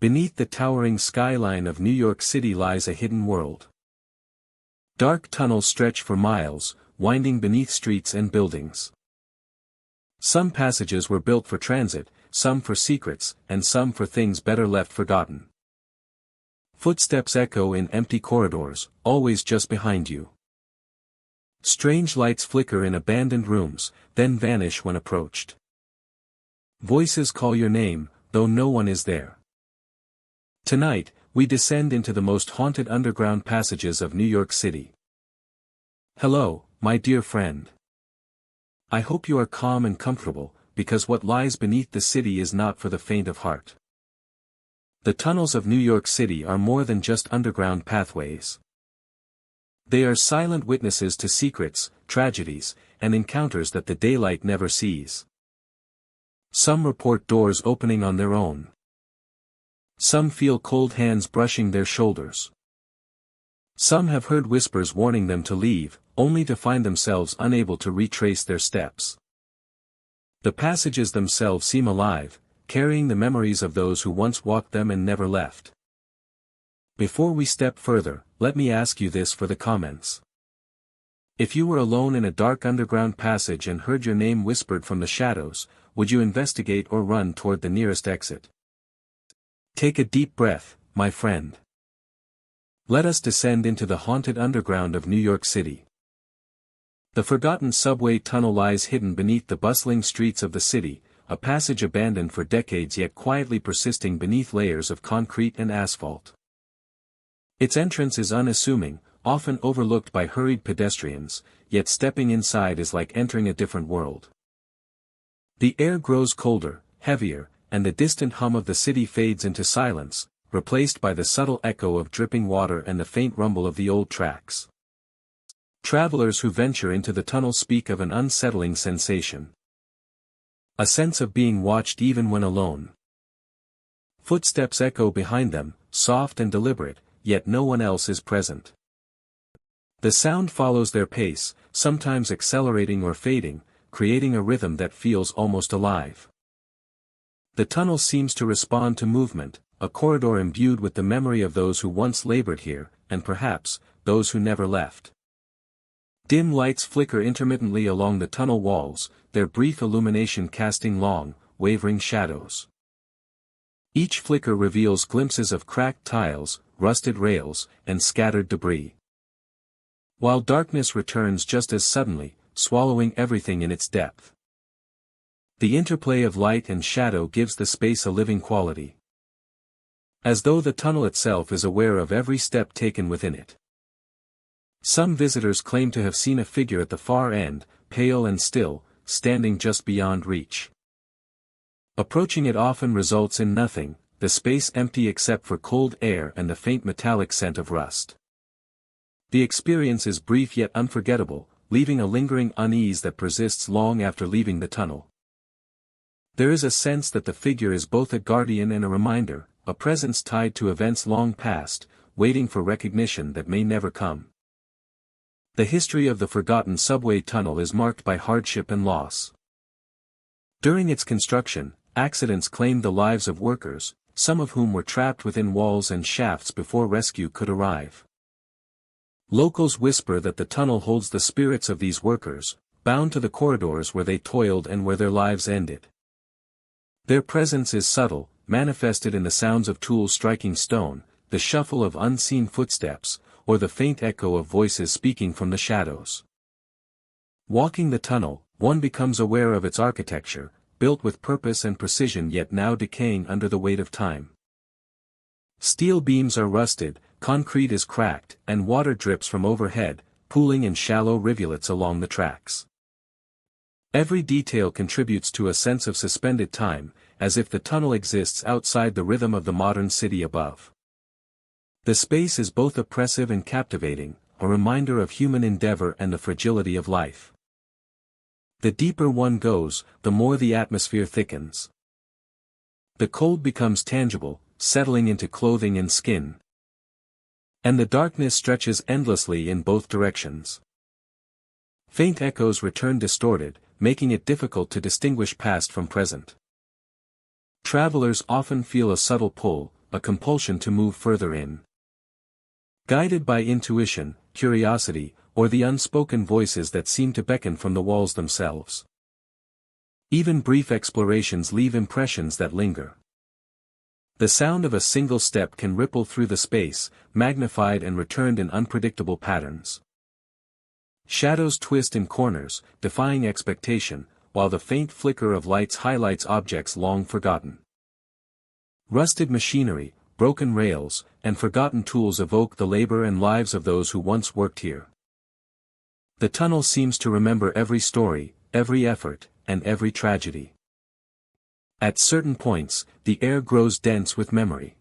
Beneath the towering skyline of New York City lies a hidden world. Dark tunnels stretch for miles, winding beneath streets and buildings. Some passages were built for transit, some for secrets, and some for things better left forgotten. Footsteps echo in empty corridors, always just behind you. Strange lights flicker in abandoned rooms, then vanish when approached. Voices call your name, though no one is there. Tonight, we descend into the most haunted underground passages of New York City. Hello, my dear friend. I hope you are calm and comfortable, because what lies beneath the city is not for the faint of heart. The tunnels of New York City are more than just underground pathways. They are silent witnesses to secrets, tragedies, and encounters that the daylight never sees. Some report doors opening on their own. Some feel cold hands brushing their shoulders. Some have heard whispers warning them to leave, only to find themselves unable to retrace their steps. The passages themselves seem alive, carrying the memories of those who once walked them and never left. Before we step further, let me ask you this for the comments. If you were alone in a dark underground passage and heard your name whispered from the shadows, would you investigate or run toward the nearest exit? Take a deep breath, my friend. Let us descend into the haunted underground of New York City. The forgotten subway tunnel lies hidden beneath the bustling streets of the city, a passage abandoned for decades yet quietly persisting beneath layers of concrete and asphalt. Its entrance is unassuming, often overlooked by hurried pedestrians, yet stepping inside is like entering a different world. The air grows colder, heavier, and the distant hum of the city fades into silence, replaced by the subtle echo of dripping water and the faint rumble of the old tracks. Travelers who venture into the tunnel speak of an unsettling sensation. A sense of being watched even when alone. Footsteps echo behind them, soft and deliberate, yet no one else is present. The sound follows their pace, sometimes accelerating or fading, creating a rhythm that feels almost alive. The tunnel seems to respond to movement, a corridor imbued with the memory of those who once labored here, and perhaps, those who never left. Dim lights flicker intermittently along the tunnel walls, their brief illumination casting long, wavering shadows. Each flicker reveals glimpses of cracked tiles, rusted rails, and scattered debris. While darkness returns just as suddenly, swallowing everything in its depth. The interplay of light and shadow gives the space a living quality. As though the tunnel itself is aware of every step taken within it. Some visitors claim to have seen a figure at the far end, pale and still, standing just beyond reach. Approaching it often results in nothing, the space empty except for cold air and the faint metallic scent of rust. The experience is brief yet unforgettable, leaving a lingering unease that persists long after leaving the tunnel. There is a sense that the figure is both a guardian and a reminder, a presence tied to events long past, waiting for recognition that may never come. The history of the forgotten subway tunnel is marked by hardship and loss. During its construction, accidents claimed the lives of workers, some of whom were trapped within walls and shafts before rescue could arrive. Locals whisper that the tunnel holds the spirits of these workers, bound to the corridors where they toiled and where their lives ended. Their presence is subtle, manifested in the sounds of tools striking stone, the shuffle of unseen footsteps, or the faint echo of voices speaking from the shadows. Walking the tunnel, one becomes aware of its architecture, built with purpose and precision yet now decaying under the weight of time. Steel beams are rusted, concrete is cracked, and water drips from overhead, pooling in shallow rivulets along the tracks. Every detail contributes to a sense of suspended time, as if the tunnel exists outside the rhythm of the modern city above. The space is both oppressive and captivating, a reminder of human endeavor and the fragility of life. The deeper one goes, the more the atmosphere thickens. The cold becomes tangible, settling into clothing and skin. And the darkness stretches endlessly in both directions. Faint echoes return distorted, making it difficult to distinguish past from present. Travelers often feel a subtle pull, a compulsion to move further in. Guided by intuition, curiosity, or the unspoken voices that seem to beckon from the walls themselves. Even brief explorations leave impressions that linger. The sound of a single step can ripple through the space, magnified and returned in unpredictable patterns. Shadows twist in corners, defying expectation, while the faint flicker of lights highlights objects long forgotten. Rusted machinery, broken rails, and forgotten tools evoke the labor and lives of those who once worked here. The tunnel seems to remember every story, every effort, and every tragedy. At certain points, the air grows dense with memory.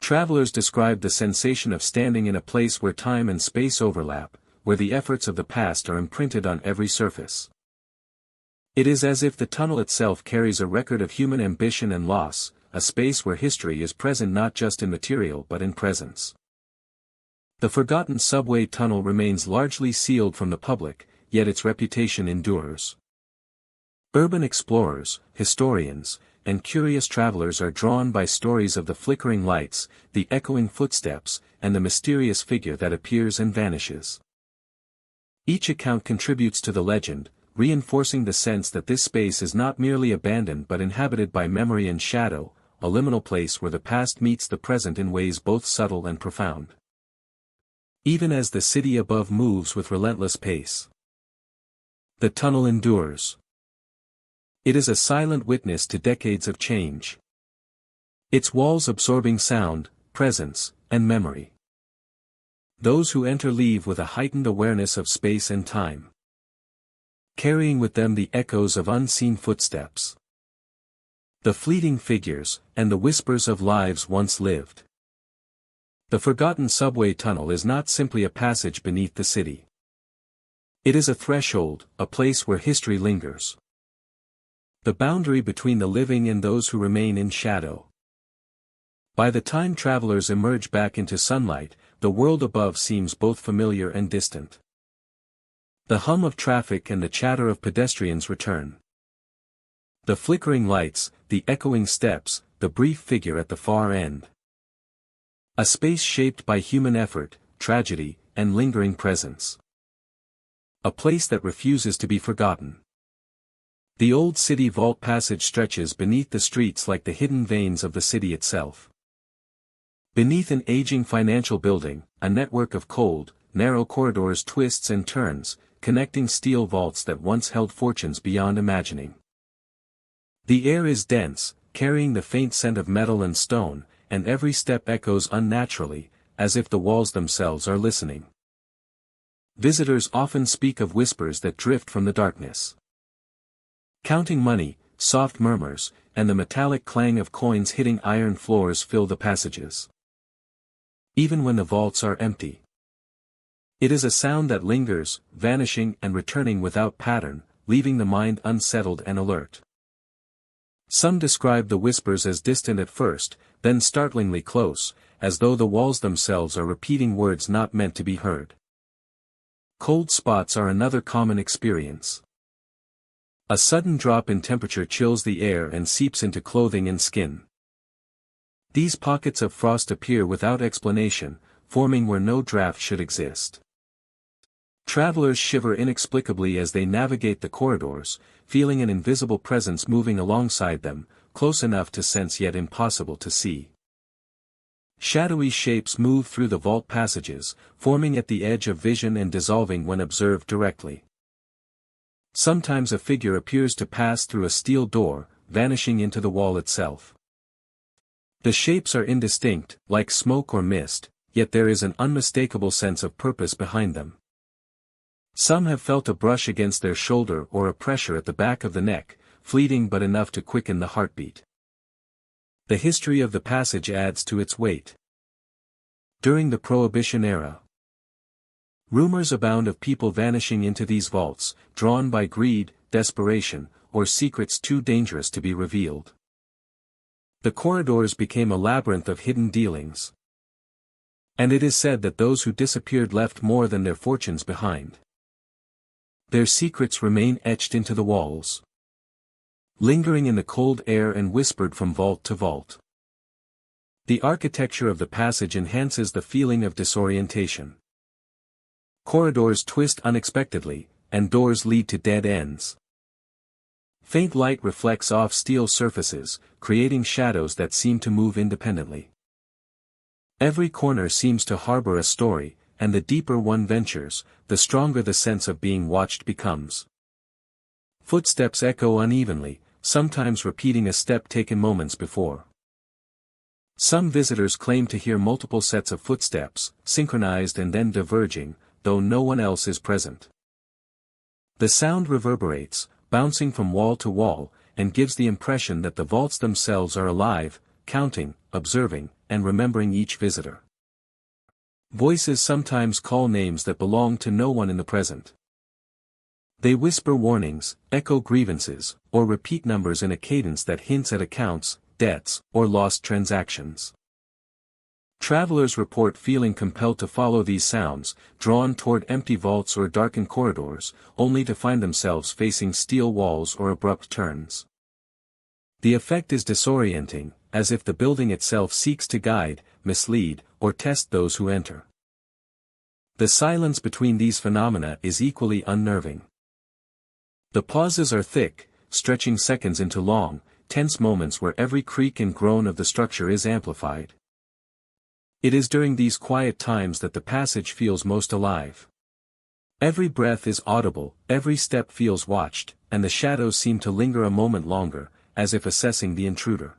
Travelers describe the sensation of standing in a place where time and space overlap, where the efforts of the past are imprinted on every surface. It is as if the tunnel itself carries a record of human ambition and loss, a space where history is present not just in material but in presence. The forgotten subway tunnel remains largely sealed from the public, yet its reputation endures. Urban explorers, historians, and curious travelers are drawn by stories of the flickering lights, the echoing footsteps, and the mysterious figure that appears and vanishes. Each account contributes to the legend, reinforcing the sense that this space is not merely abandoned but inhabited by memory and shadow, a liminal place where the past meets the present in ways both subtle and profound. Even as the city above moves with relentless pace, the tunnel endures. It is a silent witness to decades of change. Its walls absorbing sound, presence, and memory. Those who enter leave with a heightened awareness of space and time, carrying with them the echoes of unseen footsteps, the fleeting figures, and the whispers of lives once lived. The forgotten subway tunnel is not simply a passage beneath the city. It is a threshold, a place where history lingers. The boundary between the living and those who remain in shadow. By the time travelers emerge back into sunlight, the world above seems both familiar and distant. The hum of traffic and the chatter of pedestrians return. The flickering lights, the echoing steps, the brief figure at the far end. A space shaped by human effort, tragedy, and lingering presence. A place that refuses to be forgotten. The old city vault passage stretches beneath the streets like the hidden veins of the city itself. Beneath an aging financial building, a network of cold, narrow corridors twists and turns, connecting steel vaults that once held fortunes beyond imagining. The air is dense, carrying the faint scent of metal and stone, and every step echoes unnaturally, as if the walls themselves are listening. Visitors often speak of whispers that drift from the darkness. Counting money, soft murmurs, and the metallic clang of coins hitting iron floors fill the passages. Even when the vaults are empty. It is a sound that lingers, vanishing and returning without pattern, leaving the mind unsettled and alert. Some describe the whispers as distant at first, then startlingly close, as though the walls themselves are repeating words not meant to be heard. Cold spots are another common experience. A sudden drop in temperature chills the air and seeps into clothing and skin. These pockets of frost appear without explanation, forming where no draft should exist. Travelers shiver inexplicably as they navigate the corridors, feeling an invisible presence moving alongside them, close enough to sense yet impossible to see. Shadowy shapes move through the vault passages, forming at the edge of vision and dissolving when observed directly. Sometimes a figure appears to pass through a steel door, vanishing into the wall itself. The shapes are indistinct, like smoke or mist, yet there is an unmistakable sense of purpose behind them. Some have felt a brush against their shoulder or a pressure at the back of the neck, fleeting but enough to quicken the heartbeat. The history of the passage adds to its weight. During the Prohibition era, rumors abound of people vanishing into these vaults, drawn by greed, desperation, or secrets too dangerous to be revealed. The corridors became a labyrinth of hidden dealings. And it is said that those who disappeared left more than their fortunes behind. Their secrets remain etched into the walls, lingering in the cold air and whispered from vault to vault. The architecture of the passage enhances the feeling of disorientation. Corridors twist unexpectedly, and doors lead to dead ends. Faint light reflects off steel surfaces, creating shadows that seem to move independently. Every corner seems to harbor a story, and the deeper one ventures, the stronger the sense of being watched becomes. Footsteps echo unevenly, sometimes repeating a step taken moments before. Some visitors claim to hear multiple sets of footsteps, synchronized and then diverging, though no one else is present. The sound reverberates, bouncing from wall to wall, and gives the impression that the vaults themselves are alive, counting, observing, and remembering each visitor. Voices sometimes call names that belong to no one in the present. They whisper warnings, echo grievances, or repeat numbers in a cadence that hints at accounts, debts, or lost transactions. Travelers report feeling compelled to follow these sounds, drawn toward empty vaults or darkened corridors, only to find themselves facing steel walls or abrupt turns. The effect is disorienting, as if the building itself seeks to guide, mislead, or test those who enter. The silence between these phenomena is equally unnerving. The pauses are thick, stretching seconds into long, tense moments where every creak and groan of the structure is amplified. It is during these quiet times that the passage feels most alive. Every breath is audible, every step feels watched, and the shadows seem to linger a moment longer, as if assessing the intruder.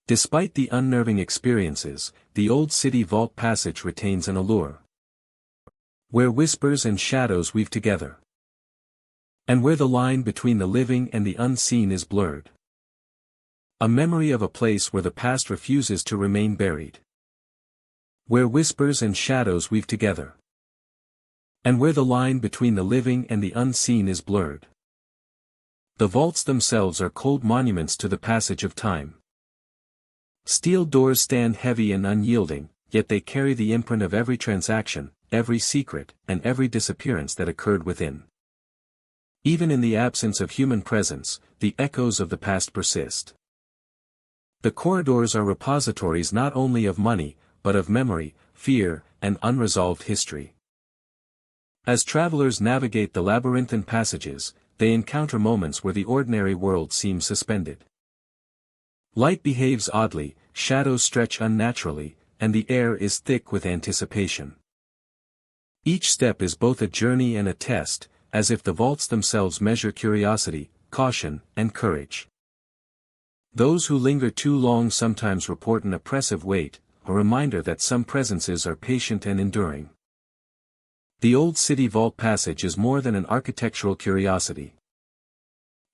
Despite the unnerving experiences, the old city vault passage retains an allure. Where whispers and shadows weave together. And where the line between the living and the unseen is blurred. A memory of a place where the past refuses to remain buried. Where whispers and shadows weave together. And where the line between the living and the unseen is blurred. The vaults themselves are cold monuments to the passage of time. Steel doors stand heavy and unyielding, yet they carry the imprint of every transaction, every secret, and every disappearance that occurred within. Even in the absence of human presence, the echoes of the past persist. The corridors are repositories not only of money, but of memory, fear, and unresolved history. As travelers navigate the labyrinthine passages, they encounter moments where the ordinary world seems suspended. Light behaves oddly, shadows stretch unnaturally, and the air is thick with anticipation. Each step is both a journey and a test, as if the vaults themselves measure curiosity, caution, and courage. Those who linger too long sometimes report an oppressive weight, a reminder that some presences are patient and enduring. The old city vault passage is more than an architectural curiosity.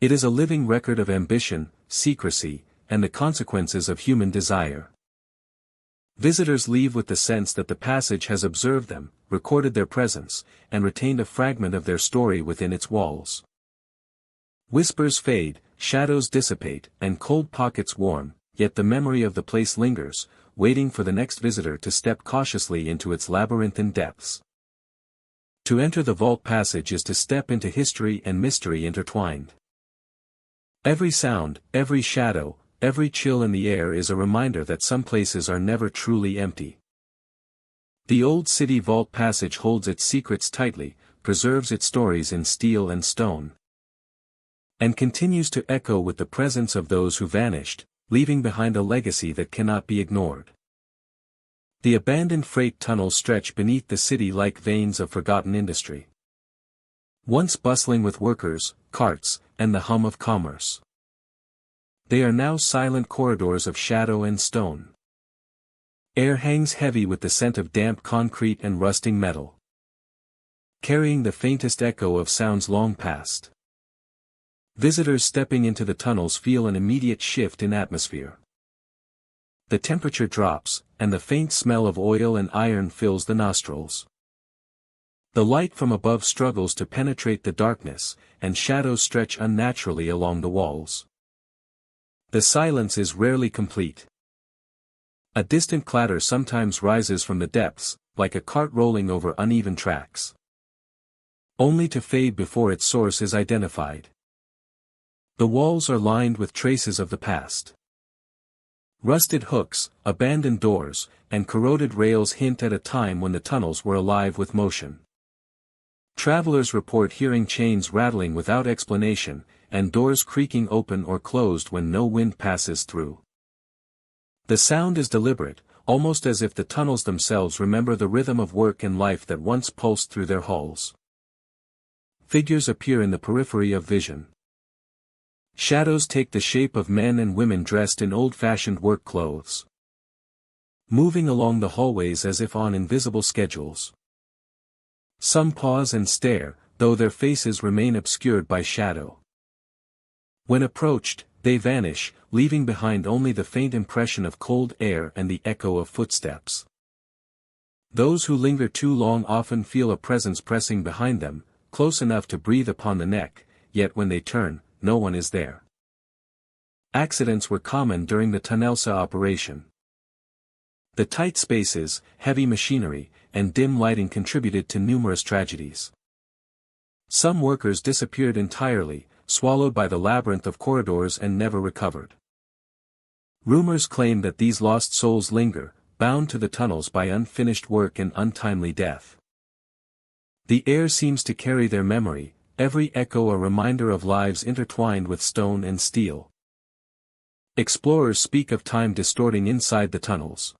It is a living record of ambition, secrecy, and the consequences of human desire. Visitors leave with the sense that the passage has observed them, recorded their presence, and retained a fragment of their story within its walls. Whispers fade, shadows dissipate, and cold pockets warm, yet the memory of the place lingers, waiting for the next visitor to step cautiously into its labyrinthine depths. To enter the vault passage is to step into history and mystery intertwined. Every sound, every shadow, every chill in the air is a reminder that some places are never truly empty. The old city vault passage holds its secrets tightly, preserves its stories in steel and stone, and continues to echo with the presence of those who vanished, leaving behind a legacy that cannot be ignored. The abandoned freight tunnels stretch beneath the city like veins of forgotten industry. Once bustling with workers, carts, and the hum of commerce. They are now silent corridors of shadow and stone. Air hangs heavy with the scent of damp concrete and rusting metal, carrying the faintest echo of sounds long past. Visitors stepping into the tunnels feel an immediate shift in atmosphere. The temperature drops, and the faint smell of oil and iron fills the nostrils. The light from above struggles to penetrate the darkness, and shadows stretch unnaturally along the walls. The silence is rarely complete. A distant clatter sometimes rises from the depths, like a cart rolling over uneven tracks, only to fade before its source is identified. The walls are lined with traces of the past. Rusted hooks, abandoned doors, and corroded rails hint at a time when the tunnels were alive with motion. Travelers report hearing chains rattling without explanation, and doors creaking open or closed when no wind passes through. The sound is deliberate, almost as if the tunnels themselves remember the rhythm of work and life that once pulsed through their halls. Figures appear in the periphery of vision. Shadows take the shape of men and women dressed in old-fashioned work clothes, moving along the hallways as if on invisible schedules. Some pause and stare, though their faces remain obscured by shadow. When approached, they vanish, leaving behind only the faint impression of cold air and the echo of footsteps. Those who linger too long often feel a presence pressing behind them, close enough to breathe upon the neck, yet when they turn, no one is there. Accidents were common during the Tunnelsa operation. The tight spaces, heavy machinery, and dim lighting contributed to numerous tragedies. Some workers disappeared entirely, swallowed by the labyrinth of corridors and never recovered. Rumors claim that these lost souls linger, bound to the tunnels by unfinished work and untimely death. The air seems to carry their memory, every echo a reminder of lives intertwined with stone and steel. Explorers speak of time distorting inside the tunnels.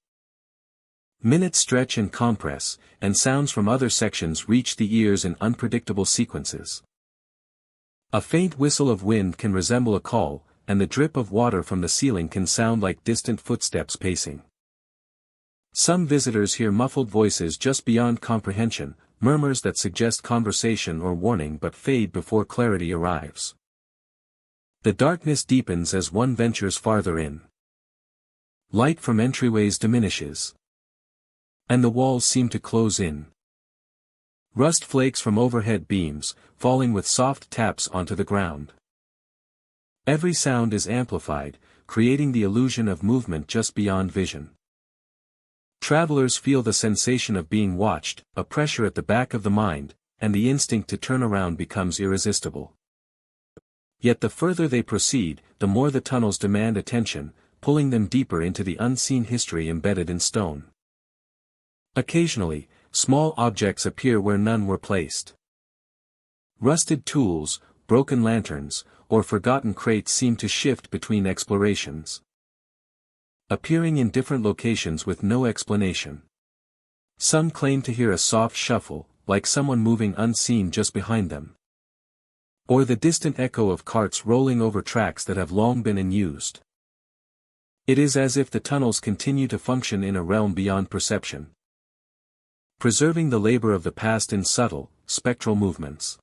Minutes stretch and compress, and sounds from other sections reach the ears in unpredictable sequences. A faint whistle of wind can resemble a call, and the drip of water from the ceiling can sound like distant footsteps pacing. Some visitors hear muffled voices just beyond comprehension, murmurs that suggest conversation or warning but fade before clarity arrives. The darkness deepens as one ventures farther in. Light from entryways diminishes, and the walls seem to close in. Rust flakes from overhead beams, falling with soft taps onto the ground. Every sound is amplified, creating the illusion of movement just beyond vision. Travelers feel the sensation of being watched, a pressure at the back of the mind, and the instinct to turn around becomes irresistible. Yet the further they proceed, the more the tunnels demand attention, pulling them deeper into the unseen history embedded in stone. Occasionally, small objects appear where none were placed. Rusted tools, broken lanterns, or forgotten crates seem to shift between explorations, appearing in different locations with no explanation. Some claim to hear a soft shuffle, like someone moving unseen just behind them, or the distant echo of carts rolling over tracks that have long been unused. It is as if the tunnels continue to function in a realm beyond perception, preserving the labor of the past in subtle, spectral movements.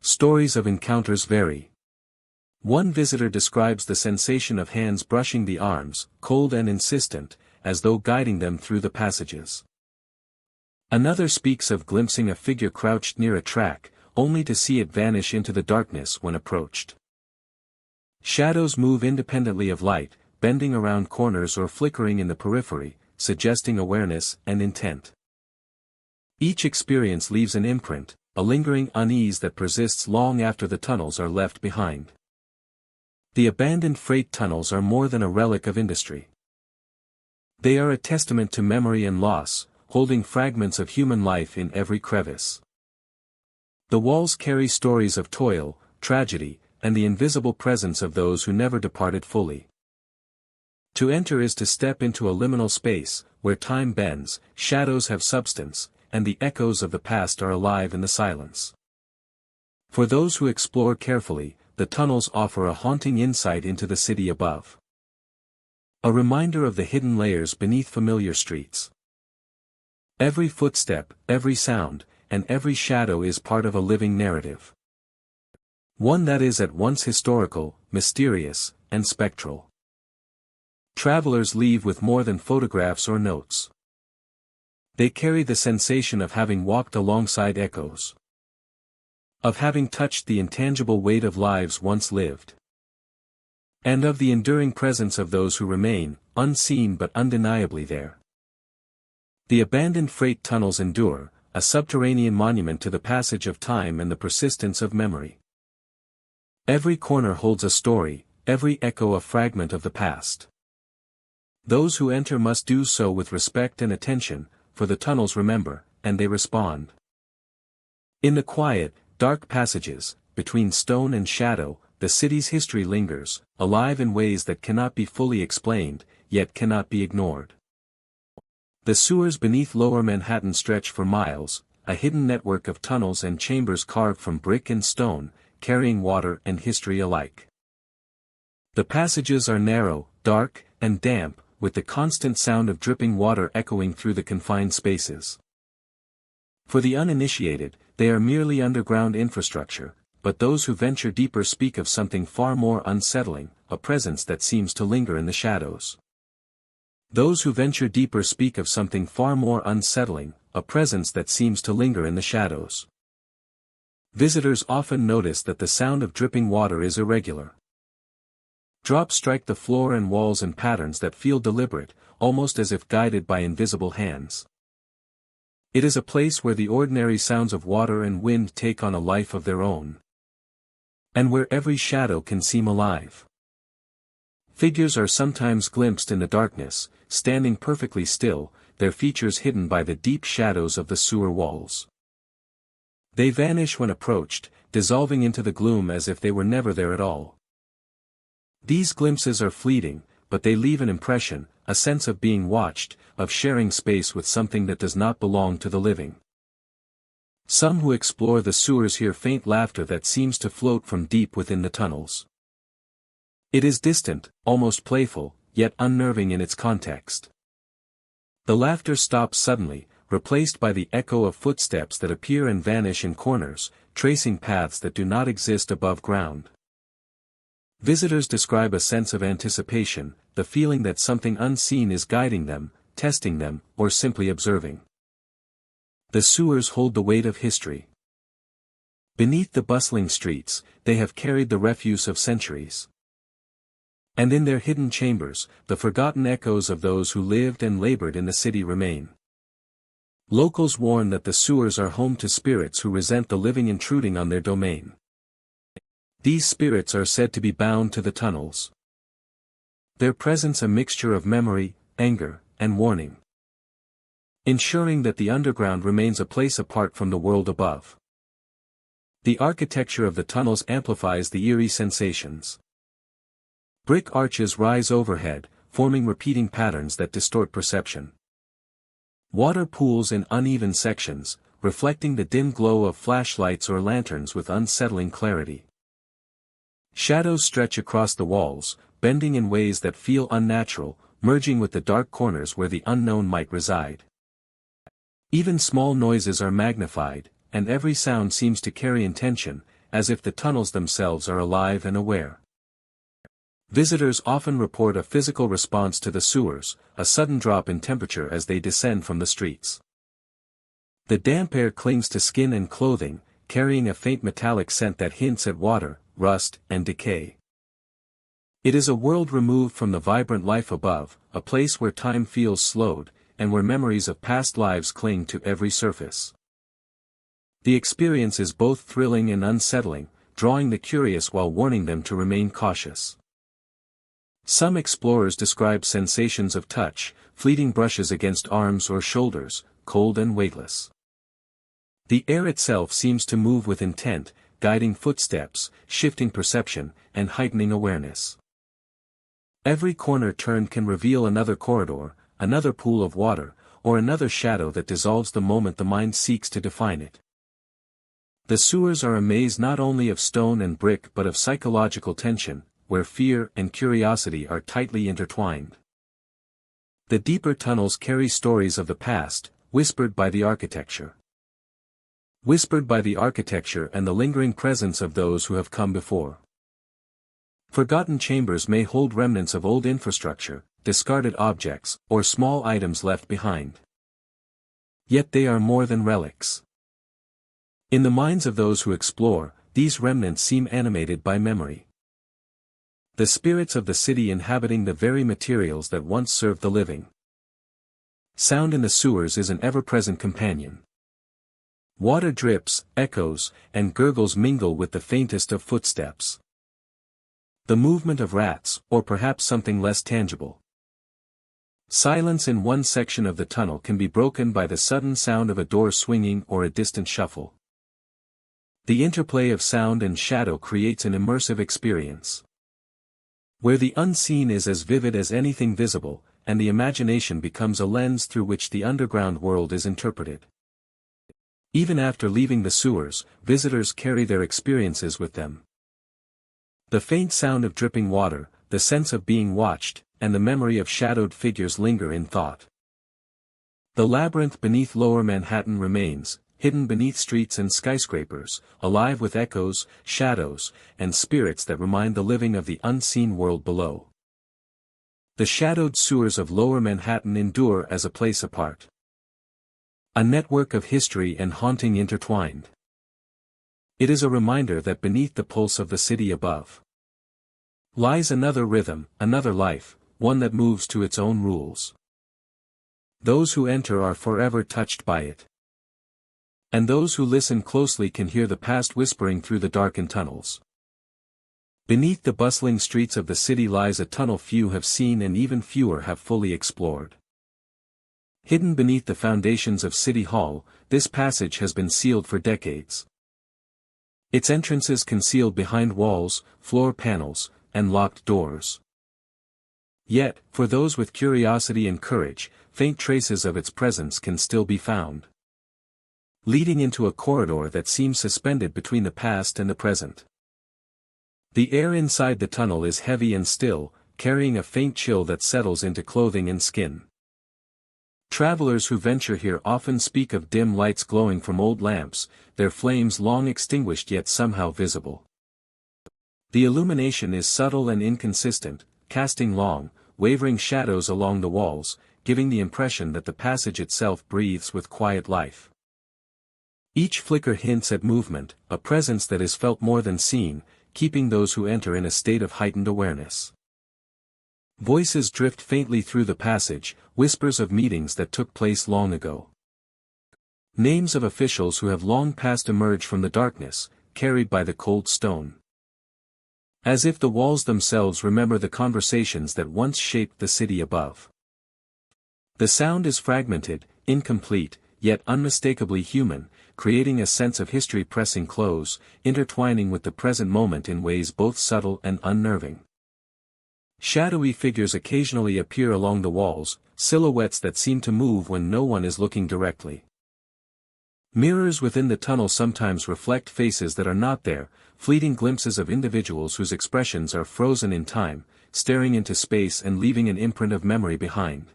Stories of encounters vary. One visitor describes the sensation of hands brushing the arms, cold and insistent, as though guiding them through the passages. Another speaks of glimpsing a figure crouched near a track, only to see it vanish into the darkness when approached. Shadows move independently of light, bending around corners or flickering in the periphery, suggesting awareness and intent. Each experience leaves an imprint, a lingering unease that persists long after the tunnels are left behind. The abandoned freight tunnels are more than a relic of industry. They are a testament to memory and loss, holding fragments of human life in every crevice. The walls carry stories of toil, tragedy, and the invisible presence of those who never departed fully. To enter is to step into a liminal space, where time bends, shadows have substance, and the echoes of the past are alive in the silence. For those who explore carefully, the tunnels offer a haunting insight into the city above. A reminder of the hidden layers beneath familiar streets. Every footstep, every sound, and every shadow is part of a living narrative. One that is at once historical, mysterious, and spectral. Travelers leave with more than photographs or notes. They carry the sensation of having walked alongside echoes, of having touched the intangible weight of lives once lived, and of the enduring presence of those who remain, unseen but undeniably there. The abandoned freight tunnels endure, a subterranean monument to the passage of time and the persistence of memory. Every corner holds a story, every echo a fragment of the past. Those who enter must do so with respect and attention, for the tunnels remember, and they respond. In the quiet, dark passages, between stone and shadow, the city's history lingers, alive in ways that cannot be fully explained, yet cannot be ignored. The sewers beneath Lower Manhattan stretch for miles, a hidden network of tunnels and chambers carved from brick and stone, carrying water and history alike. The passages are narrow, dark, and damp, with the constant sound of dripping water echoing through the confined spaces. For the uninitiated, they are merely underground infrastructure, but those who venture deeper speak of something far more unsettling, a presence that seems to linger in the shadows. Those who venture deeper speak of something far more unsettling, a presence that seems to linger in the shadows. Visitors often notice that the sound of dripping water is irregular. Drops strike the floor and walls in patterns that feel deliberate, almost as if guided by invisible hands. It is a place where the ordinary sounds of water and wind take on a life of their own. And where every shadow can seem alive. Figures are sometimes glimpsed in the darkness, standing perfectly still, their features hidden by the deep shadows of the sewer walls. They vanish when approached, dissolving into the gloom as if they were never there at all. These glimpses are fleeting, but they leave an impression, a sense of being watched, of sharing space with something that does not belong to the living. Some who explore the sewers hear faint laughter that seems to float from deep within the tunnels. It is distant, almost playful, yet unnerving in its context. The laughter stops suddenly, replaced by the echo of footsteps that appear and vanish in corners, tracing paths that do not exist above ground. Visitors describe a sense of anticipation, the feeling that something unseen is guiding them, testing them, or simply observing. The sewers hold the weight of history. Beneath the bustling streets, they have carried the refuse of centuries. And in their hidden chambers, the forgotten echoes of those who lived and labored in the city remain. Locals warn that the sewers are home to spirits who resent the living intruding on their domain. These spirits are said to be bound to the tunnels. Their presence a mixture of memory, anger, and warning. Ensuring that the underground remains a place apart from the world above. The architecture of the tunnels amplifies the eerie sensations. Brick arches rise overhead, forming repeating patterns that distort perception. Water pools in uneven sections, reflecting the dim glow of flashlights or lanterns with unsettling clarity. Shadows stretch across the walls, bending in ways that feel unnatural, merging with the dark corners where the unknown might reside. Even small noises are magnified, and every sound seems to carry intention, as if the tunnels themselves are alive and aware. Visitors often report a physical response to the sewers, a sudden drop in temperature as they descend from the streets. The damp air clings to skin and clothing, carrying a faint metallic scent that hints at water, rust, and decay. It is a world removed from the vibrant life above, a place where time feels slowed, and where memories of past lives cling to every surface. The experience is both thrilling and unsettling, drawing the curious while warning them to remain cautious. Some explorers describe sensations of touch, fleeting brushes against arms or shoulders, cold and weightless. The air itself seems to move with intent, guiding footsteps, shifting perception, and heightening awareness. Every corner turned can reveal another corridor, another pool of water, or another shadow that dissolves the moment the mind seeks to define it. The sewers are a maze not only of stone and brick but of psychological tension, where fear and curiosity are tightly intertwined. The deeper tunnels carry stories of the past, whispered by the architecture. Whispered by the architecture and the lingering presence of those who have come before. Forgotten chambers may hold remnants of old infrastructure, discarded objects, or small items left behind. Yet they are more than relics. In the minds of those who explore, these remnants seem animated by memory. The spirits of the city inhabiting the very materials that once served the living. Sound in the sewers is an ever-present companion. Water drips, echoes, and gurgles mingle with the faintest of footsteps. The movement of rats, or perhaps something less tangible. Silence in one section of the tunnel can be broken by the sudden sound of a door swinging or a distant shuffle. The interplay of sound and shadow creates an immersive experience, where the unseen is as vivid as anything visible, and the imagination becomes a lens through which the underground world is interpreted. Even after leaving the sewers, visitors carry their experiences with them. The faint sound of dripping water, the sense of being watched, and the memory of shadowed figures linger in thought. The labyrinth beneath Lower Manhattan remains, hidden beneath streets and skyscrapers, alive with echoes, shadows, and spirits that remind the living of the unseen world below. The shadowed sewers of Lower Manhattan endure as a place apart. A network of history and haunting intertwined. It is a reminder that beneath the pulse of the city above lies another rhythm, another life, one that moves to its own rules. Those who enter are forever touched by it. And those who listen closely can hear the past whispering through the darkened tunnels. Beneath the bustling streets of the city lies a tunnel few have seen and even fewer have fully explored. Hidden beneath the foundations of City Hall, this passage has been sealed for decades. Its entrance is concealed behind walls, floor panels, and locked doors. Yet, for those with curiosity and courage, faint traces of its presence can still be found, leading into a corridor that seems suspended between the past and the present. The air inside the tunnel is heavy and still, carrying a faint chill that settles into clothing and skin. Travelers who venture here often speak of dim lights glowing from old lamps, their flames long extinguished yet somehow visible. The illumination is subtle and inconsistent, casting long, wavering shadows along the walls, giving the impression that the passage itself breathes with quiet life. Each flicker hints at movement, a presence that is felt more than seen, keeping those who enter in a state of heightened awareness. Voices drift faintly through the passage, whispers of meetings that took place long ago. Names of officials who have long past emerge from the darkness, carried by the cold stone. As if the walls themselves remember the conversations that once shaped the city above. The sound is fragmented, incomplete, yet unmistakably human, creating a sense of history pressing close, intertwining with the present moment in ways both subtle and unnerving. Shadowy figures occasionally appear along the walls, silhouettes that seem to move when no one is looking directly. Mirrors within the tunnel sometimes reflect faces that are not there, fleeting glimpses of individuals whose expressions are frozen in time, staring into space and leaving an imprint of memory behind.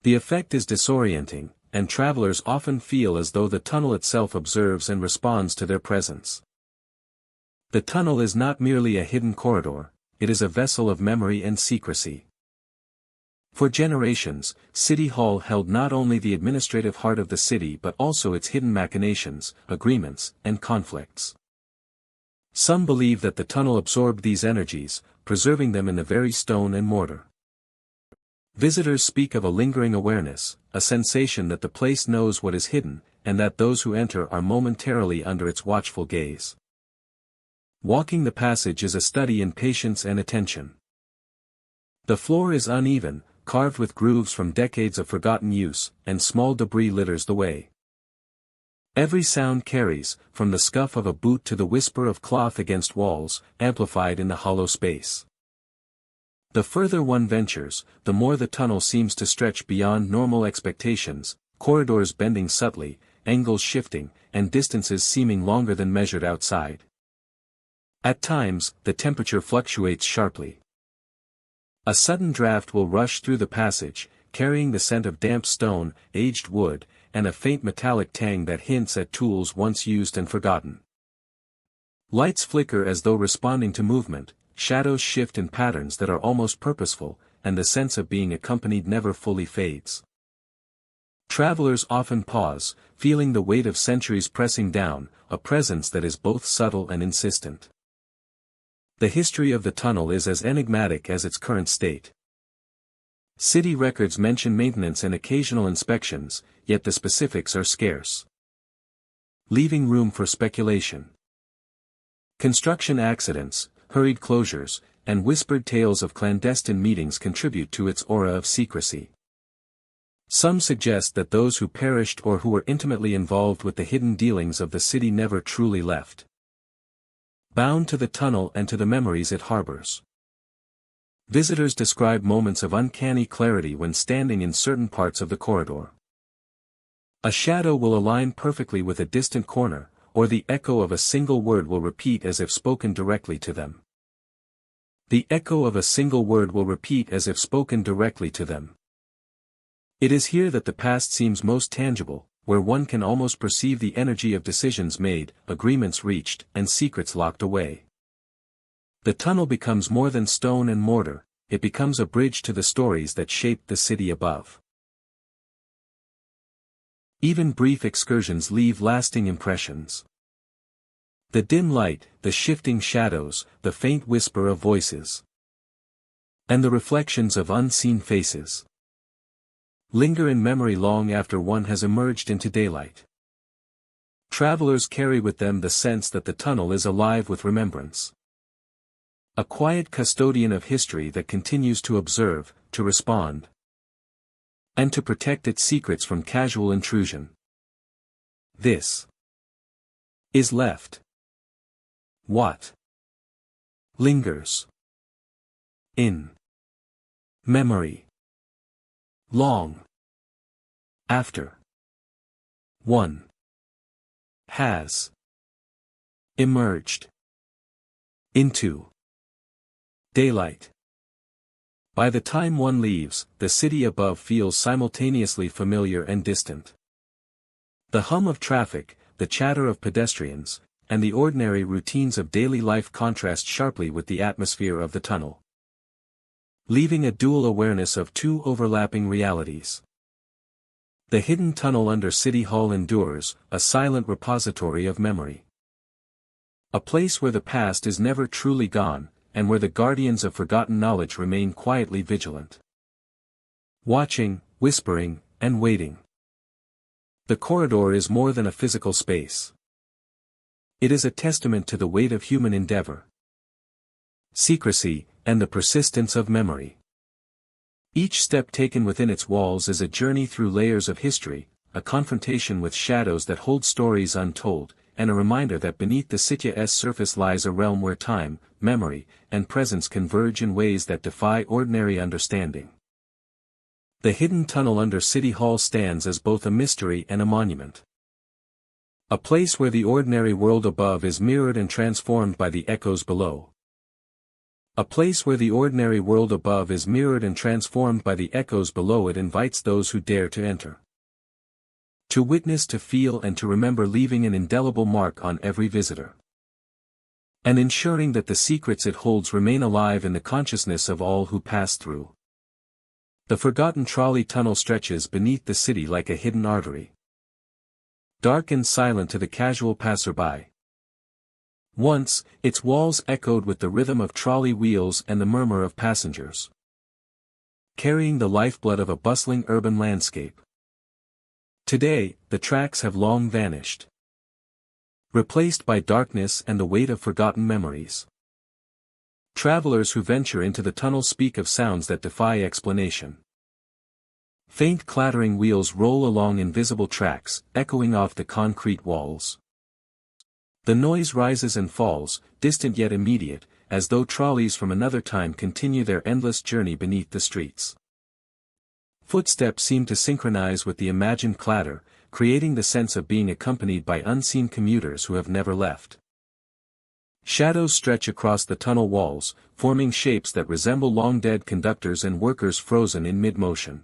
The effect is disorienting, and travelers often feel as though the tunnel itself observes and responds to their presence. The tunnel is not merely a hidden corridor, it is a vessel of memory and secrecy. For generations, City Hall held not only the administrative heart of the city but also its hidden machinations, agreements, and conflicts. Some believe that the tunnel absorbed these energies, preserving them in the very stone and mortar. Visitors speak of a lingering awareness, a sensation that the place knows what is hidden, and that those who enter are momentarily under its watchful gaze. Walking the passage is a study in patience and attention. The floor is uneven, carved with grooves from decades of forgotten use, and small debris litters the way. Every sound carries, from the scuff of a boot to the whisper of cloth against walls, amplified in the hollow space. The further one ventures, the more the tunnel seems to stretch beyond normal expectations, corridors bending subtly, angles shifting, and distances seeming longer than measured outside. At times, the temperature fluctuates sharply. A sudden draft will rush through the passage, carrying the scent of damp stone, aged wood, and a faint metallic tang that hints at tools once used and forgotten. Lights flicker as though responding to movement, shadows shift in patterns that are almost purposeful, and the sense of being accompanied never fully fades. Travelers often pause, feeling the weight of centuries pressing down, a presence that is both subtle and insistent. The history of the tunnel is as enigmatic as its current state. City records mention maintenance and occasional inspections, yet the specifics are scarce, leaving room for speculation. Construction accidents, hurried closures, and whispered tales of clandestine meetings contribute to its aura of secrecy. Some suggest that those who perished or who were intimately involved with the hidden dealings of the city never truly left, bound to the tunnel and to the memories it harbors. Visitors describe moments of uncanny clarity when standing in certain parts of the corridor. A shadow will align perfectly with a distant corner, or the echo of a single word will repeat as if spoken directly to them. The echo of a single word will repeat as if spoken directly to them. It is here that the past seems most tangible, where one can almost perceive the energy of decisions made, agreements reached, and secrets locked away. The tunnel becomes more than stone and mortar, it becomes a bridge to the stories that shaped the city above. Even brief excursions leave lasting impressions. The dim light, the shifting shadows, the faint whisper of voices, and the reflections of unseen faces linger in memory long after one has emerged into daylight. Travelers carry with them the sense that the tunnel is alive with remembrance. A quiet custodian of history that continues to observe, to respond, and to protect its secrets from casual intrusion. This is left. What lingers in memory long after one has emerged into daylight. By the time one leaves, the city above feels simultaneously familiar and distant. The hum of traffic, the chatter of pedestrians, and the ordinary routines of daily life contrast sharply with the atmosphere of the tunnel, leaving a dual awareness of two overlapping realities. The hidden tunnel under City Hall endures, a silent repository of memory. A place where the past is never truly gone, and where the guardians of forgotten knowledge remain quietly vigilant, watching, whispering, and waiting. The corridor is more than a physical space. It is a testament to the weight of human endeavor, secrecy, and the persistence of memory. Each step taken within its walls is a journey through layers of history, a confrontation with shadows that hold stories untold, and a reminder that beneath the city's surface lies a realm where time, memory, and presence converge in ways that defy ordinary understanding. The hidden tunnel under City Hall stands as both a mystery and a monument. A place where the ordinary world above is mirrored and transformed by the echoes below. A place where the ordinary world above is mirrored and transformed by the echoes below. It invites those who dare to enter, to witness, to feel, and to remember, leaving an indelible mark on every visitor, and ensuring that the secrets it holds remain alive in the consciousness of all who pass through. The forgotten trolley tunnel stretches beneath the city like a hidden artery, dark and silent to the casual passerby. Once, its walls echoed with the rhythm of trolley wheels and the murmur of passengers, carrying the lifeblood of a bustling urban landscape. Today, the tracks have long vanished, replaced by darkness and the weight of forgotten memories. Travelers who venture into the tunnel speak of sounds that defy explanation. Faint clattering wheels roll along invisible tracks, echoing off the concrete walls. The noise rises and falls, distant yet immediate, as though trolleys from another time continue their endless journey beneath the streets. Footsteps seem to synchronize with the imagined clatter, creating the sense of being accompanied by unseen commuters who have never left. Shadows stretch across the tunnel walls, forming shapes that resemble long-dead conductors and workers frozen in mid-motion.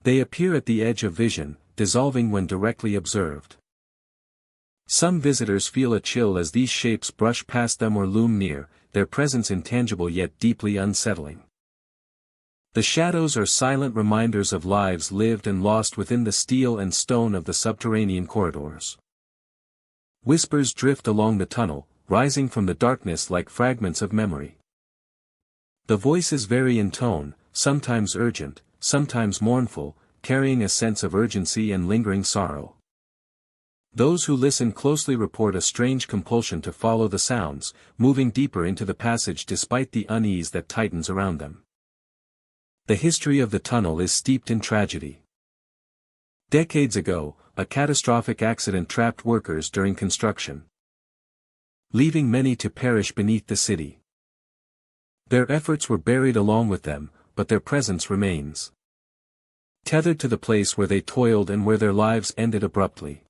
They appear at the edge of vision, dissolving when directly observed. Some visitors feel a chill as these shapes brush past them or loom near, their presence intangible yet deeply unsettling. The shadows are silent reminders of lives lived and lost within the steel and stone of the subterranean corridors. Whispers drift along the tunnel, rising from the darkness like fragments of memory. The voices vary in tone, sometimes urgent, sometimes mournful, carrying a sense of urgency and lingering sorrow. Those who listen closely report a strange compulsion to follow the sounds, moving deeper into the passage despite the unease that tightens around them. The history of the tunnel is steeped in tragedy. Decades ago, a catastrophic accident trapped workers during construction, leaving many to perish beneath the city. Their efforts were buried along with them, but their presence remains, tethered to the place where they toiled and where their lives ended abruptly.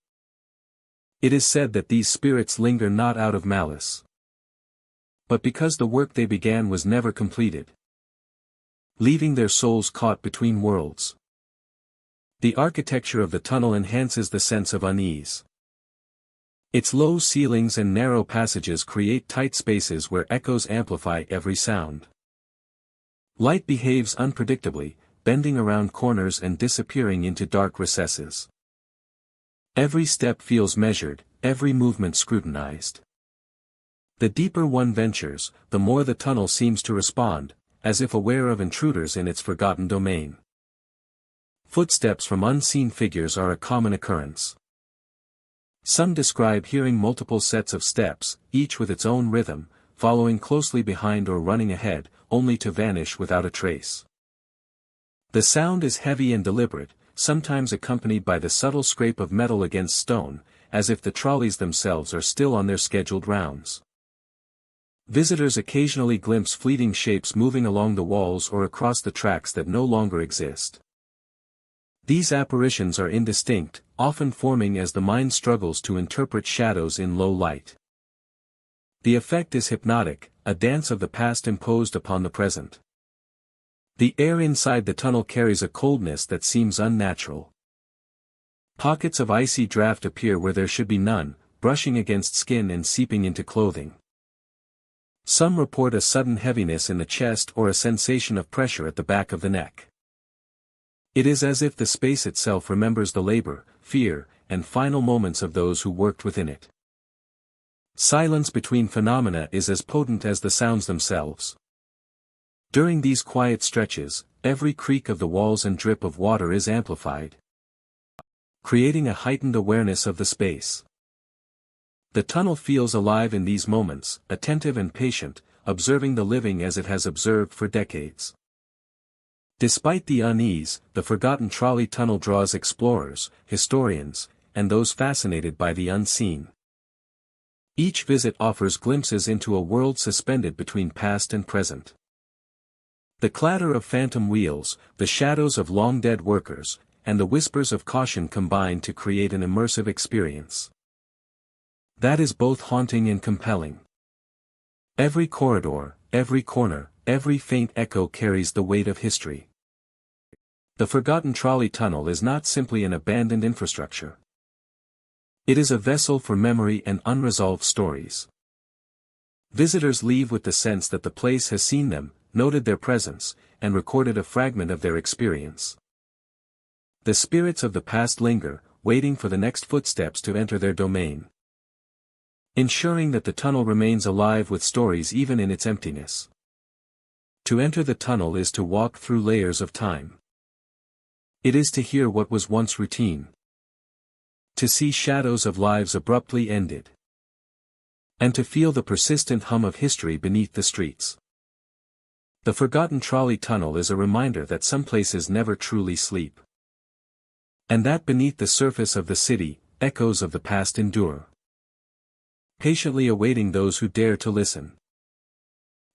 It is said that these spirits linger not out of malice, but because the work they began was never completed, leaving their souls caught between worlds. The architecture of the tunnel enhances the sense of unease. Its low ceilings and narrow passages create tight spaces where echoes amplify every sound. Light behaves unpredictably, bending around corners and disappearing into dark recesses. Every step feels measured, every movement scrutinized. The deeper one ventures, the more the tunnel seems to respond, as if aware of intruders in its forgotten domain. Footsteps from unseen figures are a common occurrence. Some describe hearing multiple sets of steps, each with its own rhythm, following closely behind or running ahead, only to vanish without a trace. The sound is heavy and deliberate, sometimes accompanied by the subtle scrape of metal against stone, as if the trolleys themselves are still on their scheduled rounds. Visitors occasionally glimpse fleeting shapes moving along the walls or across the tracks that no longer exist. These apparitions are indistinct, often forming as the mind struggles to interpret shadows in low light. The effect is hypnotic, a dance of the past imposed upon the present. The air inside the tunnel carries a coldness that seems unnatural. Pockets of icy draft appear where there should be none, brushing against skin and seeping into clothing. Some report a sudden heaviness in the chest or a sensation of pressure at the back of the neck. It is as if the space itself remembers the labor, fear, and final moments of those who worked within it. Silence between phenomena is as potent as the sounds themselves. During these quiet stretches, every creak of the walls and drip of water is amplified, creating a heightened awareness of the space. The tunnel feels alive in these moments, attentive and patient, observing the living as it has observed for decades. Despite the unease, the forgotten trolley tunnel draws explorers, historians, and those fascinated by the unseen. Each visit offers glimpses into a world suspended between past and present. The clatter of phantom wheels, the shadows of long-dead workers, and the whispers of caution combine to create an immersive experience that is both haunting and compelling. Every corridor, every corner, every faint echo carries the weight of history. The forgotten trolley tunnel is not simply an abandoned infrastructure. It is a vessel for memory and unresolved stories. Visitors leave with the sense that the place has seen them, noted their presence, and recorded a fragment of their experience. The spirits of the past linger, waiting for the next footsteps to enter their domain, ensuring that the tunnel remains alive with stories even in its emptiness. To enter the tunnel is to walk through layers of time. It is to hear what was once routine, to see shadows of lives abruptly ended, and to feel the persistent hum of history beneath the streets. The forgotten trolley tunnel is a reminder that some places never truly sleep, and that beneath the surface of the city, echoes of the past endure, patiently awaiting those who dare to listen.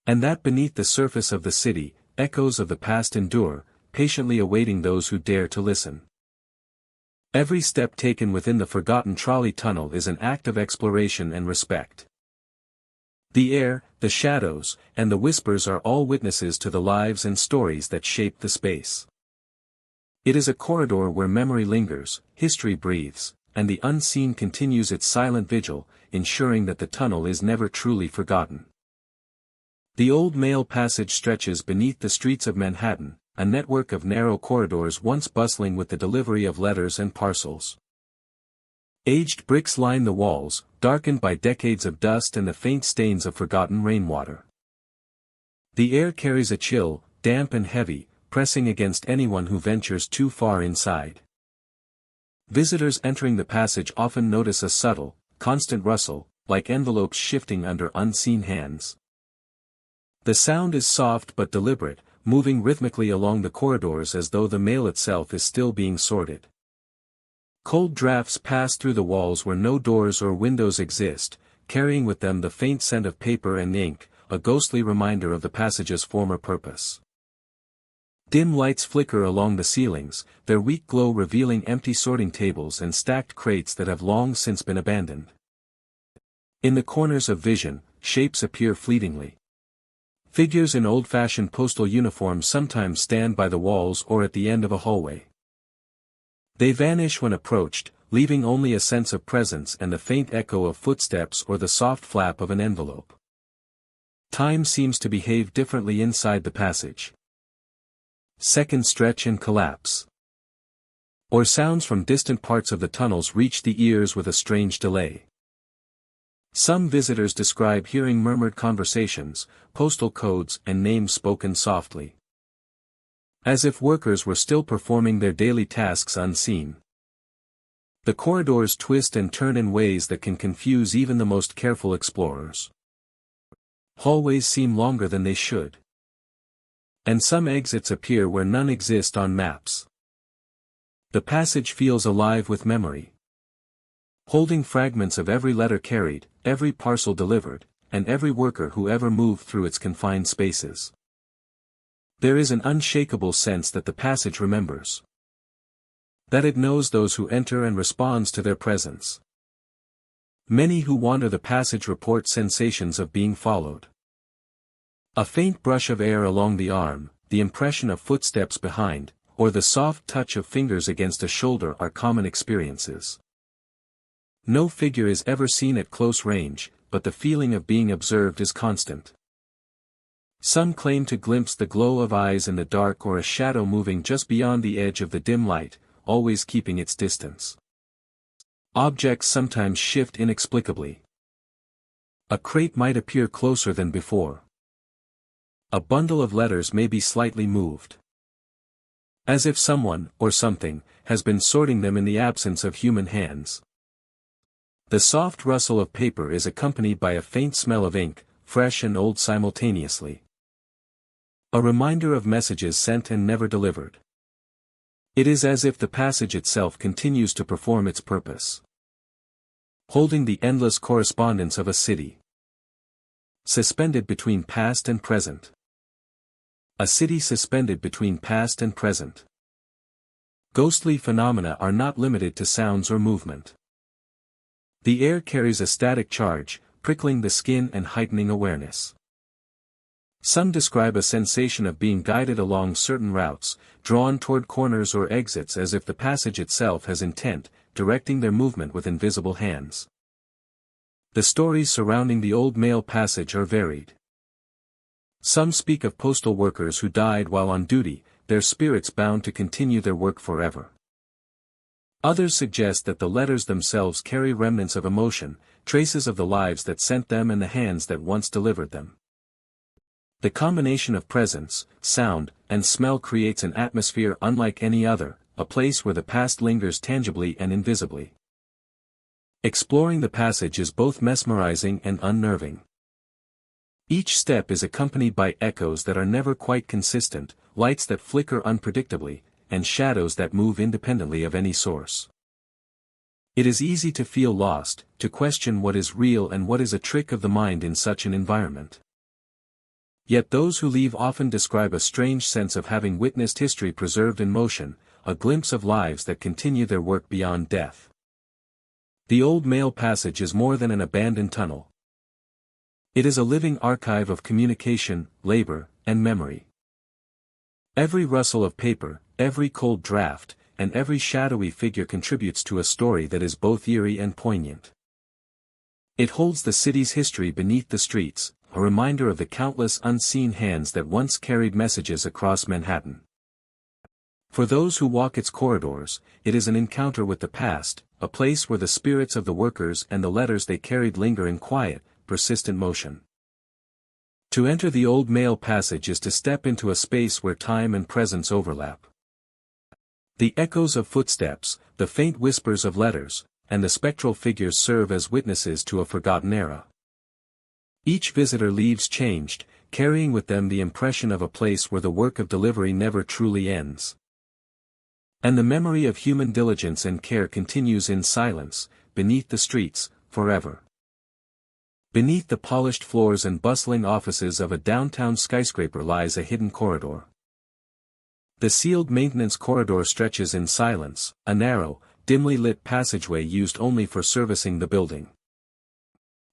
And that beneath the surface of the city, echoes of the past endure, patiently awaiting those who dare to listen. Every step taken within the forgotten trolley tunnel is an act of exploration and respect. The air, the shadows, and the whispers are all witnesses to the lives and stories that shape the space. It is a corridor where memory lingers, history breathes, and the unseen continues its silent vigil, ensuring that the tunnel is never truly forgotten. The old mail passage stretches beneath the streets of Manhattan, a network of narrow corridors once bustling with the delivery of letters and parcels. Aged bricks line the walls, darkened by decades of dust and the faint stains of forgotten rainwater. The air carries a chill, damp and heavy, pressing against anyone who ventures too far inside. Visitors entering the passage often notice a subtle, constant rustle, like envelopes shifting under unseen hands. The sound is soft but deliberate, moving rhythmically along the corridors as though the mail itself is still being sorted. Cold drafts pass through the walls where no doors or windows exist, carrying with them the faint scent of paper and ink, a ghostly reminder of the passage's former purpose. Dim lights flicker along the ceilings, their weak glow revealing empty sorting tables and stacked crates that have long since been abandoned. In the corners of vision, shapes appear fleetingly. Figures in old-fashioned postal uniforms sometimes stand by the walls or at the end of a hallway. They vanish when approached, leaving only a sense of presence and the faint echo of footsteps or the soft flap of an envelope. Time seems to behave differently inside the passage. Seconds stretch and collapse. Or sounds from distant parts of the tunnels reach the ears with a strange delay. Some visitors describe hearing murmured conversations, postal codes and names spoken softly. As if workers were still performing their daily tasks unseen. The corridors twist and turn in ways that can confuse even the most careful explorers. Hallways seem longer than they should. And some exits appear where none exist on maps. The passage feels alive with memory. Holding fragments of every letter carried, every parcel delivered, and every worker who ever moved through its confined spaces. There is an unshakable sense that the passage remembers. That it knows those who enter and responds to their presence. Many who wander the passage report sensations of being followed. A faint brush of air along the arm, the impression of footsteps behind, or the soft touch of fingers against a shoulder are common experiences. No figure is ever seen at close range, but the feeling of being observed is constant. Some claim to glimpse the glow of eyes in the dark or a shadow moving just beyond the edge of the dim light, always keeping its distance. Objects sometimes shift inexplicably. A crate might appear closer than before. A bundle of letters may be slightly moved. As if someone, or something, has been sorting them in the absence of human hands. The soft rustle of paper is accompanied by a faint smell of ink, fresh and old simultaneously. A reminder of messages sent and never delivered. It is as if the passage itself continues to perform its purpose. Holding the endless correspondence of a city. Suspended between past and present. A city suspended between past and present. Ghostly phenomena are not limited to sounds or movement. The air carries a static charge, prickling the skin and heightening awareness. Some describe a sensation of being guided along certain routes, drawn toward corners or exits as if the passage itself has intent, directing their movement with invisible hands. The stories surrounding the old mail passage are varied. Some speak of postal workers who died while on duty, their spirits bound to continue their work forever. Others suggest that the letters themselves carry remnants of emotion, traces of the lives that sent them and the hands that once delivered them. The combination of presence, sound, and smell creates an atmosphere unlike any other, a place where the past lingers tangibly and invisibly. Exploring the passage is both mesmerizing and unnerving. Each step is accompanied by echoes that are never quite consistent, lights that flicker unpredictably, and shadows that move independently of any source. It is easy to feel lost, to question what is real and what is a trick of the mind in such an environment. Yet those who leave often describe a strange sense of having witnessed history preserved in motion, a glimpse of lives that continue their work beyond death. The old mail passage is more than an abandoned tunnel. It is a living archive of communication, labor, and memory. Every rustle of paper, every cold draft, and every shadowy figure contributes to a story that is both eerie and poignant. It holds the city's history beneath the streets, a reminder of the countless unseen hands that once carried messages across Manhattan. For those who walk its corridors, it is an encounter with the past, a place where the spirits of the workers and the letters they carried linger in quiet, persistent motion. To enter the old mail passage is to step into a space where time and presence overlap. The echoes of footsteps, the faint whispers of letters, and the spectral figures serve as witnesses to a forgotten era. Each visitor leaves changed, carrying with them the impression of a place where the work of delivery never truly ends. And the memory of human diligence and care continues in silence, beneath the streets, forever. Beneath the polished floors and bustling offices of a downtown skyscraper lies a hidden corridor. The sealed maintenance corridor stretches in silence, a narrow, dimly lit passageway used only for servicing the building.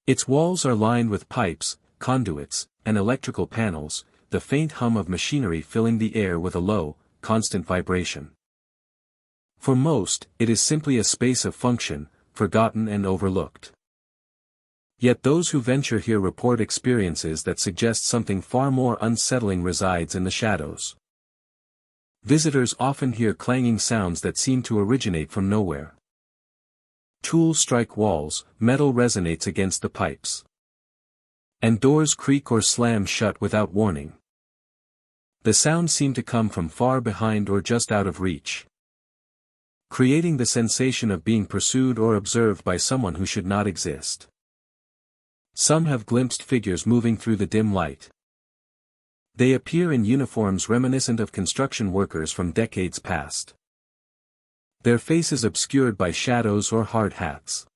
Its walls are lined with pipes, conduits, and electrical panels, the faint hum of machinery filling the air with a low, constant vibration. For most, it is simply a space of function, forgotten and overlooked. Yet those who venture here report experiences that suggest something far more unsettling resides in the shadows. Visitors often hear clanging sounds that seem to originate from nowhere. Tools strike walls, metal resonates against the pipes. And doors creak or slam shut without warning. The sounds seem to come from far behind or just out of reach, creating the sensation of being pursued or observed by someone who should not exist. Some have glimpsed figures moving through the dim light. They appear in uniforms reminiscent of construction workers from decades past, their faces obscured by shadows or hard hats.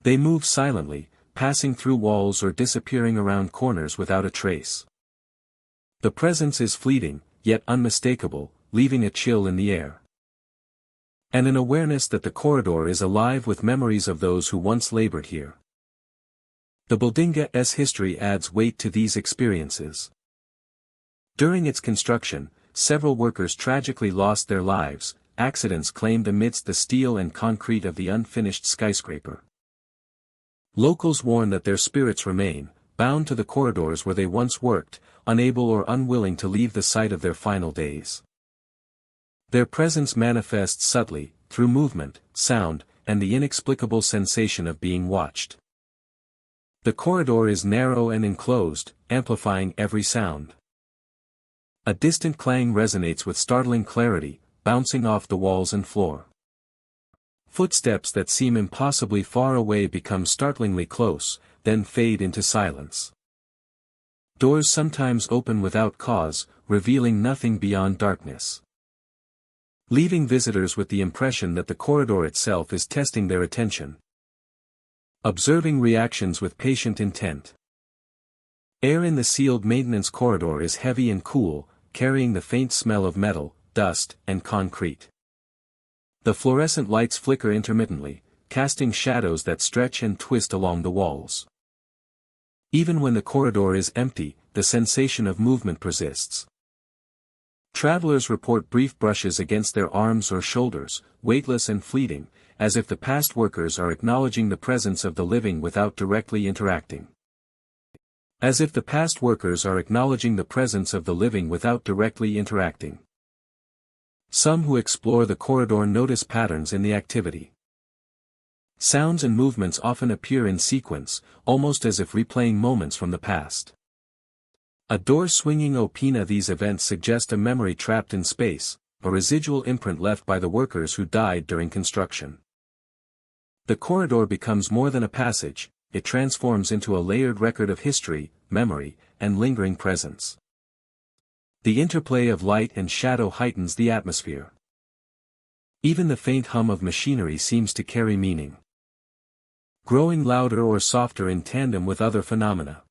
They move silently, passing through walls or disappearing around corners without a trace. The presence is fleeting, yet unmistakable, leaving a chill in the air. And an awareness that the corridor is alive with memories of those who once labored here. The building's history adds weight to these experiences. During its construction, several workers tragically lost their lives, accidents claimed amidst the steel and concrete of the unfinished skyscraper. Locals warn that their spirits remain, bound to the corridors where they once worked, unable or unwilling to leave the site of their final days. Their presence manifests subtly, through movement, sound, and the inexplicable sensation of being watched. The corridor is narrow and enclosed, amplifying every sound. A distant clang resonates with startling clarity, bouncing off the walls and floor. Footsteps that seem impossibly far away become startlingly close, then fade into silence. Doors sometimes open without cause, revealing nothing beyond darkness, leaving visitors with the impression that the corridor itself is testing their attention, observing reactions with patient intent. Air in the sealed maintenance corridor is heavy and cool, carrying the faint smell of metal, dust, and concrete. The fluorescent lights flicker intermittently, casting shadows that stretch and twist along the walls. Even when the corridor is empty, the sensation of movement persists. Travelers report brief brushes against their arms or shoulders, weightless and fleeting, as if the past workers are acknowledging the presence of the living without directly interacting. As if the past workers are acknowledging the presence of the living without directly interacting. Some who explore the corridor notice patterns in the activity. Sounds and movements often appear in sequence, almost as if replaying moments from the past. A door swinging open. These events suggest a memory trapped in space, a residual imprint left by the workers who died during construction. The corridor becomes more than a passage, it transforms into a layered record of history, memory, and lingering presence. The interplay of light and shadow heightens the atmosphere. Even the faint hum of machinery seems to carry meaning, growing louder or softer in tandem with other phenomena.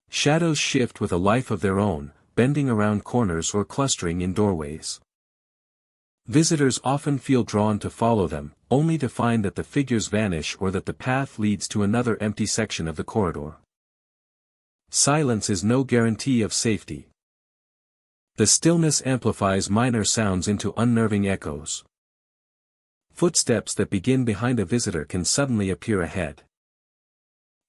Shadows shift with a life of their own, bending around corners or clustering in doorways. Visitors often feel drawn to follow them, only to find that the figures vanish or that the path leads to another empty section of the corridor. Silence is no guarantee of safety. The stillness amplifies minor sounds into unnerving echoes. Footsteps that begin behind a visitor can suddenly appear ahead.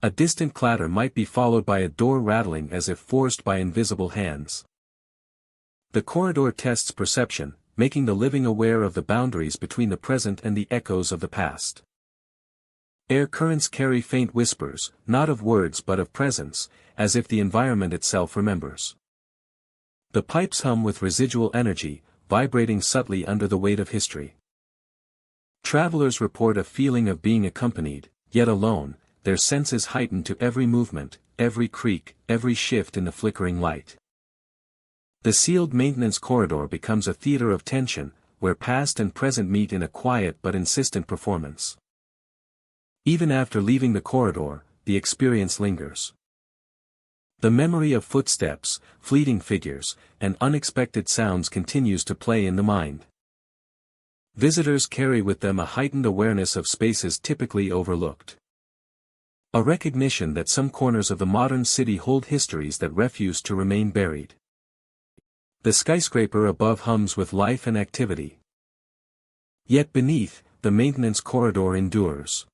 A distant clatter might be followed by a door rattling as if forced by invisible hands. The corridor tests perception, making the living aware of the boundaries between the present and the echoes of the past. Air currents carry faint whispers, not of words but of presence, as if the environment itself remembers. The pipes hum with residual energy, vibrating subtly under the weight of history. Travelers report a feeling of being accompanied, yet alone, their senses heightened to every movement, every creak, every shift in the flickering light. The sealed maintenance corridor becomes a theater of tension, where past and present meet in a quiet but insistent performance. Even after leaving the corridor, the experience lingers. The memory of footsteps, fleeting figures, and unexpected sounds continues to play in the mind. Visitors carry with them a heightened awareness of spaces typically overlooked. A recognition that some corners of the modern city hold histories that refuse to remain buried. The skyscraper above hums with life and activity. Yet beneath, the maintenance corridor endures.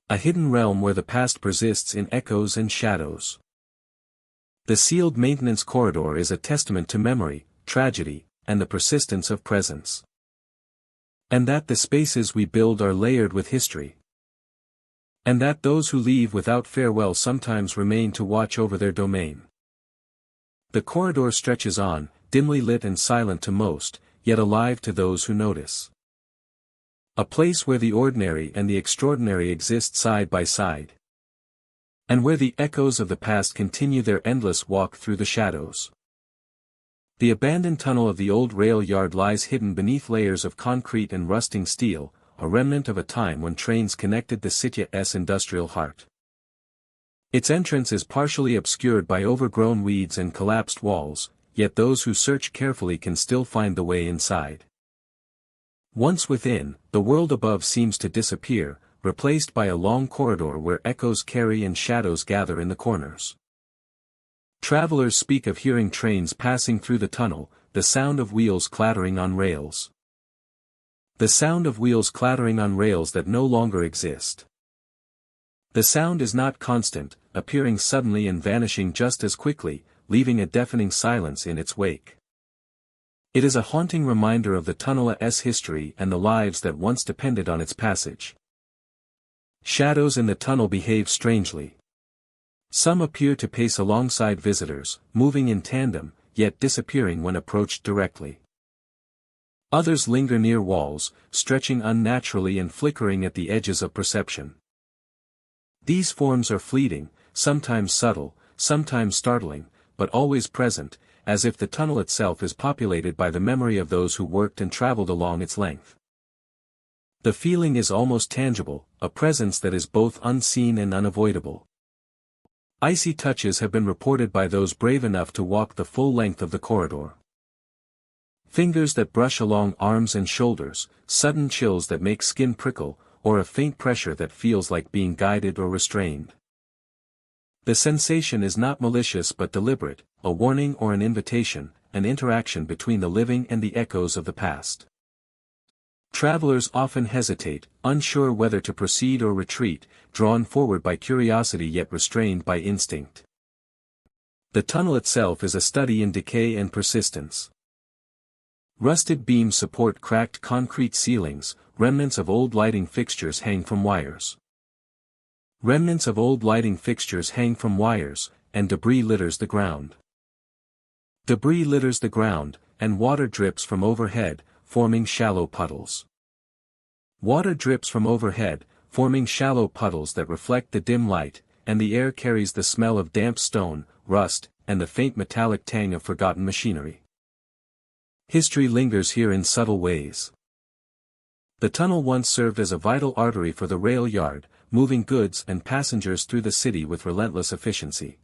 A hidden realm where the past persists in echoes and shadows. The sealed maintenance corridor is a testament to memory, tragedy, and the persistence of presence. And that the spaces we build are layered with history. And that those who leave without farewell sometimes remain to watch over their domain. The corridor stretches on, dimly lit and silent to most, yet alive to those who notice. A place where the ordinary and the extraordinary exist side by side. And where the echoes of the past continue their endless walk through the shadows. The abandoned tunnel of the old rail yard lies hidden beneath layers of concrete and rusting steel, a remnant of a time when trains connected the city's industrial heart. Its entrance is partially obscured by overgrown weeds and collapsed walls, yet those who search carefully can still find the way inside. Once within, the world above seems to disappear, replaced by a long corridor where echoes carry and shadows gather in the corners. Travelers speak of hearing trains passing through the tunnel, the sound of wheels clattering on rails. The sound of wheels clattering on rails that no longer exist. The sound is not constant, appearing suddenly and vanishing just as quickly, leaving a deafening silence in its wake. It is a haunting reminder of the tunnel's history and the lives that once depended on its passage. Shadows in the tunnel behave strangely. Some appear to pace alongside visitors, moving in tandem, yet disappearing when approached directly. Others linger near walls, stretching unnaturally and flickering at the edges of perception. These forms are fleeting, sometimes subtle, sometimes startling, but always present, as if the tunnel itself is populated by the memory of those who worked and traveled along its length. The feeling is almost tangible, a presence that is both unseen and unavoidable. Icy touches have been reported by those brave enough to walk the full length of the corridor. Fingers that brush along arms and shoulders, sudden chills that make skin prickle, or a faint pressure that feels like being guided or restrained. The sensation is not malicious but deliberate, a warning or an invitation, an interaction between the living and the echoes of the past. Travelers often hesitate, unsure whether to proceed or retreat, drawn forward by curiosity yet restrained by instinct. The tunnel itself is a study in decay and persistence. Rusted beams support cracked concrete ceilings, remnants of old lighting fixtures hang from wires. Remnants of old lighting fixtures hang from wires, and debris litters the ground. Debris litters the ground, and water drips from overhead, forming shallow puddles. Water drips from overhead, forming shallow puddles that reflect the dim light, and the air carries the smell of damp stone, rust, and the faint metallic tang of forgotten machinery. History lingers here in subtle ways. The tunnel once served as a vital artery for the rail yard, moving goods and passengers through the city with relentless efficiency.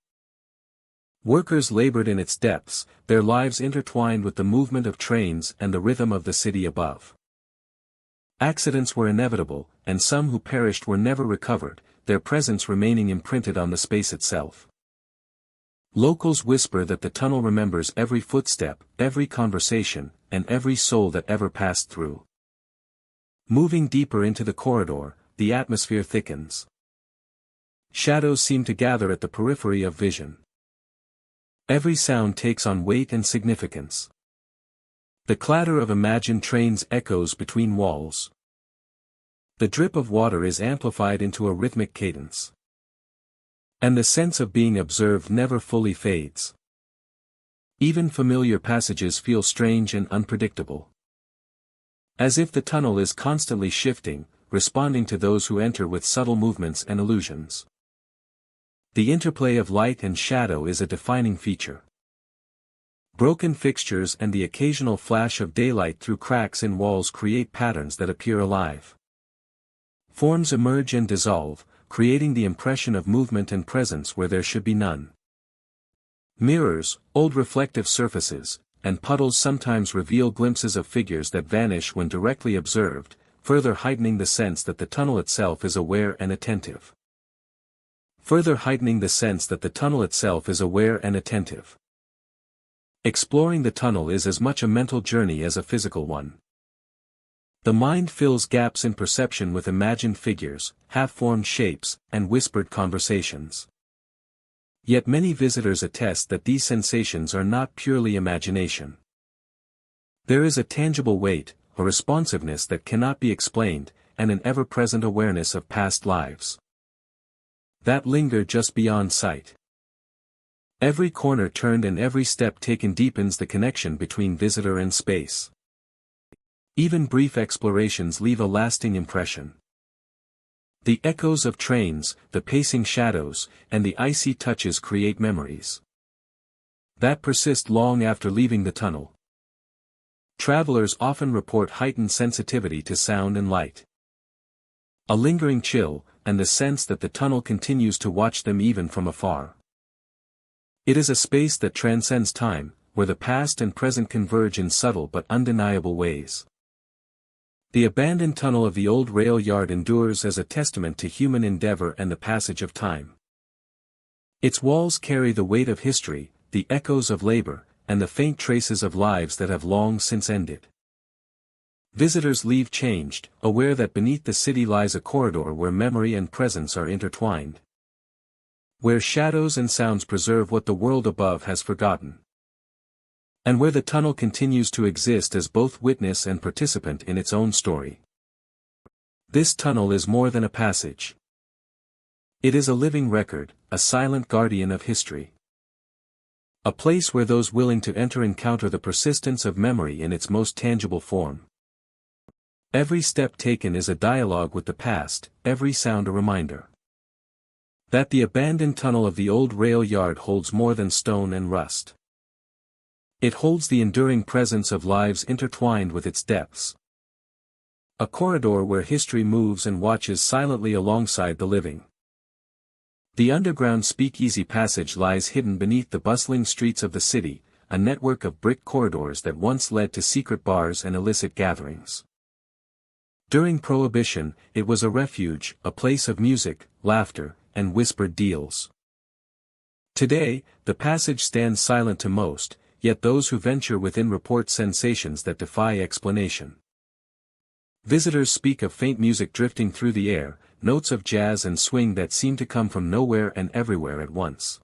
Workers labored in its depths, their lives intertwined with the movement of trains and the rhythm of the city above. Accidents were inevitable, and some who perished were never recovered, their presence remaining imprinted on the space itself. Locals whisper that the tunnel remembers every footstep, every conversation, and every soul that ever passed through. Moving deeper into the corridor, the atmosphere thickens. Shadows seem to gather at the periphery of vision. Every sound takes on weight and significance. The clatter of imagined trains echoes between walls. The drip of water is amplified into a rhythmic cadence. And the sense of being observed never fully fades. Even familiar passages feel strange and unpredictable. As if the tunnel is constantly shifting, responding to those who enter with subtle movements and illusions. The interplay of light and shadow is a defining feature. Broken fixtures and the occasional flash of daylight through cracks in walls create patterns that appear alive. Forms emerge and dissolve, creating the impression of movement and presence where there should be none. Mirrors, old reflective surfaces, and puddles sometimes reveal glimpses of figures that vanish when directly observed, further heightening the sense that the tunnel itself is aware and attentive. Exploring the tunnel is as much a mental journey as a physical one. The mind fills gaps in perception with imagined figures, half-formed shapes, and whispered conversations. Yet many visitors attest that these sensations are not purely imagination. There is a tangible weight, a responsiveness that cannot be explained, and an ever-present awareness of past lives that linger just beyond sight. Every corner turned and every step taken deepens the connection between visitor and space. Even brief explorations leave a lasting impression. The echoes of trains, the pacing shadows, and the icy touches create memories that persist long after leaving the tunnel. Travelers often report heightened sensitivity to sound and light. A lingering chill, and the sense that the tunnel continues to watch them even from afar. It is a space that transcends time, where the past and present converge in subtle but undeniable ways. The abandoned tunnel of the old rail yard endures as a testament to human endeavor and the passage of time. Its walls carry the weight of history, the echoes of labor, and the faint traces of lives that have long since ended. Visitors leave changed, aware that beneath the city lies a corridor where memory and presence are intertwined. Where shadows and sounds preserve what the world above has forgotten. And where the tunnel continues to exist as both witness and participant in its own story. This tunnel is more than a passage. It is a living record, a silent guardian of history. A place where those willing to enter encounter the persistence of memory in its most tangible form. Every step taken is a dialogue with the past, every sound a reminder that the abandoned tunnel of the old rail yard holds more than stone and rust. It holds the enduring presence of lives intertwined with its depths. A corridor where history moves and watches silently alongside the living. The underground speakeasy passage lies hidden beneath the bustling streets of the city, a network of brick corridors that once led to secret bars and illicit gatherings. During Prohibition, it was a refuge, a place of music, laughter, and whispered deals. Today, the passage stands silent to most, yet those who venture within report sensations that defy explanation. Visitors speak of faint music drifting through the air, notes of jazz and swing that seem to come from nowhere and everywhere at once.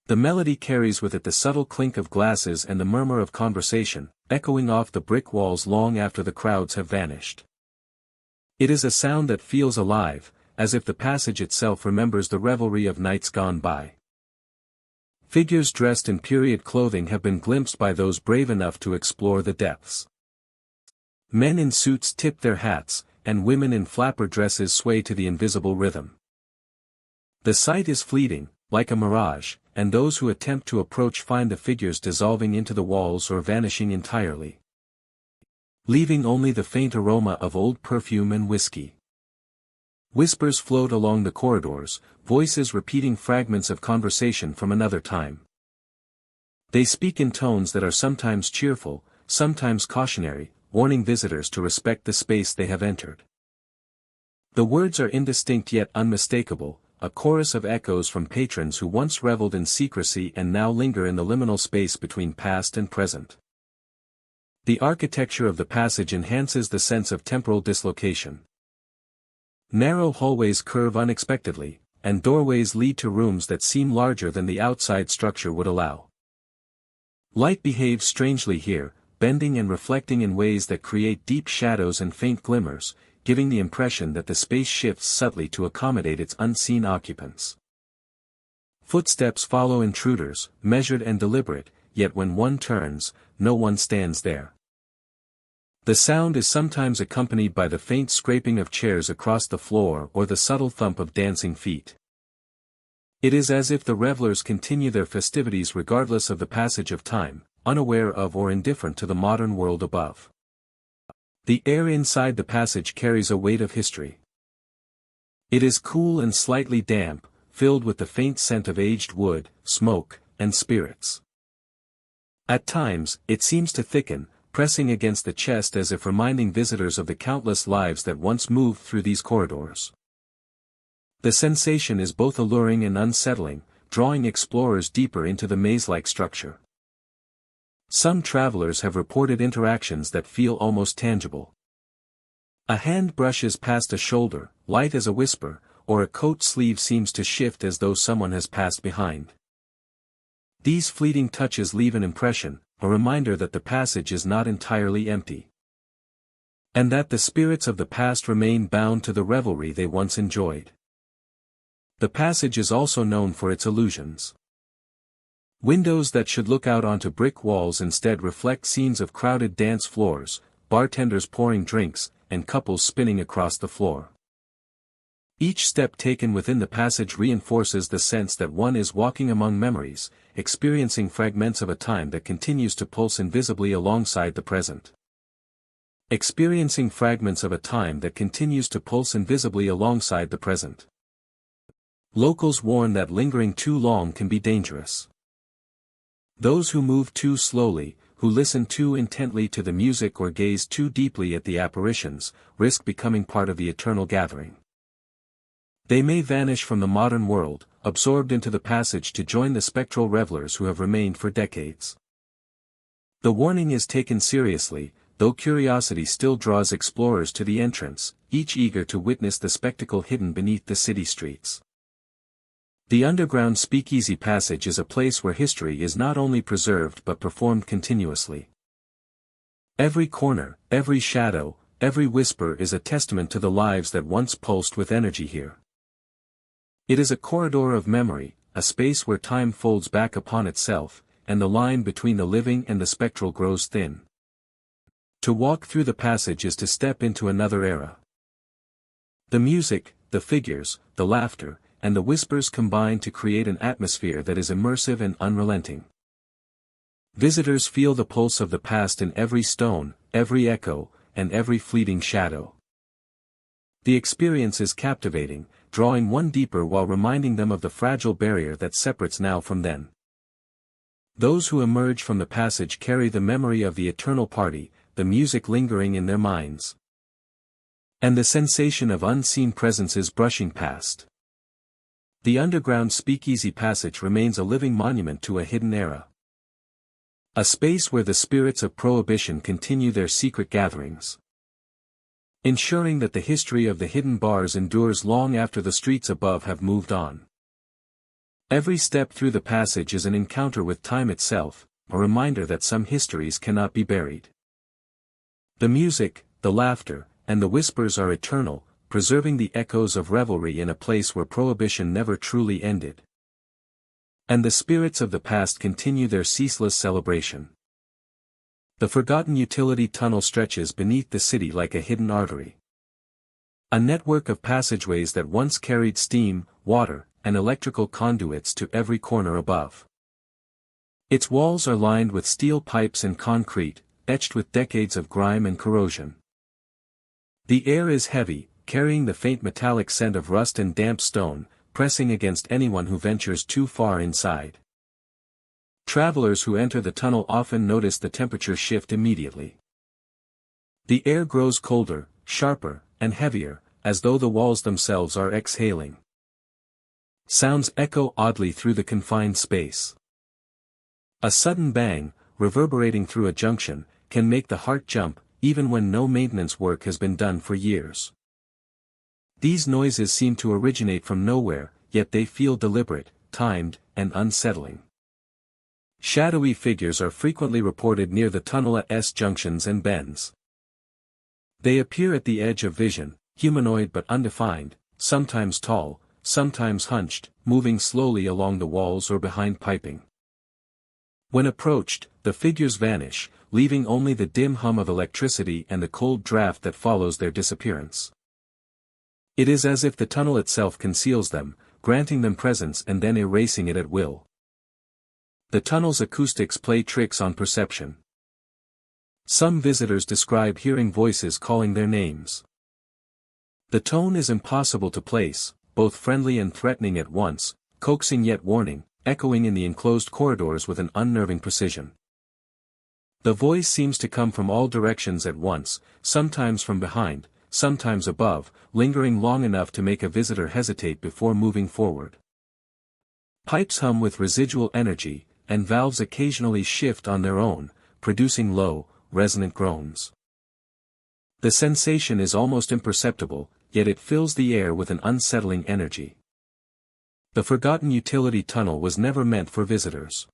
The melody carries with it the subtle clink of glasses and the murmur of conversation, echoing off the brick walls long after the crowds have vanished. It is a sound that feels alive, as if the passage itself remembers the revelry of nights gone by. Figures dressed in period clothing have been glimpsed by those brave enough to explore the depths. Men in suits tip their hats, and women in flapper dresses sway to the invisible rhythm. The sight is fleeting, like a mirage, and those who attempt to approach find the figures dissolving into the walls or vanishing entirely, leaving only the faint aroma of old perfume and whiskey. Whispers float along the corridors, voices repeating fragments of conversation from another time. They speak in tones that are sometimes cheerful, sometimes cautionary, warning visitors to respect the space they have entered. The words are indistinct yet unmistakable, a chorus of echoes from patrons who once reveled in secrecy and now linger in the liminal space between past and present. The architecture of the passage enhances the sense of temporal dislocation. Narrow hallways curve unexpectedly, and doorways lead to rooms that seem larger than the outside structure would allow. Light behaves strangely here, bending and reflecting in ways that create deep shadows and faint glimmers, giving the impression that the space shifts subtly to accommodate its unseen occupants. Footsteps follow intruders, measured and deliberate, yet when one turns, no one stands there. The sound is sometimes accompanied by the faint scraping of chairs across the floor or the subtle thump of dancing feet. It is as if the revelers continue their festivities regardless of the passage of time, unaware of or indifferent to the modern world above. The air inside the passage carries a weight of history. It is cool and slightly damp, filled with the faint scent of aged wood, smoke, and spirits. At times, it seems to thicken, pressing against the chest as if reminding visitors of the countless lives that once moved through these corridors. The sensation is both alluring and unsettling, drawing explorers deeper into the maze-like structure. Some travelers have reported interactions that feel almost tangible. A hand brushes past a shoulder, light as a whisper, or a coat sleeve seems to shift as though someone has passed behind. These fleeting touches leave an impression, a reminder that the passage is not entirely empty. And that the spirits of the past remain bound to the revelry they once enjoyed. The passage is also known for its illusions. Windows that should look out onto brick walls instead reflect scenes of crowded dance floors, bartenders pouring drinks, and couples spinning across the floor. Each step taken within the passage reinforces the sense that one is walking among memories, experiencing fragments of a time that continues to pulse invisibly alongside the present. Experiencing fragments of a time that continues to pulse invisibly alongside the present. Locals warn that lingering too long can be dangerous. Those who move too slowly, who listen too intently to the music or gaze too deeply at the apparitions, risk becoming part of the eternal gathering. They may vanish from the modern world, absorbed into the passage to join the spectral revelers who have remained for decades. The warning is taken seriously, though curiosity still draws explorers to the entrance, each eager to witness the spectacle hidden beneath the city streets. The underground speakeasy passage is a place where history is not only preserved but performed continuously. Every corner, every shadow, every whisper is a testament to the lives that once pulsed with energy here. It is a corridor of memory, a space where time folds back upon itself, and the line between the living and the spectral grows thin. To walk through the passage is to step into another era. The music, the figures, the laughter, and the whispers combine to create an atmosphere that is immersive and unrelenting. Visitors feel the pulse of the past in every stone, every echo, and every fleeting shadow. The experience is captivating, drawing one deeper while reminding them of the fragile barrier that separates now from then. Those who emerge from the passage carry the memory of the eternal party, the music lingering in their minds. And the sensation of unseen presences brushing past. The underground speakeasy passage remains a living monument to a hidden era. A space where the spirits of prohibition continue their secret gatherings. Ensuring that the history of the hidden bars endures long after the streets above have moved on. Every step through the passage is an encounter with time itself, a reminder that some histories cannot be buried. The music, the laughter, and the whispers are eternal, preserving the echoes of revelry in a place where prohibition never truly ended. And the spirits of the past continue their ceaseless celebration. The forgotten utility tunnel stretches beneath the city like a hidden artery. A network of passageways that once carried steam, water, and electrical conduits to every corner above. Its walls are lined with steel pipes and concrete, etched with decades of grime and corrosion. The air is heavy, carrying the faint metallic scent of rust and damp stone, pressing against anyone who ventures too far inside. Travelers who enter the tunnel often notice the temperature shift immediately. The air grows colder, sharper, and heavier, as though the walls themselves are exhaling. Sounds echo oddly through the confined space. A sudden bang, reverberating through a junction, can make the heart jump, even when no maintenance work has been done for years. These noises seem to originate from nowhere, yet they feel deliberate, timed, and unsettling. Shadowy figures are frequently reported near the tunnel at junctions and bends. They appear at the edge of vision, humanoid but undefined, sometimes tall, sometimes hunched, moving slowly along the walls or behind piping. When approached, the figures vanish, leaving only the dim hum of electricity and the cold draft that follows their disappearance. It is as if the tunnel itself conceals them, granting them presence and then erasing it at will. The tunnel's acoustics play tricks on perception. Some visitors describe hearing voices calling their names. The tone is impossible to place, both friendly and threatening at once, coaxing yet warning, echoing in the enclosed corridors with an unnerving precision. The voice seems to come from all directions at once, sometimes from behind, sometimes above, lingering long enough to make a visitor hesitate before moving forward. Pipes hum with residual energy, and valves occasionally shift on their own, producing low, resonant groans. The sensation is almost imperceptible, yet it fills the air with an unsettling energy. The forgotten utility tunnel was never meant for visitors.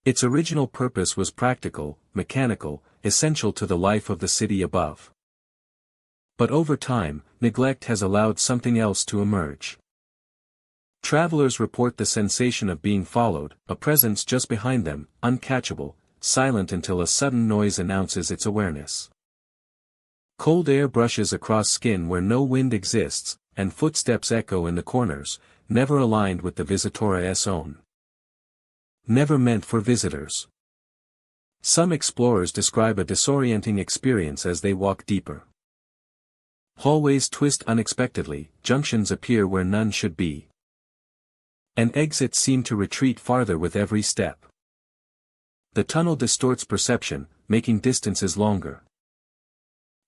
Its original purpose was practical, mechanical, essential to the life of the city above. But over time, neglect has allowed something else to emerge. Travelers report the sensation of being followed, a presence just behind them, uncatchable, silent until a sudden noise announces its awareness. Cold air brushes across skin where no wind exists, and footsteps echo in the corners, never aligned with the visitor's own. Never meant for visitors. Some explorers describe a disorienting experience as they walk deeper. Hallways twist unexpectedly, junctions appear where none should be. And exits seem to retreat farther with every step. The tunnel distorts perception, making distances longer.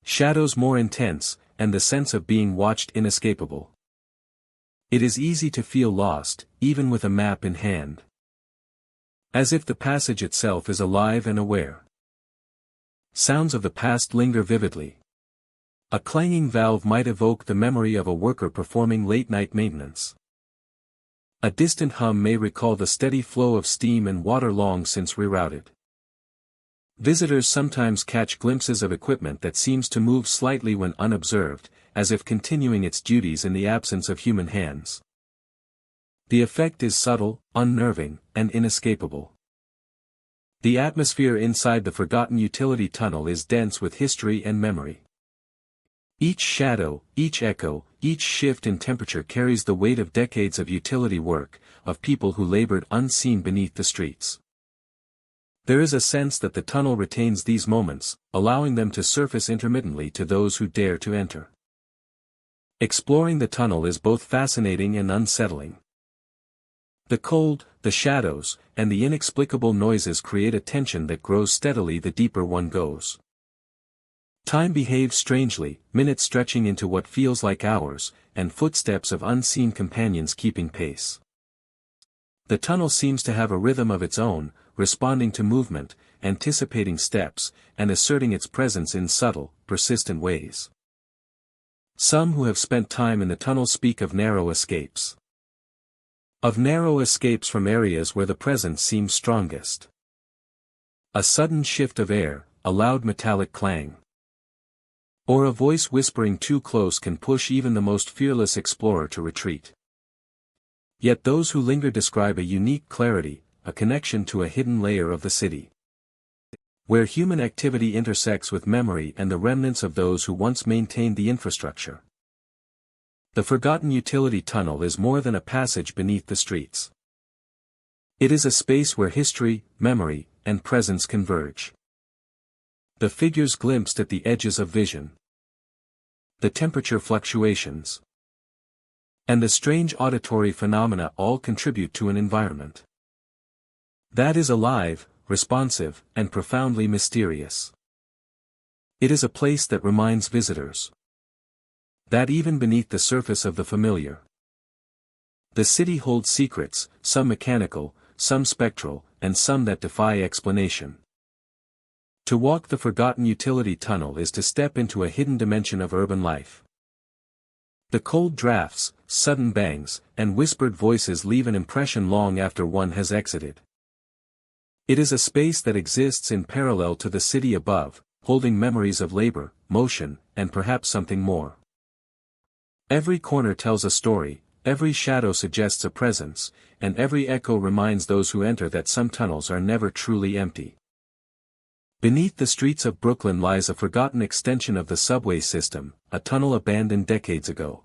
Shadows more intense, and the sense of being watched inescapable. It is easy to feel lost, even with a map in hand. As if the passage itself is alive and aware. Sounds of the past linger vividly. A clanging valve might evoke the memory of a worker performing late-night maintenance. A distant hum may recall the steady flow of steam and water long since rerouted. Visitors sometimes catch glimpses of equipment that seems to move slightly when unobserved, as if continuing its duties in the absence of human hands. The effect is subtle, unnerving, and inescapable. The atmosphere inside the forgotten utility tunnel is dense with history and memory. Each shadow, each echo, each shift in temperature carries the weight of decades of utility work, of people who labored unseen beneath the streets. There is a sense that the tunnel retains these moments, allowing them to surface intermittently to those who dare to enter. Exploring the tunnel is both fascinating and unsettling. The cold, the shadows, and the inexplicable noises create a tension that grows steadily the deeper one goes. Time behaves strangely, minutes stretching into what feels like hours, and footsteps of unseen companions keeping pace. The tunnel seems to have a rhythm of its own, responding to movement, anticipating steps, and asserting its presence in subtle, persistent ways. Some who have spent time in the tunnel speak of narrow escapes. Of narrow escapes from areas where the presence seems strongest. A sudden shift of air, a loud metallic clang. Or a voice whispering too close can push even the most fearless explorer to retreat. Yet those who linger describe a unique clarity, a connection to a hidden layer of the city. Where human activity intersects with memory and the remnants of those who once maintained the infrastructure. The forgotten utility tunnel is more than a passage beneath the streets. It is a space where history, memory, and presence converge. The figures glimpsed at the edges of vision. The temperature fluctuations. And the strange auditory phenomena all contribute to an environment that is alive, responsive, and profoundly mysterious. It is a place that reminds visitors that even beneath the surface of the familiar, the city holds secrets, some mechanical, some spectral, and some that defy explanation. To walk the forgotten utility tunnel is to step into a hidden dimension of urban life. The cold drafts, sudden bangs, and whispered voices leave an impression long after one has exited. It is a space that exists in parallel to the city above, holding memories of labor, motion, and perhaps something more. Every corner tells a story, every shadow suggests a presence, and every echo reminds those who enter that some tunnels are never truly empty. Beneath the streets of Brooklyn lies a forgotten extension of the subway system, a tunnel abandoned decades ago.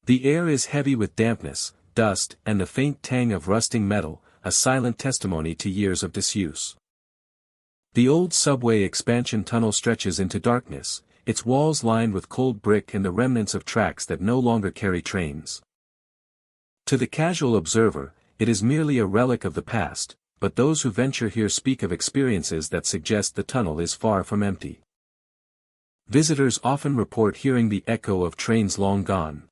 The air is heavy with dampness, dust, and the faint tang of rusting metal, a silent testimony to years of disuse. The old subway expansion tunnel stretches into darkness, its walls lined with cold brick and the remnants of tracks that no longer carry trains. To the casual observer, it is merely a relic of the past, but those who venture here speak of experiences that suggest the tunnel is far from empty. Visitors often report hearing the echo of trains long gone.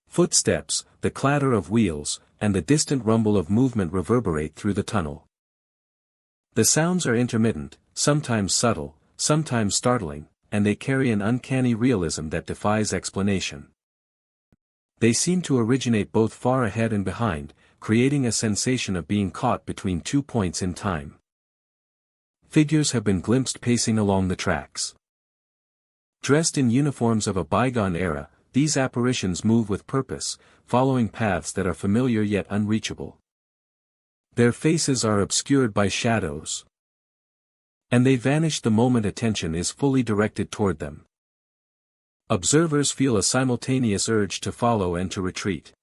Footsteps, the clatter of wheels, and the distant rumble of movement reverberate through the tunnel. The sounds are intermittent, sometimes subtle, sometimes startling, and they carry an uncanny realism that defies explanation. They seem to originate both far ahead and behind, creating a sensation of being caught between 2 points in time. Figures have been glimpsed pacing along the tracks. Dressed in uniforms of a bygone era, these apparitions move with purpose, following paths that are familiar yet unreachable. Their faces are obscured by shadows. And they vanish the moment attention is fully directed toward them. Observers feel a simultaneous urge to follow and to retreat.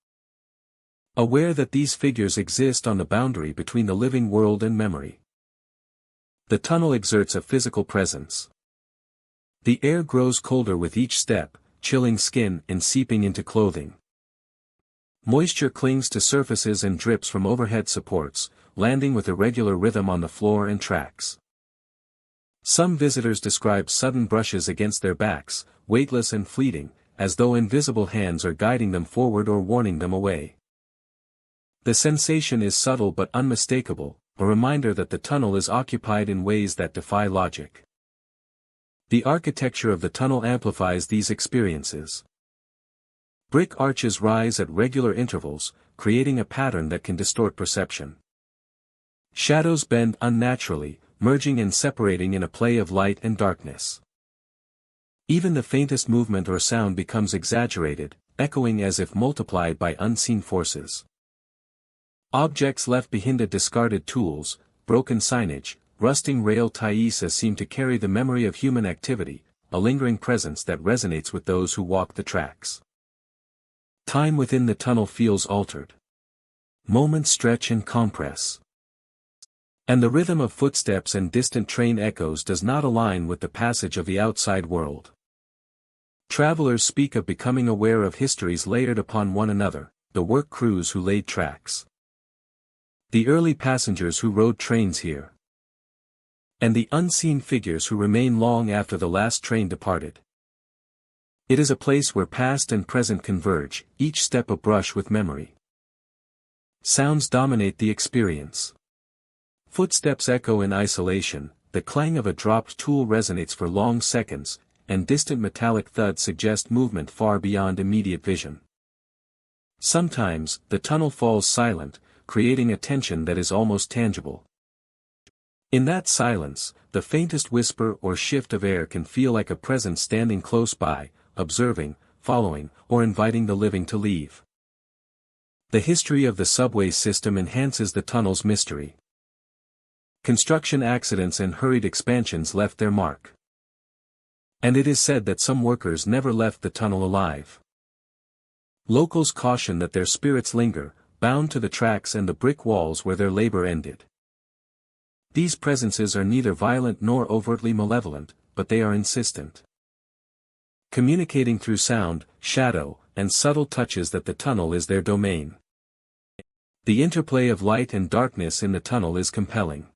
Aware that these figures exist on the boundary between the living world and memory. The tunnel exerts a physical presence. The air grows colder with each step, chilling skin and seeping into clothing. Moisture clings to surfaces and drips from overhead supports, landing with irregular rhythm on the floor and tracks. Some visitors describe sudden brushes against their backs, weightless and fleeting, as though invisible hands are guiding them forward or warning them away. The sensation is subtle but unmistakable, a reminder that the tunnel is occupied in ways that defy logic. The architecture of the tunnel amplifies these experiences. Brick arches rise at regular intervals, creating a pattern that can distort perception. Shadows bend unnaturally, merging and separating in a play of light and darkness. Even the faintest movement or sound becomes exaggerated, echoing as if multiplied by unseen forces. Objects left behind, discarded tools, broken signage, rusting rail ties seem to carry the memory of human activity, a lingering presence that resonates with those who walk the tracks. Time within the tunnel feels altered. Moments stretch and compress. And the rhythm of footsteps and distant train echoes does not align with the passage of the outside world. Travelers speak of becoming aware of histories layered upon one another, the work crews who laid tracks. The early passengers who rode trains here. And the unseen figures who remain long after the last train departed. It is a place where past and present converge, each step a brush with memory. Sounds dominate the experience. Footsteps echo in isolation, the clang of a dropped tool resonates for long seconds, and distant metallic thuds suggest movement far beyond immediate vision. Sometimes, the tunnel falls silent, creating a tension that is almost tangible. In that silence, the faintest whisper or shift of air can feel like a presence standing close by, observing, following, or inviting the living to leave. The history of the subway system enhances the tunnel's mystery. Construction accidents and hurried expansions left their mark. And it is said that some workers never left the tunnel alive. Locals caution that their spirits linger, bound to the tracks and the brick walls where their labor ended. These presences are neither violent nor overtly malevolent, but they are insistent. Communicating through sound, shadow, and subtle touches that the tunnel is their domain. The interplay of light and darkness in the tunnel is compelling.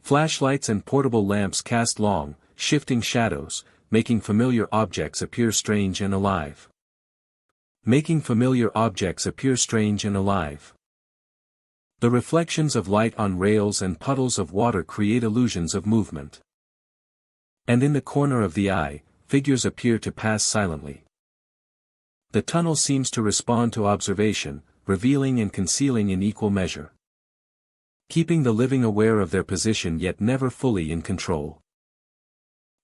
Flashlights and portable lamps cast long, shifting shadows, making familiar objects appear strange and alive. The reflections of light on rails and puddles of water create illusions of movement. And in the corner of the eye, figures appear to pass silently. The tunnel seems to respond to observation, revealing and concealing in equal measure. Keeping the living aware of their position yet never fully in control.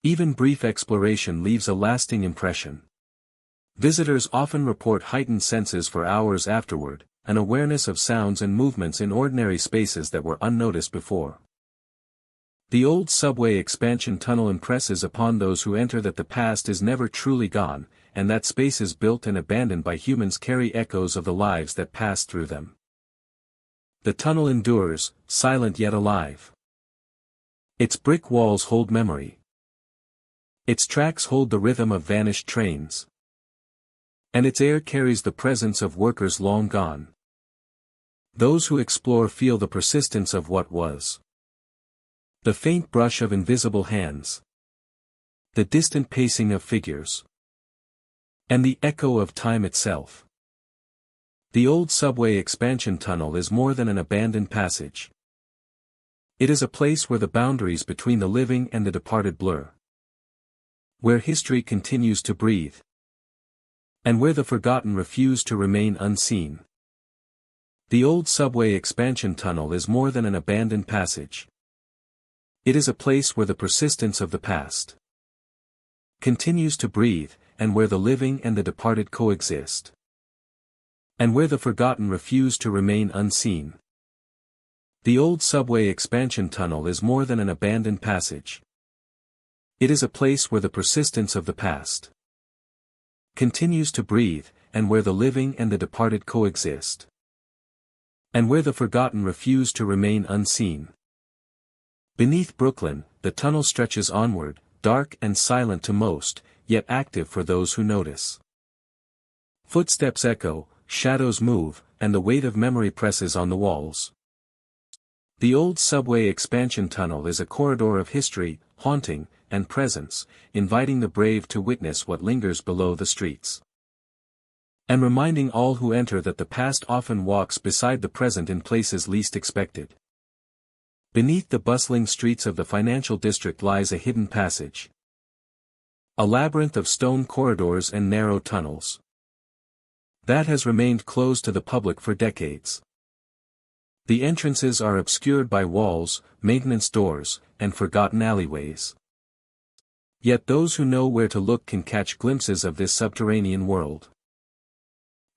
Even brief exploration leaves a lasting impression. Visitors often report heightened senses for hours afterward, an awareness of sounds and movements in ordinary spaces that were unnoticed before. The old subway expansion tunnel impresses upon those who enter that the past is never truly gone, and that spaces built and abandoned by humans carry echoes of the lives that passed through them. The tunnel endures, silent yet alive. Its brick walls hold memory. Its tracks hold the rhythm of vanished trains. And its air carries the presence of workers long gone. Those who explore feel the persistence of what was. The faint brush of invisible hands. The distant pacing of figures. And the echo of time itself. The old subway expansion tunnel is more than an abandoned passage. It is a place where the boundaries between the living and the departed blur. Where history continues to breathe. And where the forgotten refuse to remain unseen. The old subway expansion tunnel is more than an abandoned passage. It is a place where the persistence of the past continues to breathe, and where the living and the departed coexist. And where the forgotten refuse to remain unseen. The old subway expansion tunnel is more than an abandoned passage. It is a place where the persistence of the past continues to breathe, and where the living and the departed coexist. And where the forgotten refuse to remain unseen. Beneath Brooklyn, the tunnel stretches onward, dark and silent to most, yet active for those who notice. Footsteps echo, shadows move, and the weight of memory presses on the walls. The old subway expansion tunnel is a corridor of history, haunting, and presence, inviting the brave to witness what lingers below the streets. And reminding all who enter that the past often walks beside the present in places least expected. Beneath the bustling streets of the financial district lies a hidden passage. A labyrinth of stone corridors and narrow tunnels. That has remained closed to the public for decades. The entrances are obscured by walls, maintenance doors, and forgotten alleyways. Yet those who know where to look can catch glimpses of this subterranean world.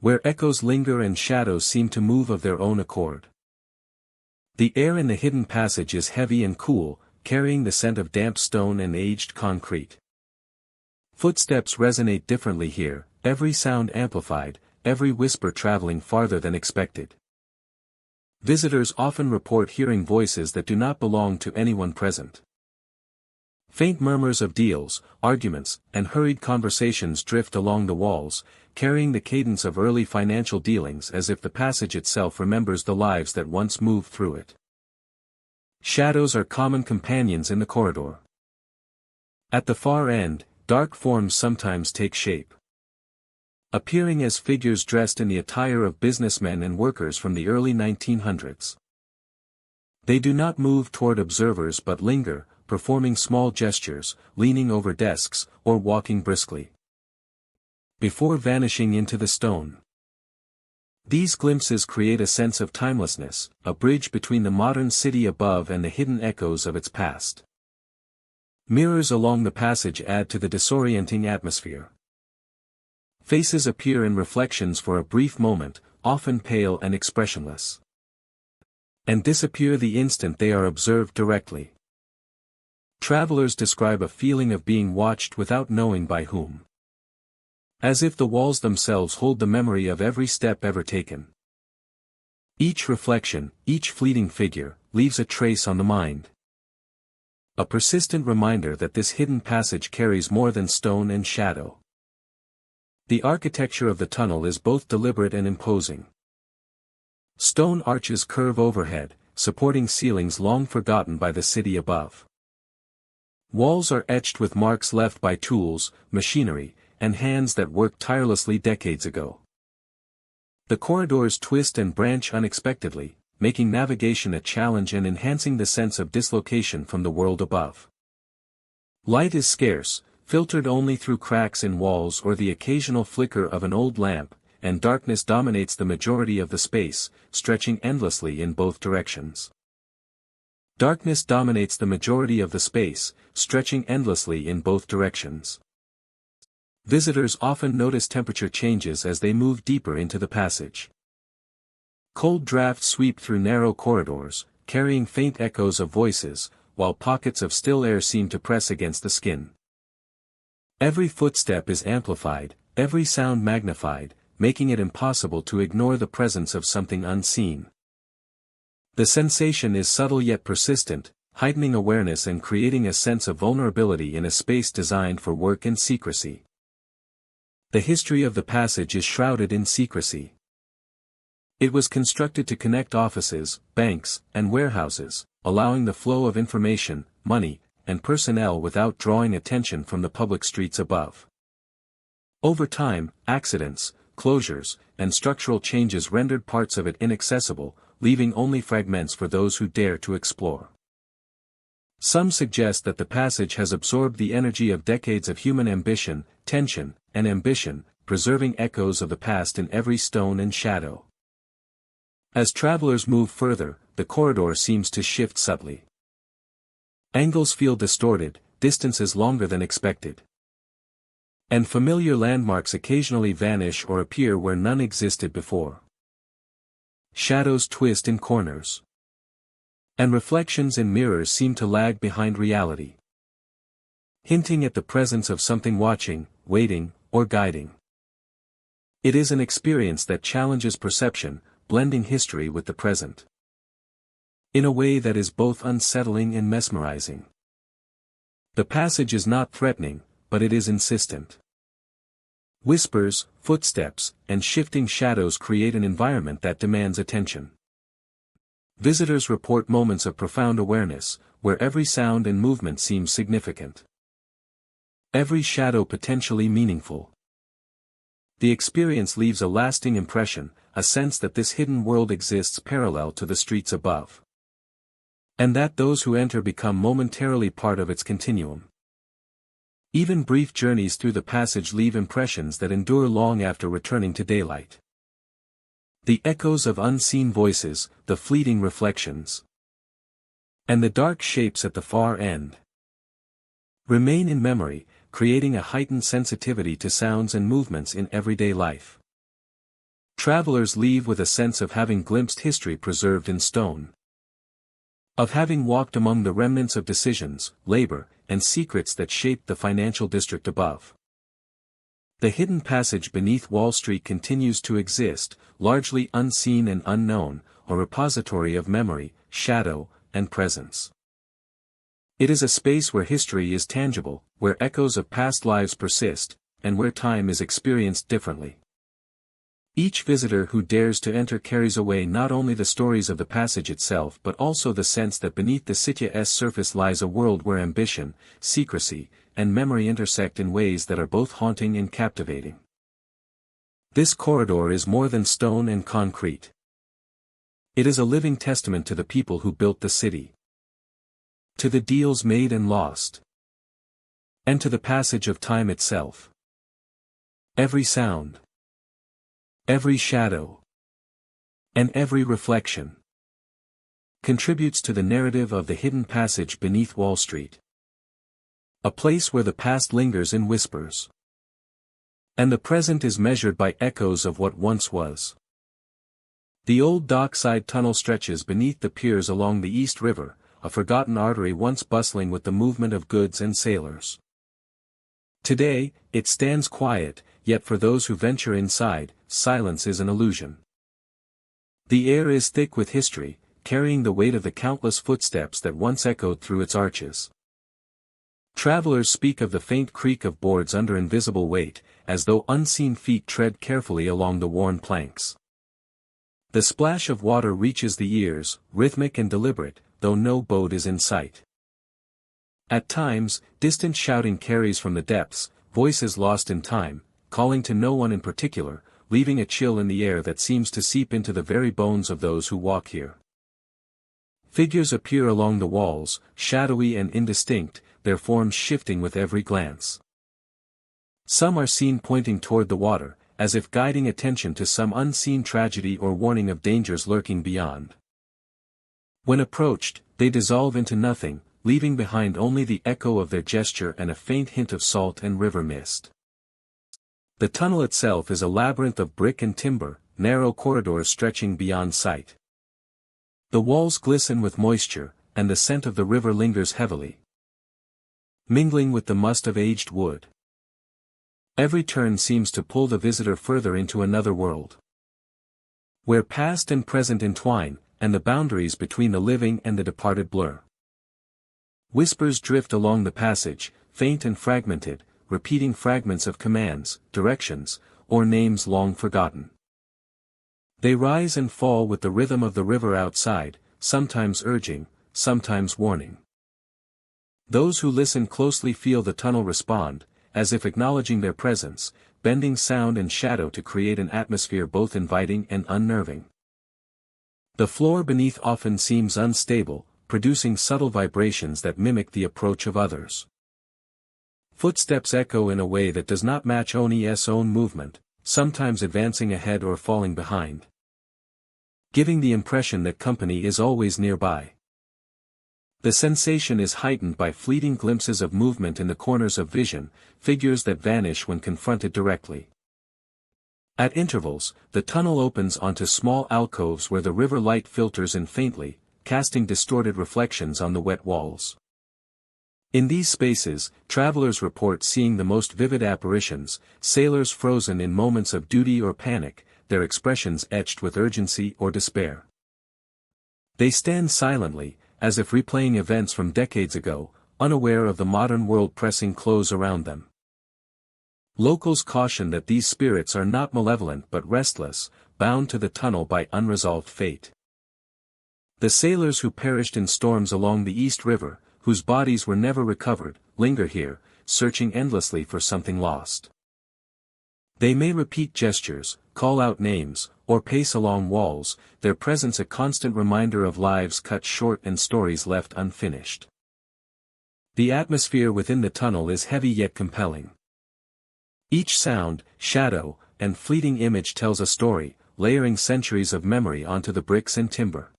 Where echoes linger and shadows seem to move of their own accord. The air in the hidden passage is heavy and cool, carrying the scent of damp stone and aged concrete. Footsteps resonate differently here, every sound amplified, every whisper traveling farther than expected. Visitors often report hearing voices that do not belong to anyone present. Faint murmurs of deals, arguments, and hurried conversations drift along the walls, carrying the cadence of early financial dealings as if the passage itself remembers the lives that once moved through it. Shadows are common companions in the corridor. At the far end, dark forms sometimes take shape. Appearing as figures dressed in the attire of businessmen and workers from the early 1900s. They do not move toward observers but linger, performing small gestures, leaning over desks, or walking briskly. Before vanishing into the stone. These glimpses create a sense of timelessness, a bridge between the modern city above and the hidden echoes of its past. Mirrors along the passage add to the disorienting atmosphere. Faces appear in reflections for a brief moment, often pale and expressionless. And disappear the instant they are observed directly. Travelers describe a feeling of being watched without knowing by whom. As if the walls themselves hold the memory of every step ever taken. Each reflection, each fleeting figure, leaves a trace on the mind. A persistent reminder that this hidden passage carries more than stone and shadow. The architecture of the tunnel is both deliberate and imposing. Stone arches curve overhead, supporting ceilings long forgotten by the city above. Walls are etched with marks left by tools, machinery, and hands that worked tirelessly decades ago. The corridors twist and branch unexpectedly, making navigation a challenge and enhancing the sense of dislocation from the world above. Light is scarce, filtered only through cracks in walls or the occasional flicker of an old lamp, and darkness dominates the majority of the space, stretching endlessly in both directions. Darkness dominates the majority of the space, stretching endlessly in both directions. Visitors often notice temperature changes as they move deeper into the passage. Cold drafts sweep through narrow corridors, carrying faint echoes of voices, while pockets of still air seem to press against the skin. Every footstep is amplified, every sound magnified, making it impossible to ignore the presence of something unseen. The sensation is subtle yet persistent, heightening awareness and creating a sense of vulnerability in a space designed for work and secrecy. The history of the passage is shrouded in secrecy. It was constructed to connect offices, banks, and warehouses, allowing the flow of information, money, and personnel without drawing attention from the public streets above. Over time, accidents, closures, and structural changes rendered parts of it inaccessible, leaving only fragments for those who dare to explore. Some suggest that the passage has absorbed the energy of decades of human ambition, tension, and ambition, preserving echoes of the past in every stone and shadow. As travelers move further, the corridor seems to shift subtly. Angles feel distorted, distances longer than expected. And familiar landmarks occasionally vanish or appear where none existed before. Shadows twist in corners. And reflections in mirrors seem to lag behind reality, hinting at the presence of something watching, waiting, or guiding. It is an experience that challenges perception, blending history with the present, in a way that is both unsettling and mesmerizing. The passage is not threatening, but it is insistent. Whispers, footsteps, and shifting shadows create an environment that demands attention. Visitors report moments of profound awareness, where every sound and movement seems significant. Every shadow potentially meaningful. The experience leaves a lasting impression, a sense that this hidden world exists parallel to the streets above. And that those who enter become momentarily part of its continuum. Even brief journeys through the passage leave impressions that endure long after returning to daylight. The echoes of unseen voices, the fleeting reflections, and the dark shapes at the far end remain in memory, creating a heightened sensitivity to sounds and movements in everyday life. Travelers leave with a sense of having glimpsed history preserved in stone. Of having walked among the remnants of decisions, labor, and secrets that shaped the financial district above. The hidden passage beneath Wall Street continues to exist, largely unseen and unknown, a repository of memory, shadow, and presence. It is a space where history is tangible, where echoes of past lives persist, and where time is experienced differently. Each visitor who dares to enter carries away not only the stories of the passage itself but also the sense that beneath the city's surface lies a world where ambition, secrecy, and memory intersect in ways that are both haunting and captivating. This corridor is more than stone and concrete. It is a living testament to the people who built the city, to the deals made and lost, and to the passage of time itself. Every sound, every shadow, and every reflection contributes to the narrative of the hidden passage beneath Wall Street. A place where the past lingers in whispers, and the present is measured by echoes of what once was. The old dockside tunnel stretches beneath the piers along the East River, a forgotten artery once bustling with the movement of goods and sailors. Today, it stands quiet, yet for those who venture inside, silence is an illusion. The air is thick with history, carrying the weight of the countless footsteps that once echoed through its arches. Travelers speak of the faint creak of boards under invisible weight, as though unseen feet tread carefully along the worn planks. The splash of water reaches the ears, rhythmic and deliberate, though no boat is in sight. At times, distant shouting carries from the depths, voices lost in time, calling to no one in particular, leaving a chill in the air that seems to seep into the very bones of those who walk here. Figures appear along the walls, shadowy and indistinct, their forms shifting with every glance. Some are seen pointing toward the water, as if guiding attention to some unseen tragedy or warning of dangers lurking beyond. When approached, they dissolve into nothing, leaving behind only the echo of their gesture and a faint hint of salt and river mist. The tunnel itself is a labyrinth of brick and timber, narrow corridors stretching beyond sight. The walls glisten with moisture, and the scent of the river lingers heavily, mingling with the must of aged wood. Every turn seems to pull the visitor further into another world, where past and present entwine, and the boundaries between the living and the departed blur. Whispers drift along the passage, faint and fragmented, repeating fragments of commands, directions, or names long forgotten. They rise and fall with the rhythm of the river outside, sometimes urging, sometimes warning. Those who listen closely feel the tunnel respond, as if acknowledging their presence, bending sound and shadow to create an atmosphere both inviting and unnerving. The floor beneath often seems unstable, producing subtle vibrations that mimic the approach of others. Footsteps echo in a way that does not match Oni's own movement, sometimes advancing ahead or falling behind, giving the impression that company is always nearby. The sensation is heightened by fleeting glimpses of movement in the corners of vision, figures that vanish when confronted directly. At intervals, the tunnel opens onto small alcoves where the river light filters in faintly, casting distorted reflections on the wet walls. In these spaces, travelers report seeing the most vivid apparitions, sailors frozen in moments of duty or panic, their expressions etched with urgency or despair. They stand silently, as if replaying events from decades ago, unaware of the modern world pressing close around them. Locals caution that these spirits are not malevolent but restless, bound to the tunnel by unresolved fate. The sailors who perished in storms along the East River, whose bodies were never recovered, linger here, searching endlessly for something lost. They may repeat gestures, call out names, or pace along walls, their presence a constant reminder of lives cut short and stories left unfinished. The atmosphere within the tunnel is heavy yet compelling. Each sound, shadow, and fleeting image tells a story, layering centuries of memory onto the bricks and timber.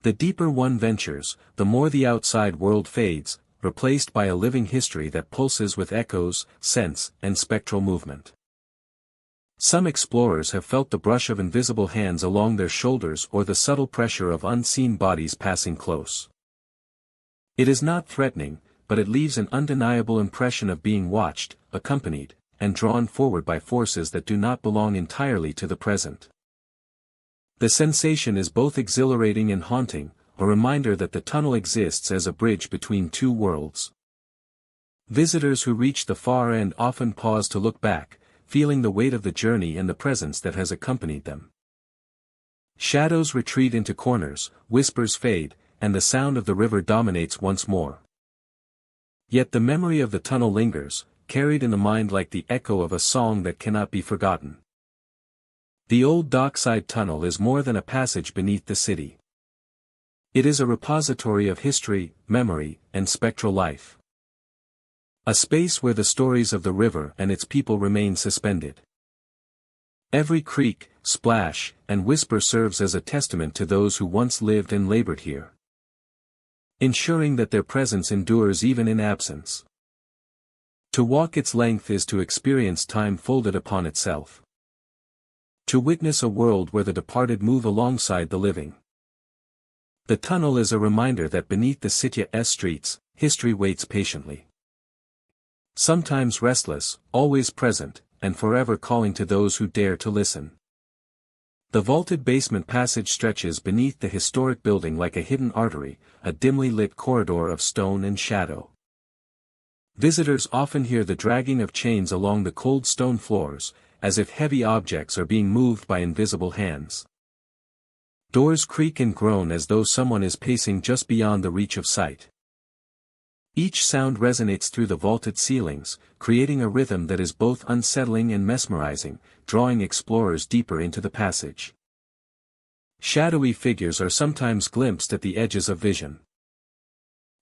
The deeper one ventures, the more the outside world fades, replaced by a living history that pulses with echoes, scents, and spectral movement. Some explorers have felt the brush of invisible hands along their shoulders or the subtle pressure of unseen bodies passing close. It is not threatening, but it leaves an undeniable impression of being watched, accompanied, and drawn forward by forces that do not belong entirely to the present. The sensation is both exhilarating and haunting, a reminder that the tunnel exists as a bridge between two worlds. Visitors who reach the far end often pause to look back, feeling the weight of the journey and the presence that has accompanied them. Shadows retreat into corners, whispers fade, and the sound of the river dominates once more. Yet the memory of the tunnel lingers, carried in the mind like the echo of a song that cannot be forgotten. The old dockside tunnel is more than a passage beneath the city. It is a repository of history, memory, and spectral life. A space where the stories of the river and its people remain suspended. Every creak, splash, and whisper serves as a testament to those who once lived and labored here, ensuring that their presence endures even in absence. To walk its length is to experience time folded upon itself. To witness a world where the departed move alongside the living. The tunnel is a reminder that beneath the city's streets, history waits patiently. Sometimes restless, always present, and forever calling to those who dare to listen. The vaulted basement passage stretches beneath the historic building like a hidden artery, a dimly lit corridor of stone and shadow. Visitors often hear the dragging of chains along the cold stone floors, as if heavy objects are being moved by invisible hands. Doors creak and groan as though someone is pacing just beyond the reach of sight. Each sound resonates through the vaulted ceilings, creating a rhythm that is both unsettling and mesmerizing, drawing explorers deeper into the passage. Shadowy figures are sometimes glimpsed at the edges of vision.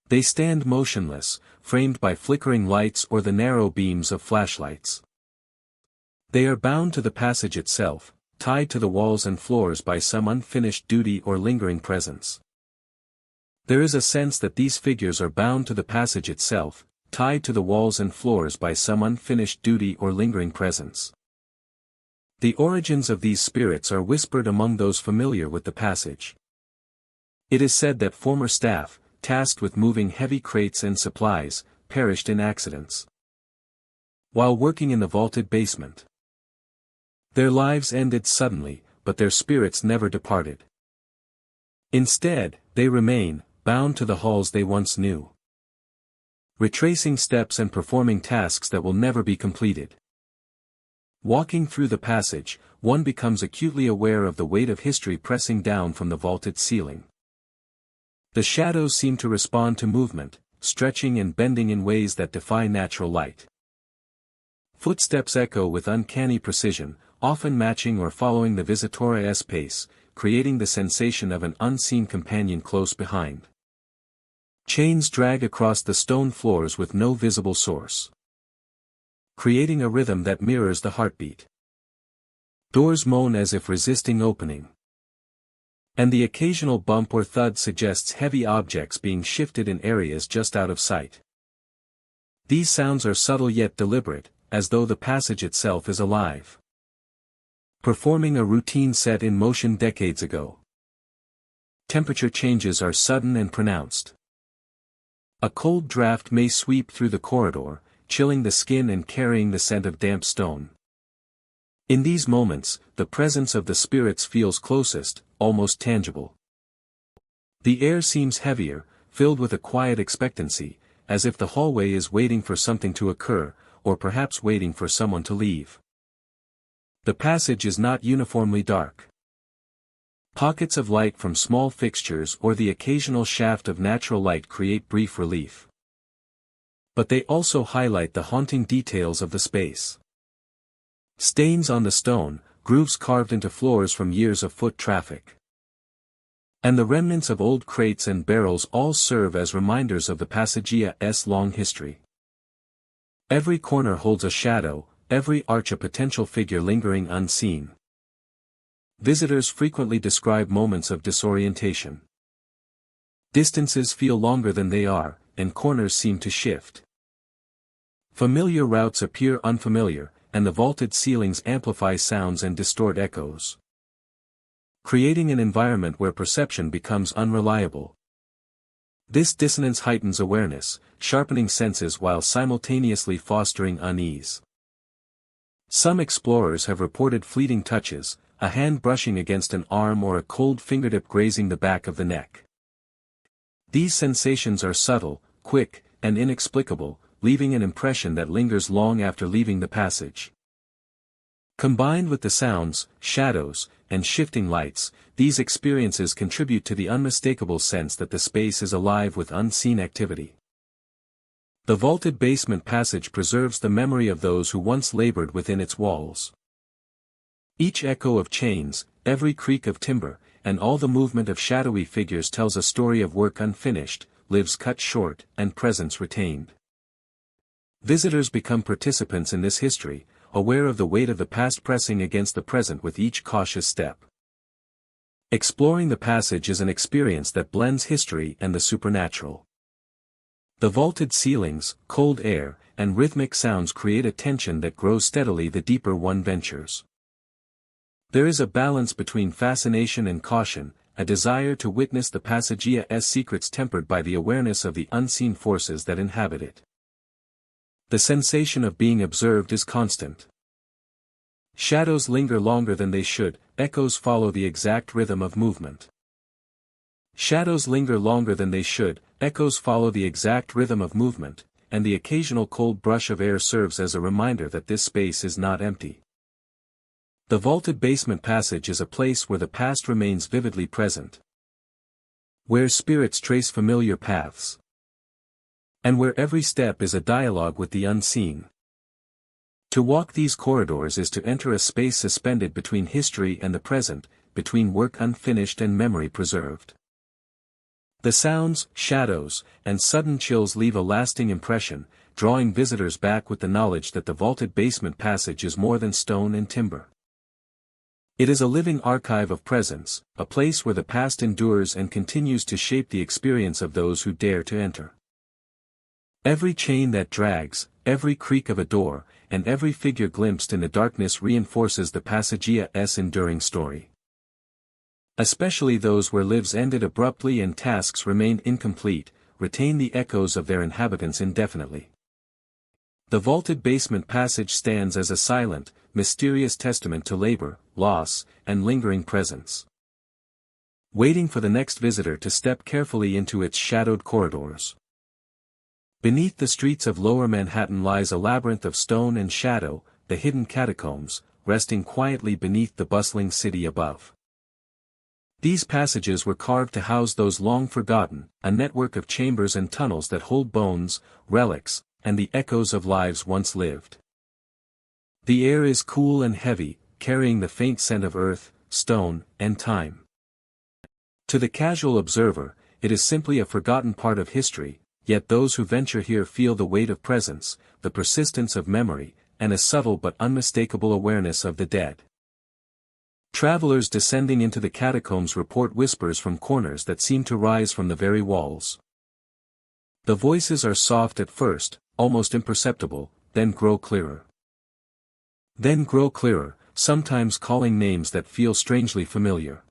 They stand motionless, framed by flickering lights or the narrow beams of flashlights. They are bound to the passage itself, tied to the walls and floors by some unfinished duty or lingering presence. There is a sense that these figures are bound to the passage itself, tied to the walls and floors by some unfinished duty or lingering presence. The origins of these spirits are whispered among those familiar with the passage. It is said that former staff, tasked with moving heavy crates and supplies, perished in accidents while working in the vaulted basement. Their lives ended suddenly, but their spirits never departed. Instead, they remain, bound to the halls they once knew, retracing steps and performing tasks that will never be completed. Walking through the passage, one becomes acutely aware of the weight of history pressing down from the vaulted ceiling. The shadows seem to respond to movement, stretching and bending in ways that defy natural light. Footsteps echo with uncanny precision, often matching or following the visitore's pace, creating the sensation of an unseen companion close behind. Chains drag across the stone floors with no visible source, creating a rhythm that mirrors the heartbeat. Doors moan as if resisting opening, and the occasional bump or thud suggests heavy objects being shifted in areas just out of sight. These sounds are subtle yet deliberate, as though the passage itself is alive, performing a routine set in motion decades ago. Temperature changes are sudden and pronounced. A cold draft may sweep through the corridor, chilling the skin and carrying the scent of damp stone. In these moments, the presence of the spirits feels closest, almost tangible. The air seems heavier, filled with a quiet expectancy, as if the hallway is waiting for something to occur, or perhaps waiting for someone to leave. The passage is not uniformly dark. Pockets of light from small fixtures or the occasional shaft of natural light create brief relief. But they also highlight the haunting details of the space. Stains on the stone, grooves carved into floors from years of foot traffic, and the remnants of old crates and barrels all serve as reminders of the passageways' long history. Every corner holds a shadow, every arch a potential figure lingering unseen. Visitors frequently describe moments of disorientation. Distances feel longer than they are, and corners seem to shift. Familiar routes appear unfamiliar, and the vaulted ceilings amplify sounds and distort echoes, creating an environment where perception becomes unreliable. This dissonance heightens awareness, sharpening senses while simultaneously fostering unease. Some explorers have reported fleeting touches, a hand brushing against an arm or a cold fingertip grazing the back of the neck. These sensations are subtle, quick, and inexplicable, leaving an impression that lingers long after leaving the passage. Combined with the sounds, shadows, and shifting lights, these experiences contribute to the unmistakable sense that the space is alive with unseen activity. The vaulted basement passage preserves the memory of those who once labored within its walls. Each echo of chains, every creak of timber, and all the movement of shadowy figures tells a story of work unfinished, lives cut short, and presence retained. Visitors become participants in this history, aware of the weight of the past pressing against the present with each cautious step. Exploring the passage is an experience that blends history and the supernatural. The vaulted ceilings, cold air, and rhythmic sounds create a tension that grows steadily the deeper one ventures. There is a balance between fascination and caution, a desire to witness the passageways' secrets tempered by the awareness of the unseen forces that inhabit it. The sensation of being observed is constant. Shadows linger longer than they should, echoes follow the exact rhythm of movement. Shadows linger longer than they should, echoes follow the exact rhythm of movement, and the occasional cold brush of air serves as a reminder that this space is not empty. The vaulted basement passage is a place where the past remains vividly present, where spirits trace familiar paths, and where every step is a dialogue with the unseen. To walk these corridors is to enter a space suspended between history and the present, between work unfinished and memory preserved. The sounds, shadows, and sudden chills leave a lasting impression, drawing visitors back with the knowledge that the vaulted basement passage is more than stone and timber. It is a living archive of presence, a place where the past endures and continues to shape the experience of those who dare to enter. Every chain that drags, every creak of a door, and every figure glimpsed in the darkness reinforces the passageways' enduring story. especially those where lives ended abruptly and tasks remained incomplete, retain the echoes of their inhabitants indefinitely. The vaulted basement passage stands as a silent, mysterious testament to labor, loss, and lingering presence, waiting for the next visitor to step carefully into its shadowed corridors. Beneath the streets of Lower Manhattan lies a labyrinth of stone and shadow, the hidden catacombs, resting quietly beneath the bustling city above. These passages were carved to house those long forgotten, a network of chambers and tunnels that hold bones, relics, and the echoes of lives once lived. The air is cool and heavy, carrying the faint scent of earth, stone, and time. To the casual observer, it is simply a forgotten part of history, yet those who venture here feel the weight of presence, the persistence of memory, and a subtle but unmistakable awareness of the dead. Travelers descending into the catacombs report whispers from corners that seem to rise from the very walls. The voices are soft at first, almost imperceptible, then grow clearer. Sometimes calling names that feel strangely familiar.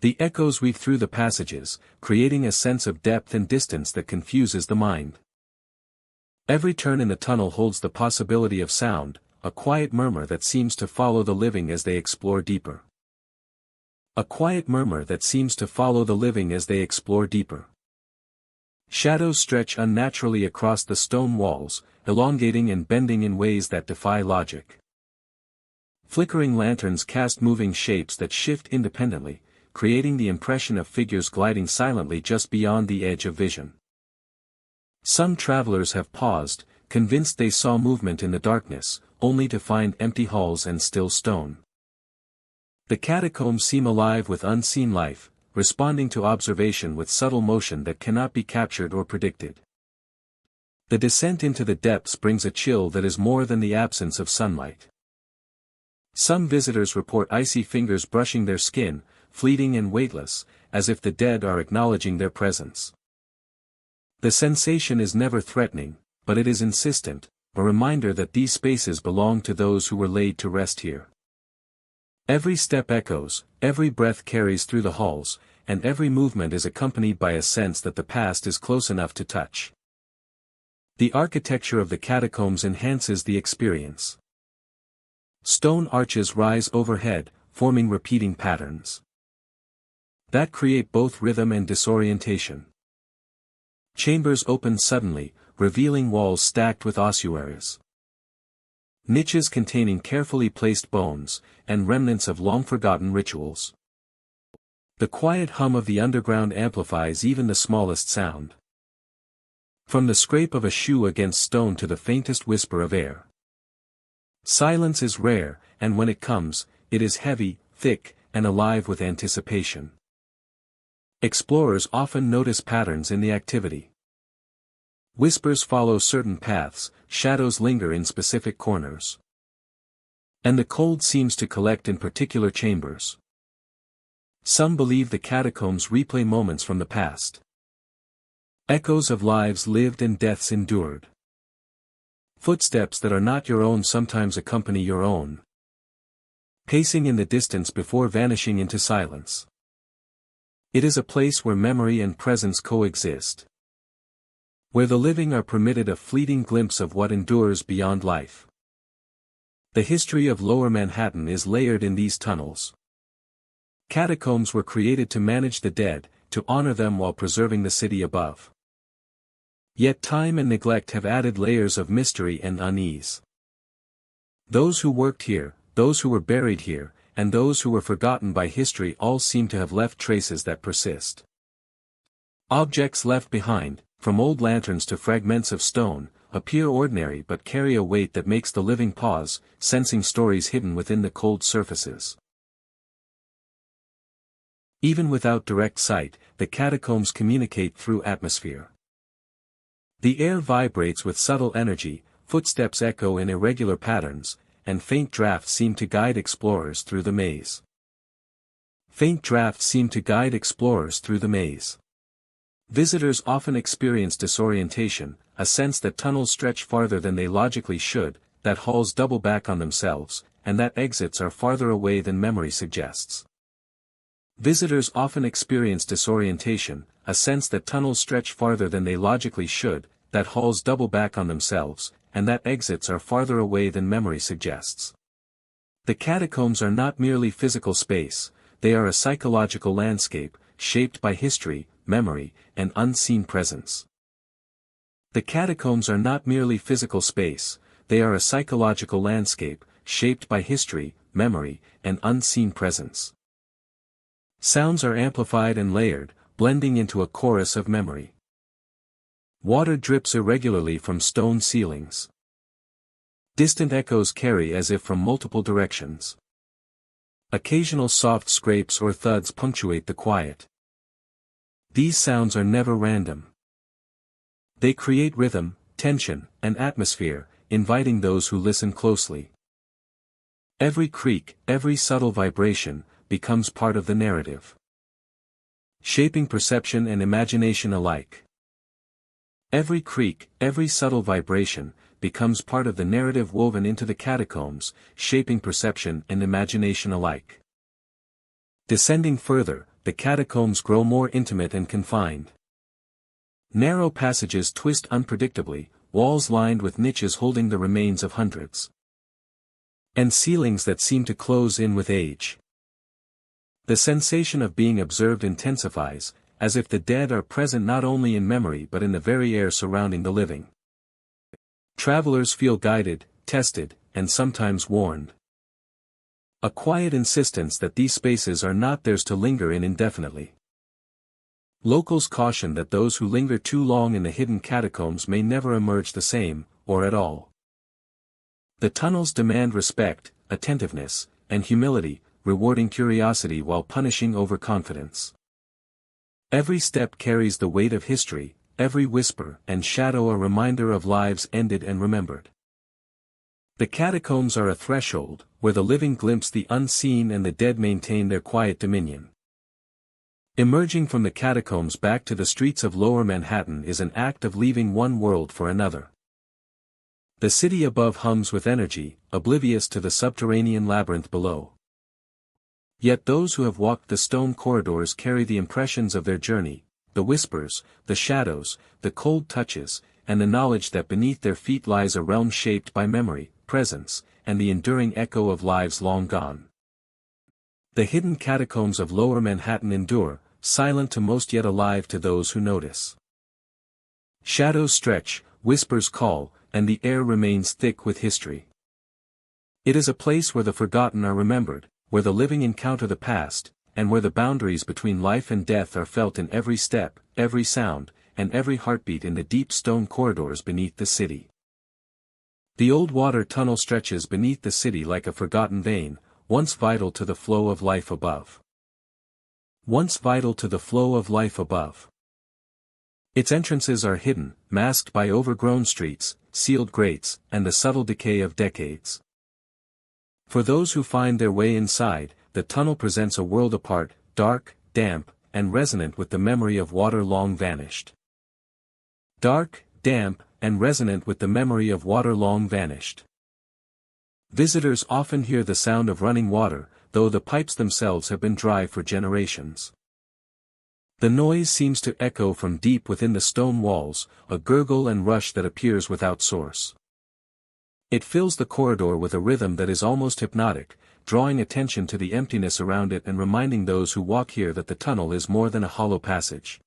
The echoes weave through the passages, creating a sense of depth and distance that confuses the mind. Every turn in the tunnel holds the possibility of sound, a quiet murmur that seems to follow the living as they explore deeper. Shadows stretch unnaturally across the stone walls, elongating and bending in ways that defy logic. Flickering lanterns cast moving shapes that shift independently, creating the impression of figures gliding silently just beyond the edge of vision. Some travelers have paused, convinced they saw movement in the darkness, only to find empty halls and still stone. The catacombs seem alive with unseen life, responding to observation with subtle motion that cannot be captured or predicted. The descent into the depths brings a chill that is more than the absence of sunlight. Some visitors report icy fingers brushing their skin, fleeting and weightless, as if the dead are acknowledging their presence. The sensation is never threatening, but it is insistent, a reminder that these spaces belong to those who were laid to rest here. Every step echoes, every breath carries through the halls, and every movement is accompanied by a sense that the past is close enough to touch. The architecture of the catacombs enhances the experience. Stone arches rise overhead, forming repeating patterns that create both rhythm and disorientation. Chambers open suddenly, revealing walls stacked with ossuaries. Niches containing carefully placed bones, and remnants of long-forgotten rituals. The quiet hum of the underground amplifies even the smallest sound. From the scrape of a shoe against stone to the faintest whisper of air. Silence is rare, and when it comes, it is heavy, thick, and alive with anticipation. Explorers often notice patterns in the activity. Whispers follow certain paths, shadows linger in specific corners. And the cold seems to collect in particular chambers. Some believe the catacombs replay moments from the past. Echoes of lives lived and deaths endured. Footsteps that are not your own sometimes accompany your own, pacing in the distance before vanishing into silence. It is a place where memory and presence coexist, where the living are permitted a fleeting glimpse of what endures beyond life. The history of Lower Manhattan is layered in these tunnels. Catacombs were created to manage the dead, to honor them while preserving the city above. Yet time and neglect have added layers of mystery and unease. Those who worked here, those who were buried here, and those who were forgotten by history all seem to have left traces that persist. Objects left behind, from old lanterns to fragments of stone, appear ordinary but carry a weight that makes the living pause, sensing stories hidden within the cold surfaces. Even without direct sight, the catacombs communicate through atmosphere. The air vibrates with subtle energy, footsteps echo in irregular patterns, and faint drafts seem to guide explorers through the maze. Visitors often experience disorientation, a sense that tunnels stretch farther than they logically should, that halls double back on themselves, and that exits are farther away than memory suggests. Visitors often experience disorientation, a sense that tunnels stretch farther than they logically should, that halls double back on themselves, and that exits are farther away than memory suggests. The catacombs are not merely physical space, they are a psychological landscape, shaped by history, memory, and unseen presence. The catacombs are not merely physical space, they are a psychological landscape, shaped by history, memory, and unseen presence. Sounds are amplified and layered, blending into a chorus of memory. Water drips irregularly from stone ceilings. Distant echoes carry as if from multiple directions. Occasional soft scrapes or thuds punctuate the quiet. These sounds are never random. They create rhythm, tension, and atmosphere, inviting those who listen closely. Every creak, every subtle vibration, becomes part of the narrative, shaping perception and imagination alike. Every creak, every subtle vibration, becomes part of the narrative woven into the catacombs, shaping perception and imagination alike. Descending further, the catacombs grow more intimate and confined. Narrow passages twist unpredictably, walls lined with niches holding the remains of hundreds, and ceilings that seem to close in with age. The sensation of being observed intensifies, as if the dead are present not only in memory but in the very air surrounding the living. Travelers feel guided, tested, and sometimes warned. A quiet insistence that these spaces are not theirs to linger in indefinitely. Locals caution that those who linger too long in the hidden catacombs may never emerge the same, or at all. The tunnels demand respect, attentiveness, and humility, rewarding curiosity while punishing overconfidence. Every step carries the weight of history, every whisper and shadow a reminder of lives ended and remembered. The catacombs are a threshold, where the living glimpse the unseen and the dead maintain their quiet dominion. Emerging from the catacombs back to the streets of Lower Manhattan is an act of leaving one world for another. The city above hums with energy, oblivious to the subterranean labyrinth below. Yet those who have walked the stone corridors carry the impressions of their journey, the whispers, the shadows, the cold touches, and the knowledge that beneath their feet lies a realm shaped by memory, presence, and the enduring echo of lives long gone. The hidden catacombs of Lower Manhattan endure, silent to most yet alive to those who notice. Shadows stretch, whispers call, and the air remains thick with history. It is a place where the forgotten are remembered, where the living encounter the past, and where the boundaries between life and death are felt in every step, every sound, and every heartbeat in the deep stone corridors beneath the city. The old water tunnel stretches beneath the city like a forgotten vein, once vital to the flow of life above. Once vital to the flow of life above. Its entrances are hidden, masked by overgrown streets, sealed grates, and the subtle decay of decades. For those who find their way inside, the tunnel presents a world apart, dark, damp, and resonant with the memory of water long vanished. Dark, damp, and resonant with the memory of water long vanished. Visitors often hear the sound of running water, though the pipes themselves have been dry for generations. The noise seems to echo from deep within the stone walls, a gurgle and rush that appears without source. It fills the corridor with a rhythm that is almost hypnotic, drawing attention to the emptiness around it and reminding those who walk here that the tunnel is more than a hollow passage.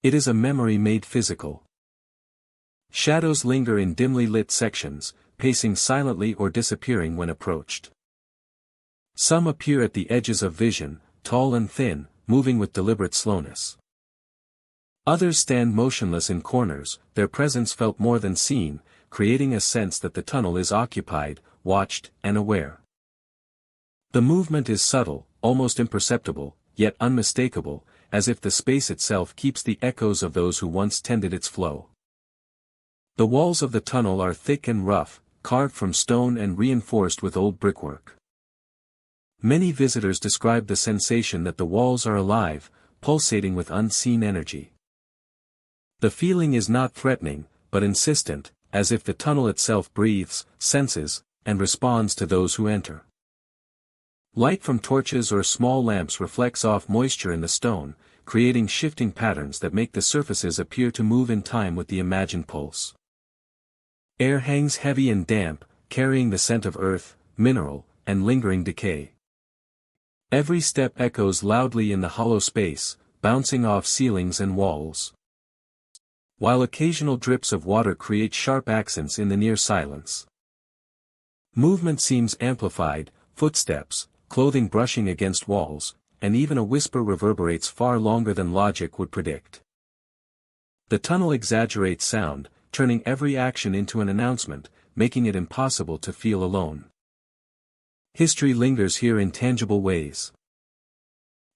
It is a memory made physical. Shadows linger in dimly lit sections, pacing silently or disappearing when approached. Some appear at the edges of vision, tall and thin, moving with deliberate slowness. Others stand motionless in corners, their presence felt more than seen, creating a sense that the tunnel is occupied, watched, and aware. The movement is subtle, almost imperceptible, yet unmistakable, as if the space itself keeps the echoes of those who once tended its flow. The walls of the tunnel are thick and rough, carved from stone and reinforced with old brickwork. Many visitors describe the sensation that the walls are alive, pulsating with unseen energy. The feeling is not threatening, but insistent, as if the tunnel itself breathes, senses, and responds to those who enter. Light from torches or small lamps reflects off moisture in the stone, creating shifting patterns that make the surfaces appear to move in time with the imagined pulse. Air hangs heavy and damp, carrying the scent of earth, mineral, and lingering decay. Every step echoes loudly in the hollow space, bouncing off ceilings and walls, while occasional drips of water create sharp accents in the near silence. Movement seems amplified, footsteps, clothing brushing against walls, and even a whisper reverberates far longer than logic would predict. The tunnel exaggerates sound, turning every action into an announcement, making it impossible to feel alone. History lingers here in tangible ways.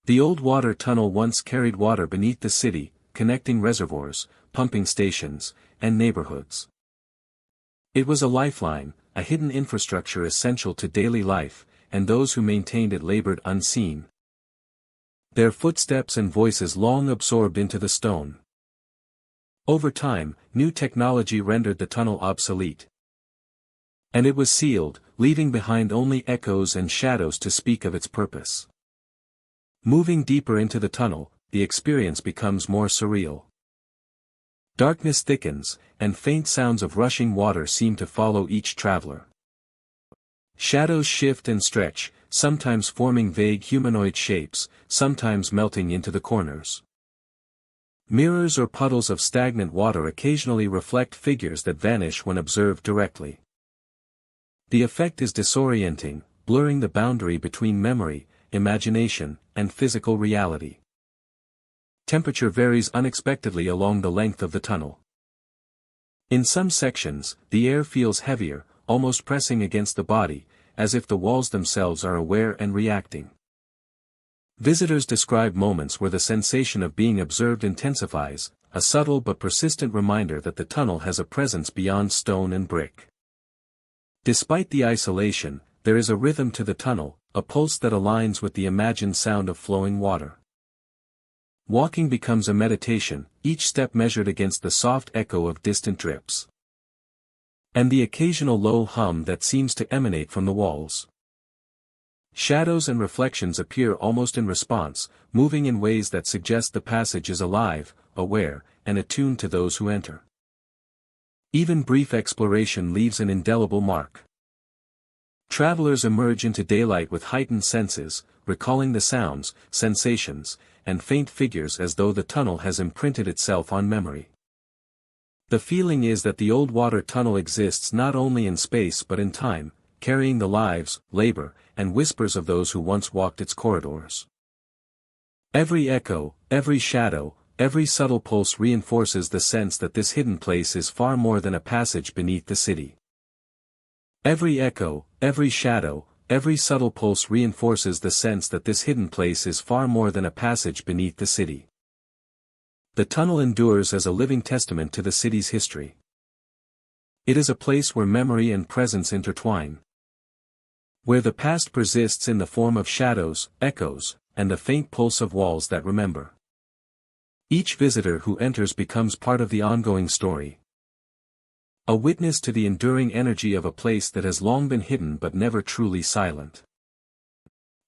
The old water tunnel once carried water beneath the city, connecting reservoirs, pumping stations, and neighborhoods. It was a lifeline, a hidden infrastructure essential to daily life, and those who maintained it labored unseen. Their footsteps and voices long absorbed into the stone. Over time, new technology rendered the tunnel obsolete. And it was sealed, leaving behind only echoes and shadows to speak of its purpose. Moving deeper into the tunnel, the experience becomes more surreal. Darkness thickens, and faint sounds of rushing water seem to follow each traveler. Shadows shift and stretch, sometimes forming vague humanoid shapes, sometimes melting into the corners. Mirrors or puddles of stagnant water occasionally reflect figures that vanish when observed directly. The effect is disorienting, blurring the boundary between memory, imagination, and physical reality. Temperature varies unexpectedly along the length of the tunnel. In some sections, the air feels heavier, almost pressing against the body, as if the walls themselves are aware and reacting. Visitors describe moments where the sensation of being observed intensifies, a subtle but persistent reminder that the tunnel has a presence beyond stone and brick. Despite the isolation, there is a rhythm to the tunnel, a pulse that aligns with the imagined sound of flowing water. Walking becomes a meditation, each step measured against the soft echo of distant drips. And the occasional low hum that seems to emanate from the walls. Shadows and reflections appear almost in response, moving in ways that suggest the passage is alive, aware, and attuned to those who enter. Even brief exploration leaves an indelible mark. Travelers emerge into daylight with heightened senses, recalling the sounds, sensations, and faint figures as though the tunnel has imprinted itself on memory. The feeling is that the old water tunnel exists not only in space but in time, carrying the lives, labor, and whispers of those who once walked its corridors. Every echo, every shadow, every subtle pulse reinforces the sense that this hidden place is far more than a passage beneath the city. Every echo, every shadow, every subtle pulse reinforces the sense that this hidden place is far more than a passage beneath the city. The tunnel endures as a living testament to the city's history. It is a place where memory and presence intertwine. Where the past persists in the form of shadows, echoes, and the faint pulse of walls that remember. Each visitor who enters becomes part of the ongoing story. A witness to the enduring energy of a place that has long been hidden but never truly silent.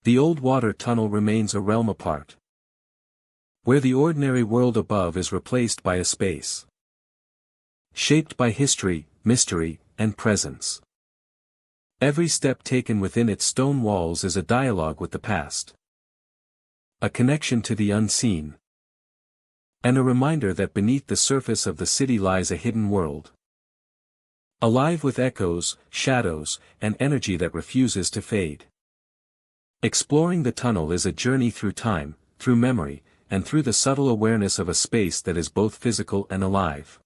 The old water tunnel remains a realm apart. Where the ordinary world above is replaced by a space shaped by history, mystery, and presence. Every step taken within its stone walls is a dialogue with the past. A connection to the unseen. And a reminder that beneath the surface of the city lies a hidden world. Alive with echoes, shadows, and energy that refuses to fade. Exploring the tunnel is a journey through time, through memory, and through the subtle awareness of a space that is both physical and alive.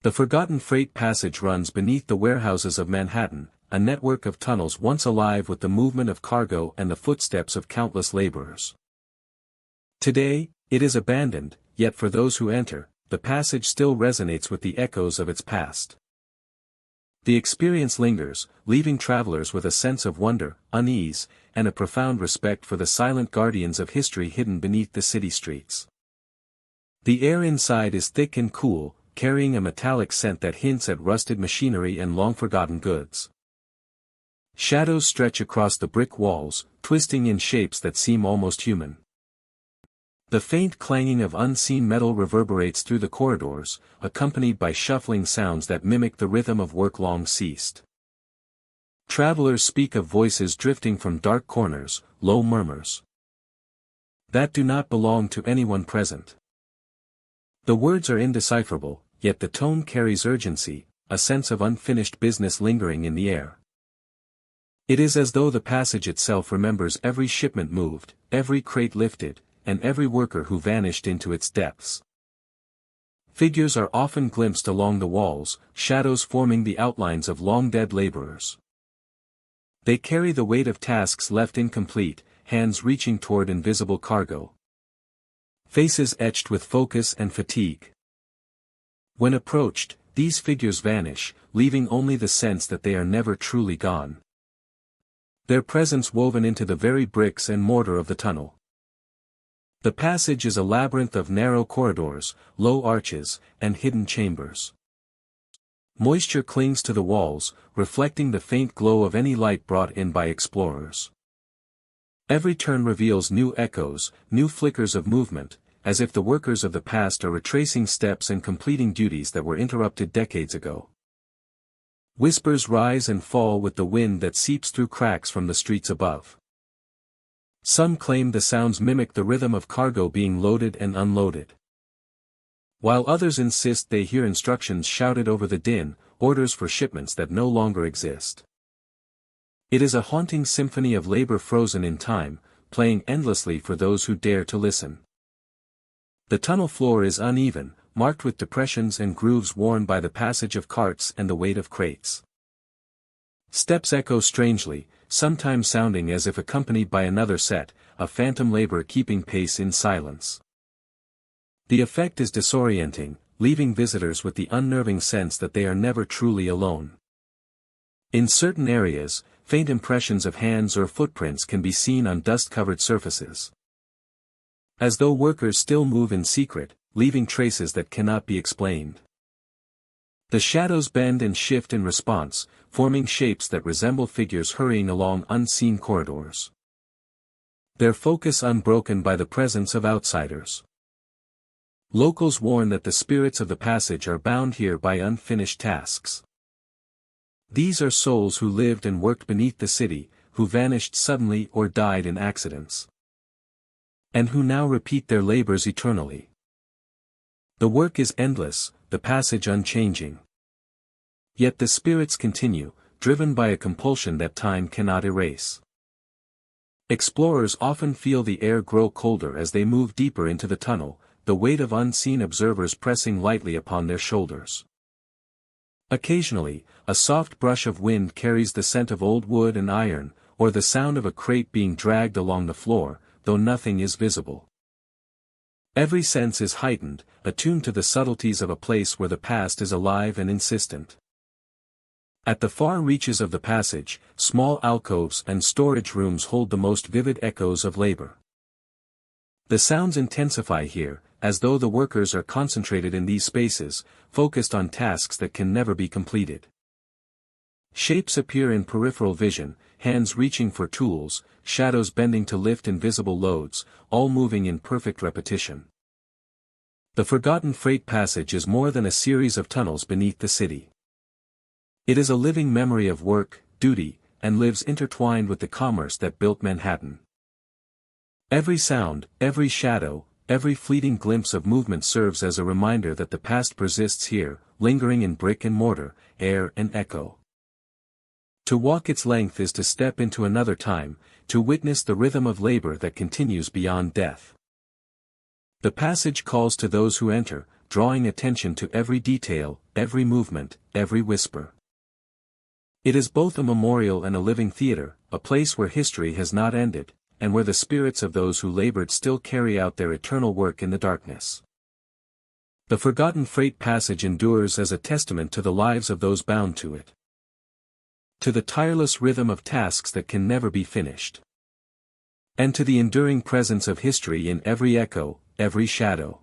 The forgotten freight passage runs beneath the warehouses of Manhattan, a network of tunnels once alive with the movement of cargo and the footsteps of countless laborers. Today, it is abandoned, yet for those who enter, the passage still resonates with the echoes of its past. The experience lingers, leaving travelers with a sense of wonder, unease, and a profound respect for the silent guardians of history hidden beneath the city streets. The air inside is thick and cool, carrying a metallic scent that hints at rusted machinery and long-forgotten goods. Shadows stretch across the brick walls, twisting in shapes that seem almost human. The faint clanging of unseen metal reverberates through the corridors, accompanied by shuffling sounds that mimic the rhythm of work long ceased. Travelers speak of voices drifting from dark corners, low murmurs that do not belong to anyone present. The words are indecipherable, yet the tone carries urgency, a sense of unfinished business lingering in the air. It is as though the passage itself remembers every shipment moved, every crate lifted, and every worker who vanished into its depths. Figures are often glimpsed along the walls, shadows forming the outlines of long-dead laborers. They carry the weight of tasks left incomplete, hands reaching toward invisible cargo. Faces etched with focus and fatigue. When approached, these figures vanish, leaving only the sense that they are never truly gone. Their presence woven into the very bricks and mortar of the tunnel. The passage is a labyrinth of narrow corridors, low arches, and hidden chambers. Moisture clings to the walls, reflecting the faint glow of any light brought in by explorers. Every turn reveals new echoes, new flickers of movement, as if the workers of the past are retracing steps and completing duties that were interrupted decades ago. Whispers rise and fall with the wind that seeps through cracks from the streets above. Some claim the sounds mimic the rhythm of cargo being loaded and unloaded, while others insist they hear instructions shouted over the din, orders for shipments that no longer exist. It is a haunting symphony of labor frozen in time, playing endlessly for those who dare to listen. The tunnel floor is uneven, marked with depressions and grooves worn by the passage of carts and the weight of crates. Steps echo strangely, sometimes sounding as if accompanied by another set, a phantom labor keeping pace in silence. The effect is disorienting, leaving visitors with the unnerving sense that they are never truly alone. In certain areas, faint impressions of hands or footprints can be seen on dust-covered surfaces. As though workers still move in secret, leaving traces that cannot be explained. The shadows bend and shift in response, forming shapes that resemble figures hurrying along unseen corridors. Their focus unbroken by the presence of outsiders. Locals warn that the spirits of the passage are bound here by unfinished tasks. These are souls who lived and worked beneath the city, who vanished suddenly or died in accidents, and who now repeat their labors eternally. The work is endless, the passage unchanging. Yet the spirits continue, driven by a compulsion that time cannot erase. Explorers often feel the air grow colder as they move deeper into the tunnel, the weight of unseen observers pressing lightly upon their shoulders. Occasionally, a soft brush of wind carries the scent of old wood and iron, or the sound of a crate being dragged along the floor, though nothing is visible. Every sense is heightened, attuned to the subtleties of a place where the past is alive and insistent. At the far reaches of the passage, small alcoves and storage rooms hold the most vivid echoes of labor. The sounds intensify here, as though the workers are concentrated in these spaces, focused on tasks that can never be completed. Shapes appear in peripheral vision, hands reaching for tools, shadows bending to lift invisible loads, all moving in perfect repetition. The forgotten freight passage is more than a series of tunnels beneath the city. It is a living memory of work, duty, and lives intertwined with the commerce that built Manhattan. Every sound, every shadow, every fleeting glimpse of movement serves as a reminder that the past persists here, lingering in brick and mortar, air and echo. To walk its length is to step into another time, to witness the rhythm of labor that continues beyond death. The passage calls to those who enter, drawing attention to every detail, every movement, every whisper. It is both a memorial and a living theater, a place where history has not ended, and where the spirits of those who labored still carry out their eternal work in the darkness. The forgotten freight passage endures as a testament to the lives of those bound to it. To the tireless rhythm of tasks that can never be finished. And to the enduring presence of history in every echo, every shadow,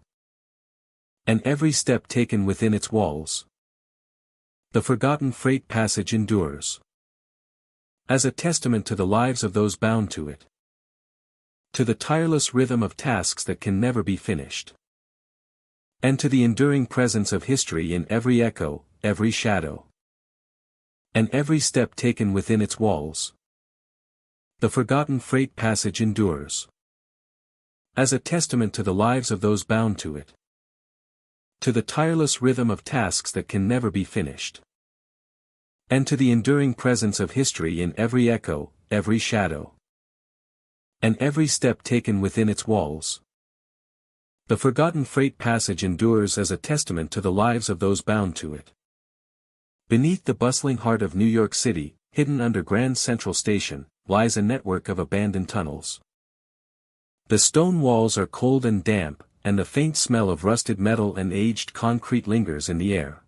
and every step taken within its walls. The forgotten freight passage endures. as a testament to the lives of those bound to it. To the tireless rhythm of tasks that can never be finished. And to the enduring presence of history in every echo, every shadow, and every step taken within its walls. The forgotten freight passage endures, as a testament to the lives of those bound to it. To the tireless rhythm of tasks that can never be finished. And to the enduring presence of history in every echo, every shadow, and every step taken within its walls. The forgotten freight passage endures as a testament to the lives of those bound to it. Beneath the bustling heart of New York City, hidden under Grand Central Station, lies a network of abandoned tunnels. The stone walls are cold and damp, and the faint smell of rusted metal and aged concrete lingers in the air.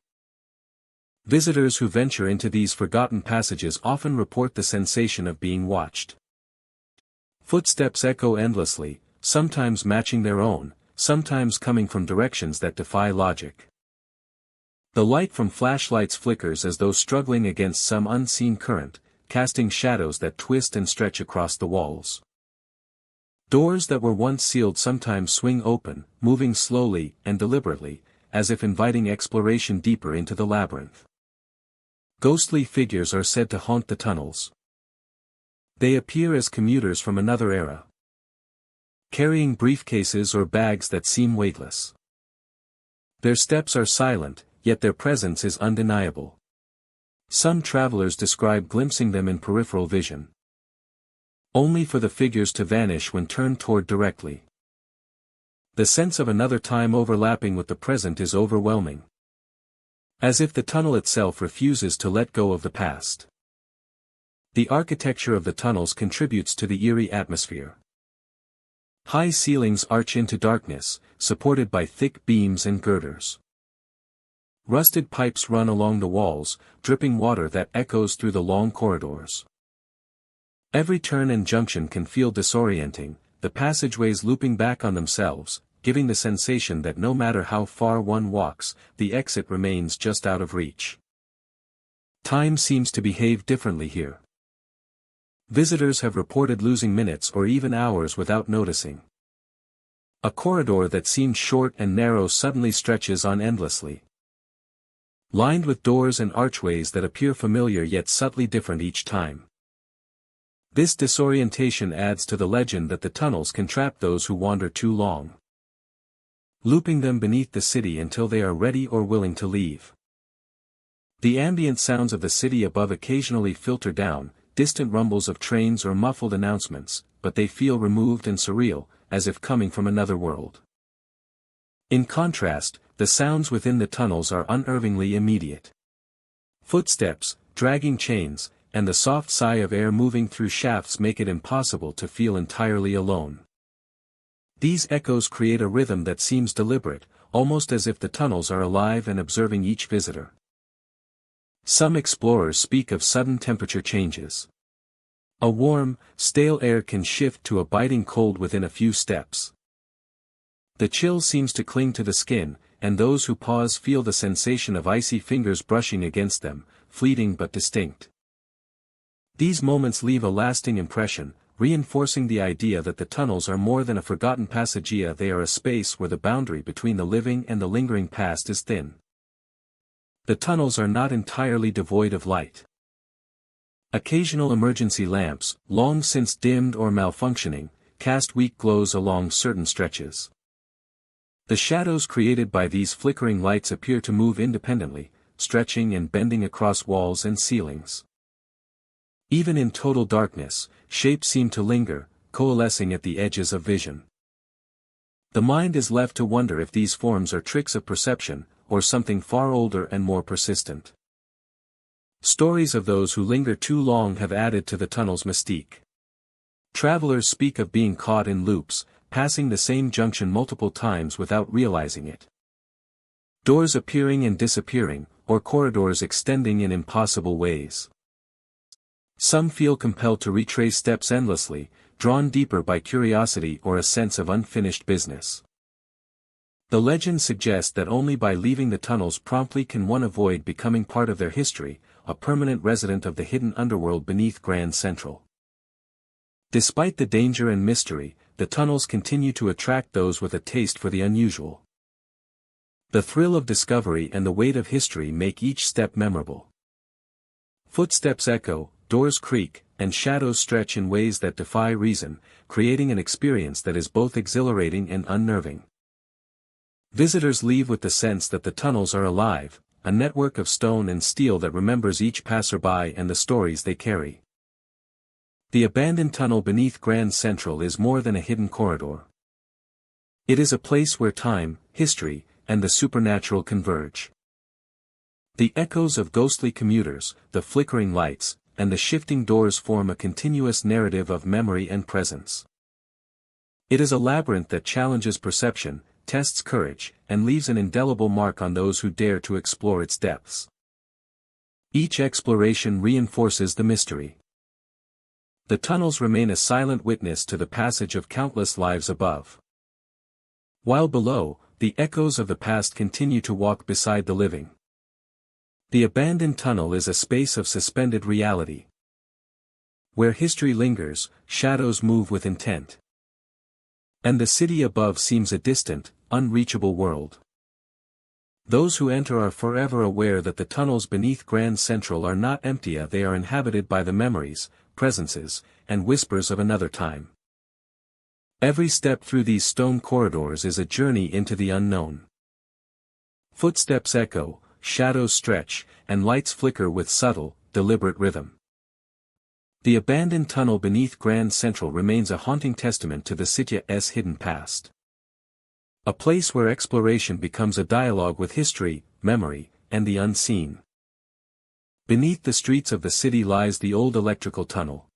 Visitors who venture into these forgotten passages often report the sensation of being watched. Footsteps echo endlessly, sometimes matching their own, sometimes coming from directions that defy logic. The light from flashlights flickers as though struggling against some unseen current, casting shadows that twist and stretch across the walls. Doors that were once sealed sometimes swing open, moving slowly and deliberately, as if inviting exploration deeper into the labyrinth. Ghostly figures are said to haunt the tunnels. They appear as commuters from another era, carrying briefcases or bags that seem weightless. Their steps are silent, yet their presence is undeniable. Some travelers describe glimpsing them in peripheral vision, only for the figures to vanish when turned toward directly. The sense of another time overlapping with the present is overwhelming, as if the tunnel itself refuses to let go of the past. The architecture of the tunnels contributes to the eerie atmosphere. High ceilings arch into darkness, supported by thick beams and girders. Rusted pipes run along the walls, dripping water that echoes through the long corridors. Every turn and junction can feel disorienting, the passageways looping back on themselves, giving the sensation that no matter how far one walks, the exit remains just out of reach. Time seems to behave differently here. Visitors have reported losing minutes or even hours without noticing. A corridor that seemed short and narrow suddenly stretches on endlessly, lined with doors and archways that appear familiar yet subtly different each time. This disorientation adds to the legend that the tunnels can trap those who wander too long, looping them beneath the city until they are ready or willing to leave. The ambient sounds of the city above occasionally filter down, distant rumbles of trains or muffled announcements, but they feel removed and surreal, as if coming from another world. In contrast, the sounds within the tunnels are unnervingly immediate. Footsteps, dragging chains, and the soft sigh of air moving through shafts make it impossible to feel entirely alone. These echoes create a rhythm that seems deliberate, almost as if the tunnels are alive and observing each visitor. Some explorers speak of sudden temperature changes. A warm, stale air can shift to a biting cold within a few steps. The chill seems to cling to the skin, and those who pause feel the sensation of icy fingers brushing against them, fleeting but distinct. These moments leave a lasting impression, reinforcing the idea that the tunnels are more than a forgotten passagia. They are a space where the boundary between the living and the lingering past is thin. The tunnels are not entirely devoid of light. Occasional emergency lamps, long since dimmed or malfunctioning, cast weak glows along certain stretches. The shadows created by these flickering lights appear to move independently, stretching and bending across walls and ceilings. Even in total darkness, shapes seem to linger, coalescing at the edges of vision. The mind is left to wonder if these forms are tricks of perception, or something far older and more persistent. Stories of those who linger too long have added to the tunnel's mystique. Travelers speak of being caught in loops, passing the same junction multiple times without realizing it. Doors appearing and disappearing, or corridors extending in impossible ways. Some feel compelled to retrace steps endlessly, drawn deeper by curiosity or a sense of unfinished business. The legend suggests that only by leaving the tunnels promptly can one avoid becoming part of their history, a permanent resident of the hidden underworld beneath Grand Central. Despite the danger and mystery, the tunnels continue to attract those with a taste for the unusual. The thrill of discovery and the weight of history make each step memorable. Footsteps echo, doors creak, and shadows stretch in ways that defy reason, creating an experience that is both exhilarating and unnerving. Visitors leave with the sense that the tunnels are alive, a network of stone and steel that remembers each passerby and the stories they carry. The abandoned tunnel beneath Grand Central is more than a hidden corridor. It is a place where time, history, and the supernatural converge. The echoes of ghostly commuters, the flickering lights, and the shifting doors form a continuous narrative of memory and presence. It is a labyrinth that challenges perception, tests courage, and leaves an indelible mark on those who dare to explore its depths. Each exploration reinforces the mystery. The tunnels remain a silent witness to the passage of countless lives above. While below, the echoes of the past continue to walk beside the living. The abandoned tunnel is a space of suspended reality. Where history lingers, shadows move with intent. And the city above seems a distant, unreachable world. Those who enter are forever aware that the tunnels beneath Grand Central are not empty, they are inhabited by the memories, presences, and whispers of another time. Every step through these stone corridors is a journey into the unknown. Footsteps echo, shadows stretch, and lights flicker with subtle, deliberate rhythm. The abandoned tunnel beneath Grand Central remains a haunting testament to the city's hidden past. A place where exploration becomes a dialogue with history, memory, and the unseen. Beneath the streets of the city lies the old electrical tunnel.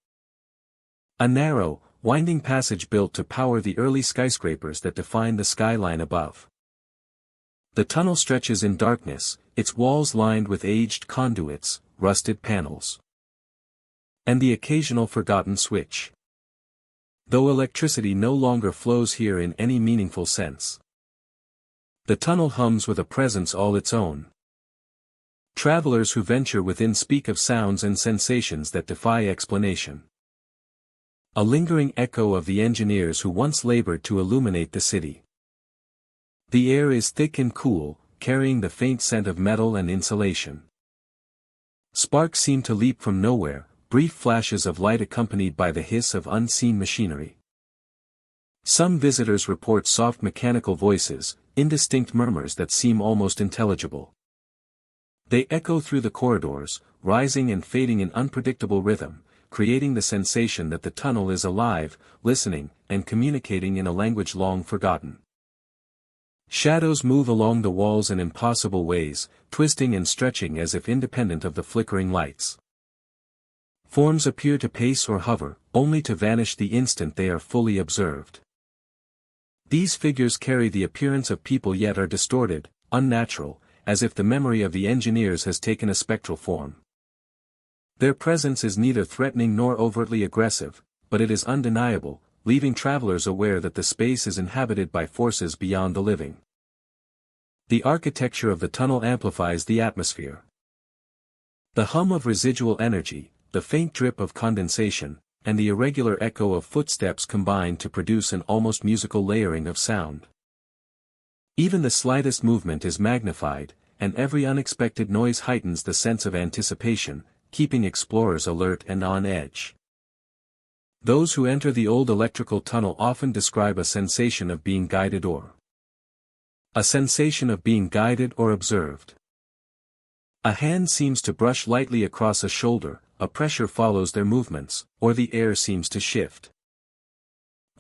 A narrow, winding passage built to power the early skyscrapers that define the skyline above. The tunnel stretches in darkness, its walls lined with aged conduits, rusted panels, and the occasional forgotten switch. Though electricity no longer flows here in any meaningful sense, the tunnel hums with a presence all its own. Travelers who venture within speak of sounds and sensations that defy explanation. A lingering echo of the engineers who once labored to illuminate the city. The air is thick and cool, carrying the faint scent of metal and insulation. Sparks seem to leap from nowhere, brief flashes of light accompanied by the hiss of unseen machinery. Some visitors report soft mechanical voices, indistinct murmurs that seem almost intelligible. They echo through the corridors, rising and fading in unpredictable rhythm, creating the sensation that the tunnel is alive, listening, and communicating in a language long forgotten. Shadows move along the walls in impossible ways, twisting and stretching as if independent of the flickering lights. Forms appear to pace or hover, only to vanish the instant they are fully observed. These figures carry the appearance of people yet are distorted, unnatural, as if the memory of the engineers has taken a spectral form. Their presence is neither threatening nor overtly aggressive, but it is undeniable, leaving travelers aware that the space is inhabited by forces beyond the living. The architecture of the tunnel amplifies the atmosphere. The hum of residual energy, the faint drip of condensation, and the irregular echo of footsteps combine to produce an almost musical layering of sound. Even the slightest movement is magnified, and every unexpected noise heightens the sense of anticipation, keeping explorers alert and on edge. Those who enter the old electrical tunnel often describe a sensation of being guided or observed. A hand seems to brush lightly across a shoulder, a pressure follows their movements, or the air seems to shift.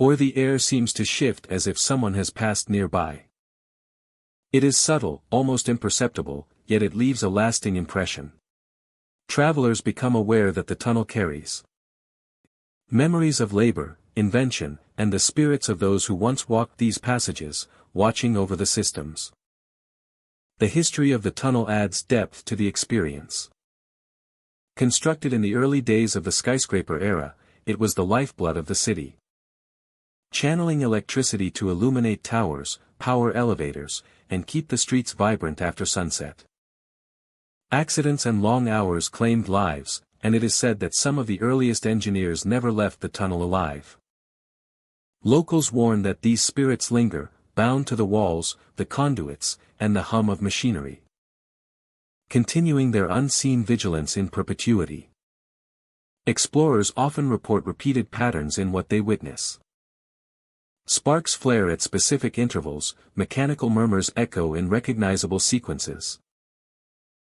As if someone has passed nearby. It is subtle, almost imperceptible, yet it leaves a lasting impression. Travelers become aware that the tunnel carries memories of labor, invention, and the spirits of those who once walked these passages, watching over the systems. The history of the tunnel adds depth to the experience. Constructed in the early days of the skyscraper era, it was the lifeblood of the city. channeling electricity to illuminate towers, power elevators, and keep the streets vibrant after sunset. Accidents and long hours claimed lives, and it is said that some of the earliest engineers never left the tunnel alive. Locals warn that these spirits linger, bound to the walls, the conduits, and the hum of machinery, continuing their unseen vigilance in perpetuity. Explorers often report repeated patterns in what they witness. Sparks flare at specific intervals, mechanical murmurs echo in recognizable sequences,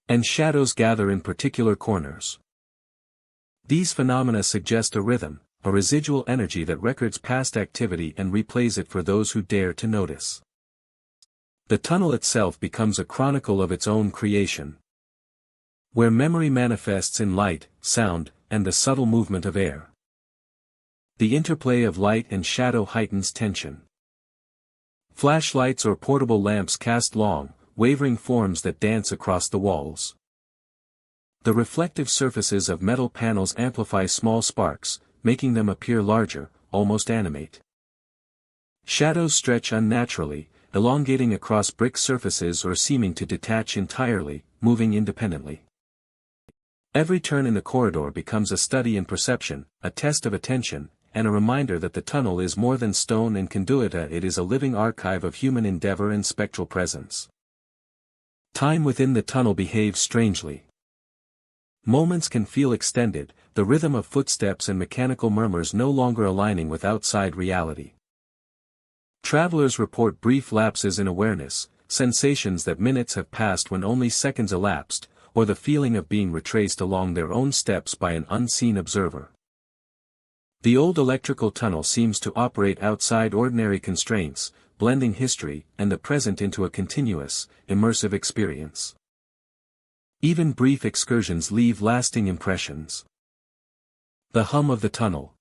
and shadows gather in particular corners. These phenomena suggest a rhythm, a residual energy that records past activity and replays it for those who dare to notice. The tunnel itself becomes a chronicle of its own creation, where memory manifests in light, sound, and the subtle movement of air. The interplay of light and shadow heightens tension. Flashlights or portable lamps cast long, wavering forms that dance across the walls. The reflective surfaces of metal panels amplify small sparks, making them appear larger, almost animate. Shadows stretch unnaturally, elongating across brick surfaces or seeming to detach entirely, moving independently. Every turn in the corridor becomes a study in perception, a test of attention, and a reminder that the tunnel is more than stone and conduit, it is a living archive of human endeavor and spectral presence. Time within the tunnel behaves strangely. Moments can feel extended, the rhythm of footsteps and mechanical murmurs no longer aligning with outside reality. Travelers report brief lapses in awareness, sensations that minutes have passed when only seconds elapsed, or the feeling of being retraced along their own steps by an unseen observer. The old electrical tunnel seems to operate outside ordinary constraints, blending history and the present into a continuous, immersive experience. Even brief excursions leave lasting impressions. The hum of the tunnel,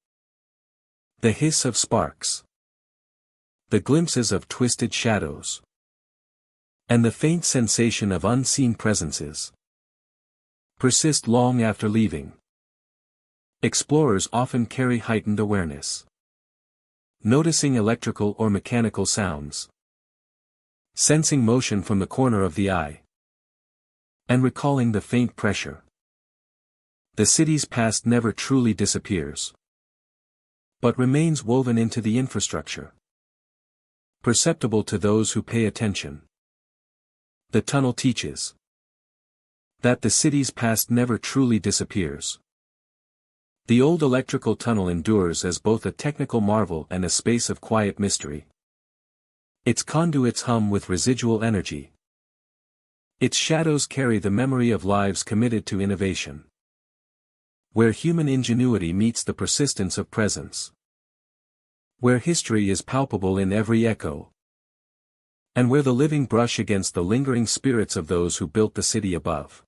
the hiss of sparks, the glimpses of twisted shadows, and the faint sensation of unseen presences persist long after leaving. Explorers often carry heightened awareness, noticing electrical or mechanical sounds, sensing motion from the corner of the eye, and recalling the faint pressure. The city's past never truly disappears, but remains woven into the infrastructure, perceptible to those who pay attention. The tunnel teaches that the city's past never truly disappears. The old electrical tunnel endures as both a technical marvel and a space of quiet mystery. Its conduits hum with residual energy. Its shadows carry the memory of lives committed to innovation, where human ingenuity meets the persistence of presence, where history is palpable in every echo, and where the living brush against the lingering spirits of those who built the city above.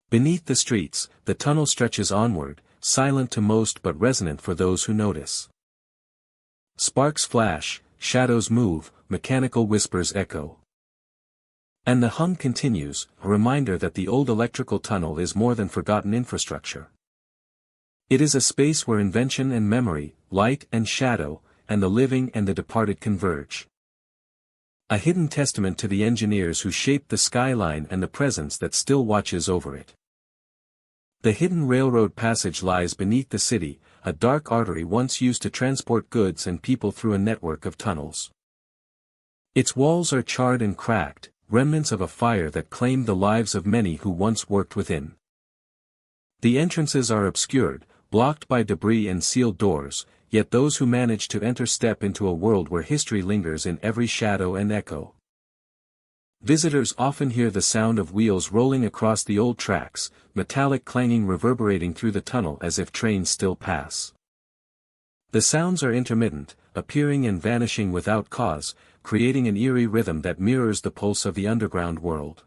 Beneath the streets, the tunnel stretches onward, silent to most but resonant for those who notice. Sparks flash, shadows move, mechanical whispers echo. And the hum continues, a reminder that the old electrical tunnel is more than forgotten infrastructure. It is a space where invention and memory, light and shadow, and the living and the departed converge. A hidden testament to the engineers who shaped the skyline and the presence that still watches over it. The hidden railroad passage lies beneath the city, a dark artery once used to transport goods and people through a network of tunnels. Its walls are charred and cracked, remnants of a fire that claimed the lives of many who once worked within. The entrances are obscured, blocked by debris and sealed doors, yet those who manage to enter step into a world where history lingers in every shadow and echo. Visitors often hear the sound of wheels rolling across the old tracks, metallic clanging reverberating through the tunnel as if trains still pass. The sounds are intermittent, appearing and vanishing without cause, creating an eerie rhythm that mirrors the pulse of the underground world.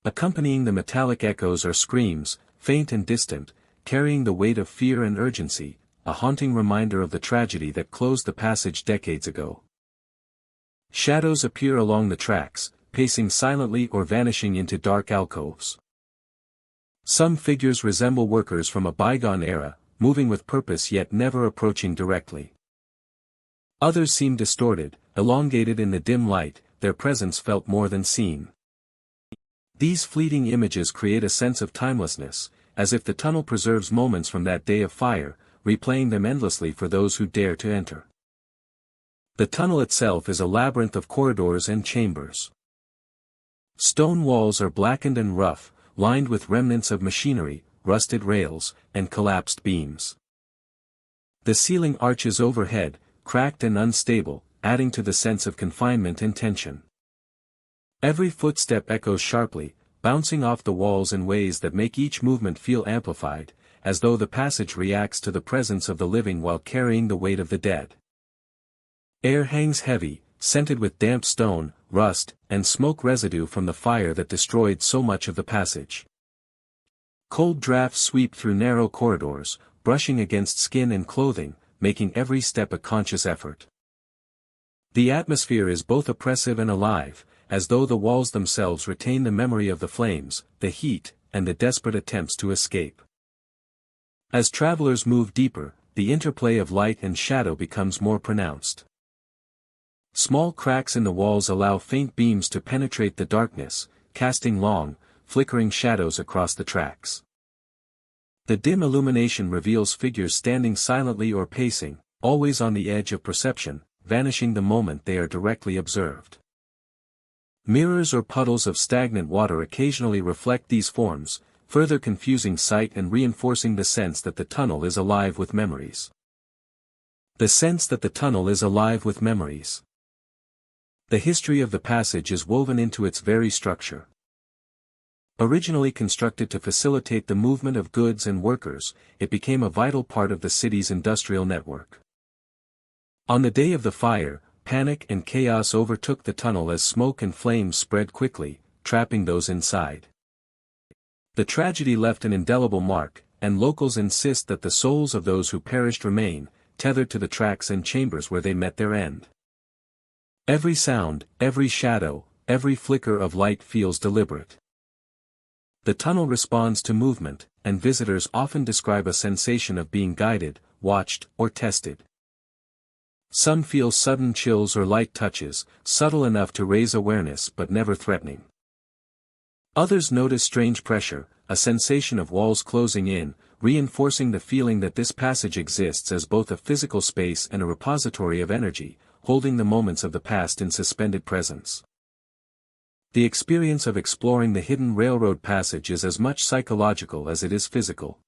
Accompanying the metallic echoes are screams, faint and distant, carrying the weight of fear and urgency, a haunting reminder of the tragedy that closed the passage decades ago. Shadows appear along the tracks, pacing silently or vanishing into dark alcoves. Some figures resemble workers from a bygone era, moving with purpose yet never approaching directly. Others seemed distorted, elongated in the dim light, their presence felt more than seen. These fleeting images create a sense of timelessness, as if the tunnel preserves moments from that day of fire, replaying them endlessly for those who dare to enter. The tunnel itself is a labyrinth of corridors and chambers. Stone walls are blackened and rough, lined with remnants of machinery, rusted rails, and collapsed beams. The ceiling arches overhead, cracked and unstable, adding to the sense of confinement and tension. Every footstep echoes sharply, bouncing off the walls in ways that make each movement feel amplified, as though the passage reacts to the presence of the living while carrying the weight of the dead. Air hangs heavy, scented with damp stone, rust, and smoke residue from the fire that destroyed so much of the passage. Cold drafts sweep through narrow corridors, brushing against skin and clothing, making every step a conscious effort. The atmosphere is both oppressive and alive, as though the walls themselves retain the memory of the flames, the heat, and the desperate attempts to escape. As travelers move deeper, the interplay of light and shadow becomes more pronounced. Small cracks in the walls allow faint beams to penetrate the darkness, casting long, flickering shadows across the tracks. The dim illumination reveals figures standing silently or pacing, always on the edge of perception, vanishing the moment they are directly observed. Mirrors or puddles of stagnant water occasionally reflect these forms, further confusing sight and reinforcing the sense that the tunnel is alive with memories. The sense that the tunnel is alive with memories. The history of the passage is woven into its very structure. Originally constructed to facilitate the movement of goods and workers, it became a vital part of the city's industrial network. On the day of the fire, panic and chaos overtook the tunnel as smoke and flames spread quickly, trapping those inside. The tragedy left an indelible mark, and locals insist that the souls of those who perished remain, tethered to the tracks and chambers where they met their end. Every sound, every shadow, every flicker of light feels deliberate. The tunnel responds to movement, and visitors often describe a sensation of being guided, watched, or tested. Some feel sudden chills or light touches, subtle enough to raise awareness but never threatening. Others notice strange pressure, a sensation of walls closing in, reinforcing the feeling that this passage exists as both a physical space and a repository of energy, holding the moments of the past in suspended presence. The experience of exploring the hidden railroad passage is as much psychological as it is physical.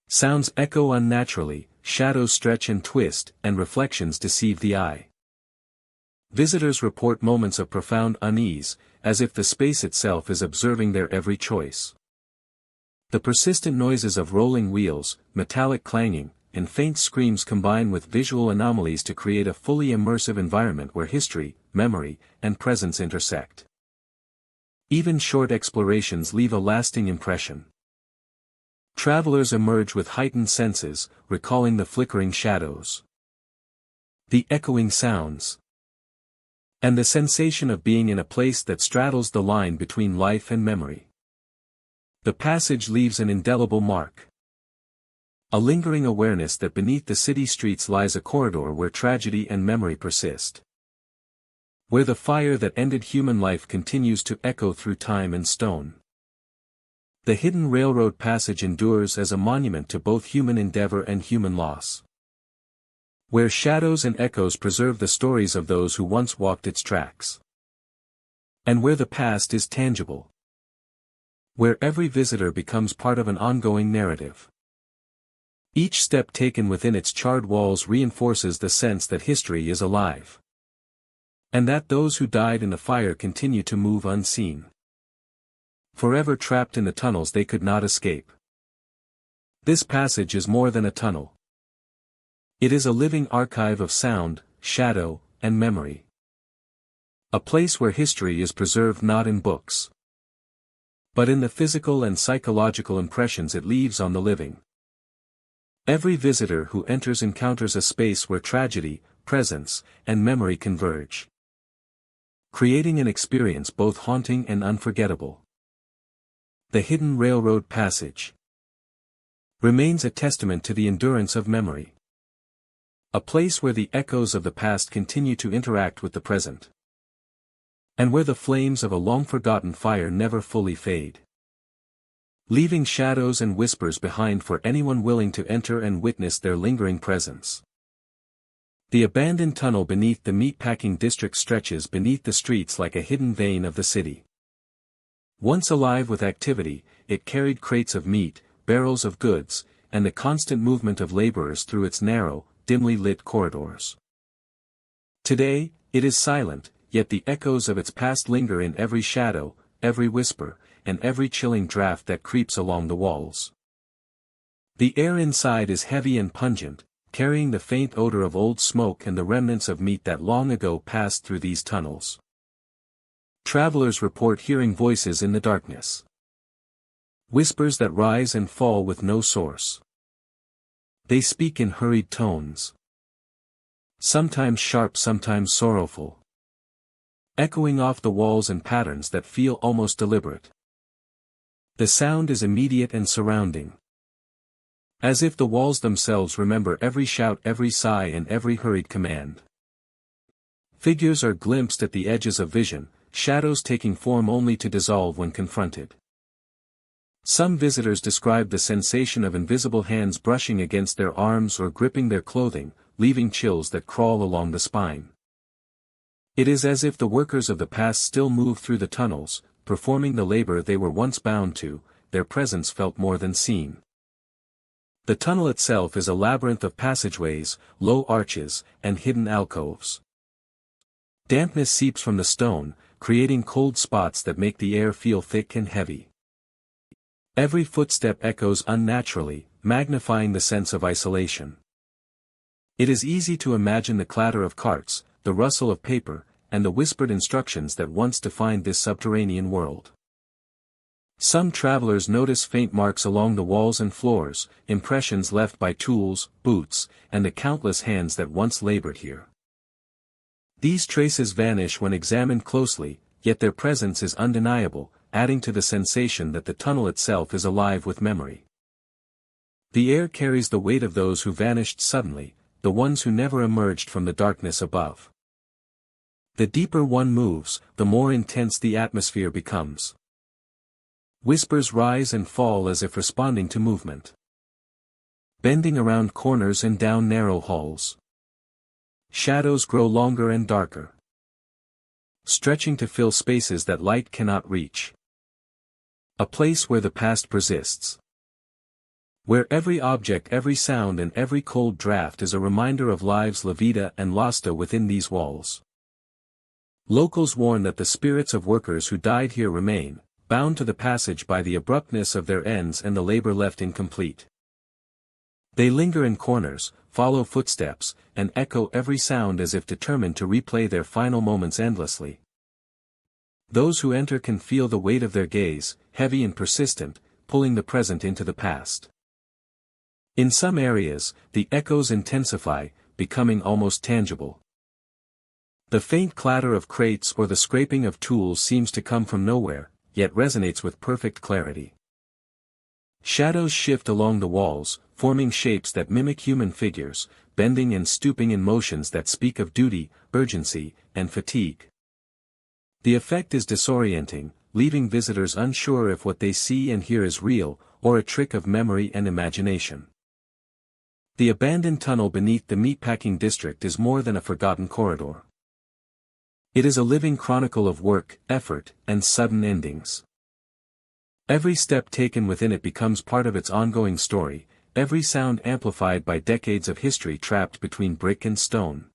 Sounds echo unnaturally, shadows stretch and twist, and reflections deceive the eye. Visitors report moments of profound unease, as if the space itself is observing their every choice. The persistent noises of rolling wheels, metallic clanging, and faint screams combine with visual anomalies to create a fully immersive environment where history, memory, and presence intersect. Even short explorations leave a lasting impression. Travelers emerge with heightened senses, recalling the flickering shadows, the echoing sounds, and the sensation of being in a place that straddles the line between life and memory. The passage leaves an indelible mark. A lingering awareness that beneath the city streets lies a corridor where tragedy and memory persist. Where the fire that ended human life continues to echo through time and stone. The hidden railroad passage endures as a monument to both human endeavor and human loss. Where shadows and echoes preserve the stories of those who once walked its tracks. And where the past is tangible. Where every visitor becomes part of an ongoing narrative. Each step taken within its charred walls reinforces the sense that history is alive. And that those who died in the fire continue to move unseen. Forever trapped in the tunnels they could not escape. This passage is more than a tunnel. It is a living archive of sound, shadow, and memory. A place where history is preserved not in books, but in the physical and psychological impressions it leaves on the living. Every visitor who enters encounters a space where tragedy, presence, and memory converge, creating an experience both haunting and unforgettable. The hidden railroad passage remains a testament to the endurance of memory. A place where the echoes of the past continue to interact with the present. And where the flames of a long-forgotten fire never fully fade. Leaving shadows and whispers behind for anyone willing to enter and witness their lingering presence. The abandoned tunnel beneath the meatpacking district stretches beneath the streets like a hidden vein of the city. Once alive with activity, it carried crates of meat, barrels of goods, and the constant movement of laborers through its narrow, dimly lit corridors. Today, it is silent, yet the echoes of its past linger in every shadow, every whisper, and every chilling draft that creeps along the walls. The air inside is heavy and pungent, carrying the faint odor of old smoke and the remnants of meat that long ago passed through these tunnels. Travelers report hearing voices in the darkness. Whispers that rise and fall with no source. They speak in hurried tones. Sometimes sharp, sometimes sorrowful. Echoing off the walls in patterns that feel almost deliberate. The sound is immediate and surrounding. As if the walls themselves remember every shout, every sigh, and every hurried command. Figures are glimpsed at the edges of vision, shadows taking form only to dissolve when confronted. Some visitors describe the sensation of invisible hands brushing against their arms or gripping their clothing, leaving chills that crawl along the spine. It is as if the workers of the past still move through the tunnels, performing the labor they were once bound to, their presence felt more than seen. The tunnel itself is a labyrinth of passageways, low arches, and hidden alcoves. Dampness seeps from the stone, creating cold spots that make the air feel thick and heavy. Every footstep echoes unnaturally, magnifying the sense of isolation. It is easy to imagine the clatter of carts, the rustle of paper, and the whispered instructions that once defined this subterranean world. Some travelers notice faint marks along the walls and floors, impressions left by tools, boots, and the countless hands that once labored here. These traces vanish when examined closely, yet their presence is undeniable, adding to the sensation that the tunnel itself is alive with memory. The air carries the weight of those who vanished suddenly, the ones who never emerged from the darkness above. The deeper one moves, the more intense the atmosphere becomes. Whispers rise and fall as if responding to movement. Bending around corners and down narrow halls. Shadows grow longer and darker. Stretching to fill spaces that light cannot reach. A place where the past persists. Where every object, every sound, and every cold draft is a reminder of lives la vida and losta within these walls. Locals warn that the spirits of workers who died here remain, bound to the passage by the abruptness of their ends and the labor left incomplete. They linger in corners, follow footsteps, and echo every sound as if determined to replay their final moments endlessly. Those who enter can feel the weight of their gaze, heavy and persistent, pulling the present into the past. In some areas, the echoes intensify, becoming almost tangible. The faint clatter of crates or the scraping of tools seems to come from nowhere, yet resonates with perfect clarity. Shadows shift along the walls, forming shapes that mimic human figures, bending and stooping in motions that speak of duty, urgency, and fatigue. The effect is disorienting, leaving visitors unsure if what they see and hear is real, or a trick of memory and imagination. The abandoned tunnel beneath the meatpacking district is more than a forgotten corridor. It is a living chronicle of work, effort, and sudden endings. Every step taken within it becomes part of its ongoing story, every sound amplified by decades of history trapped between brick and stone.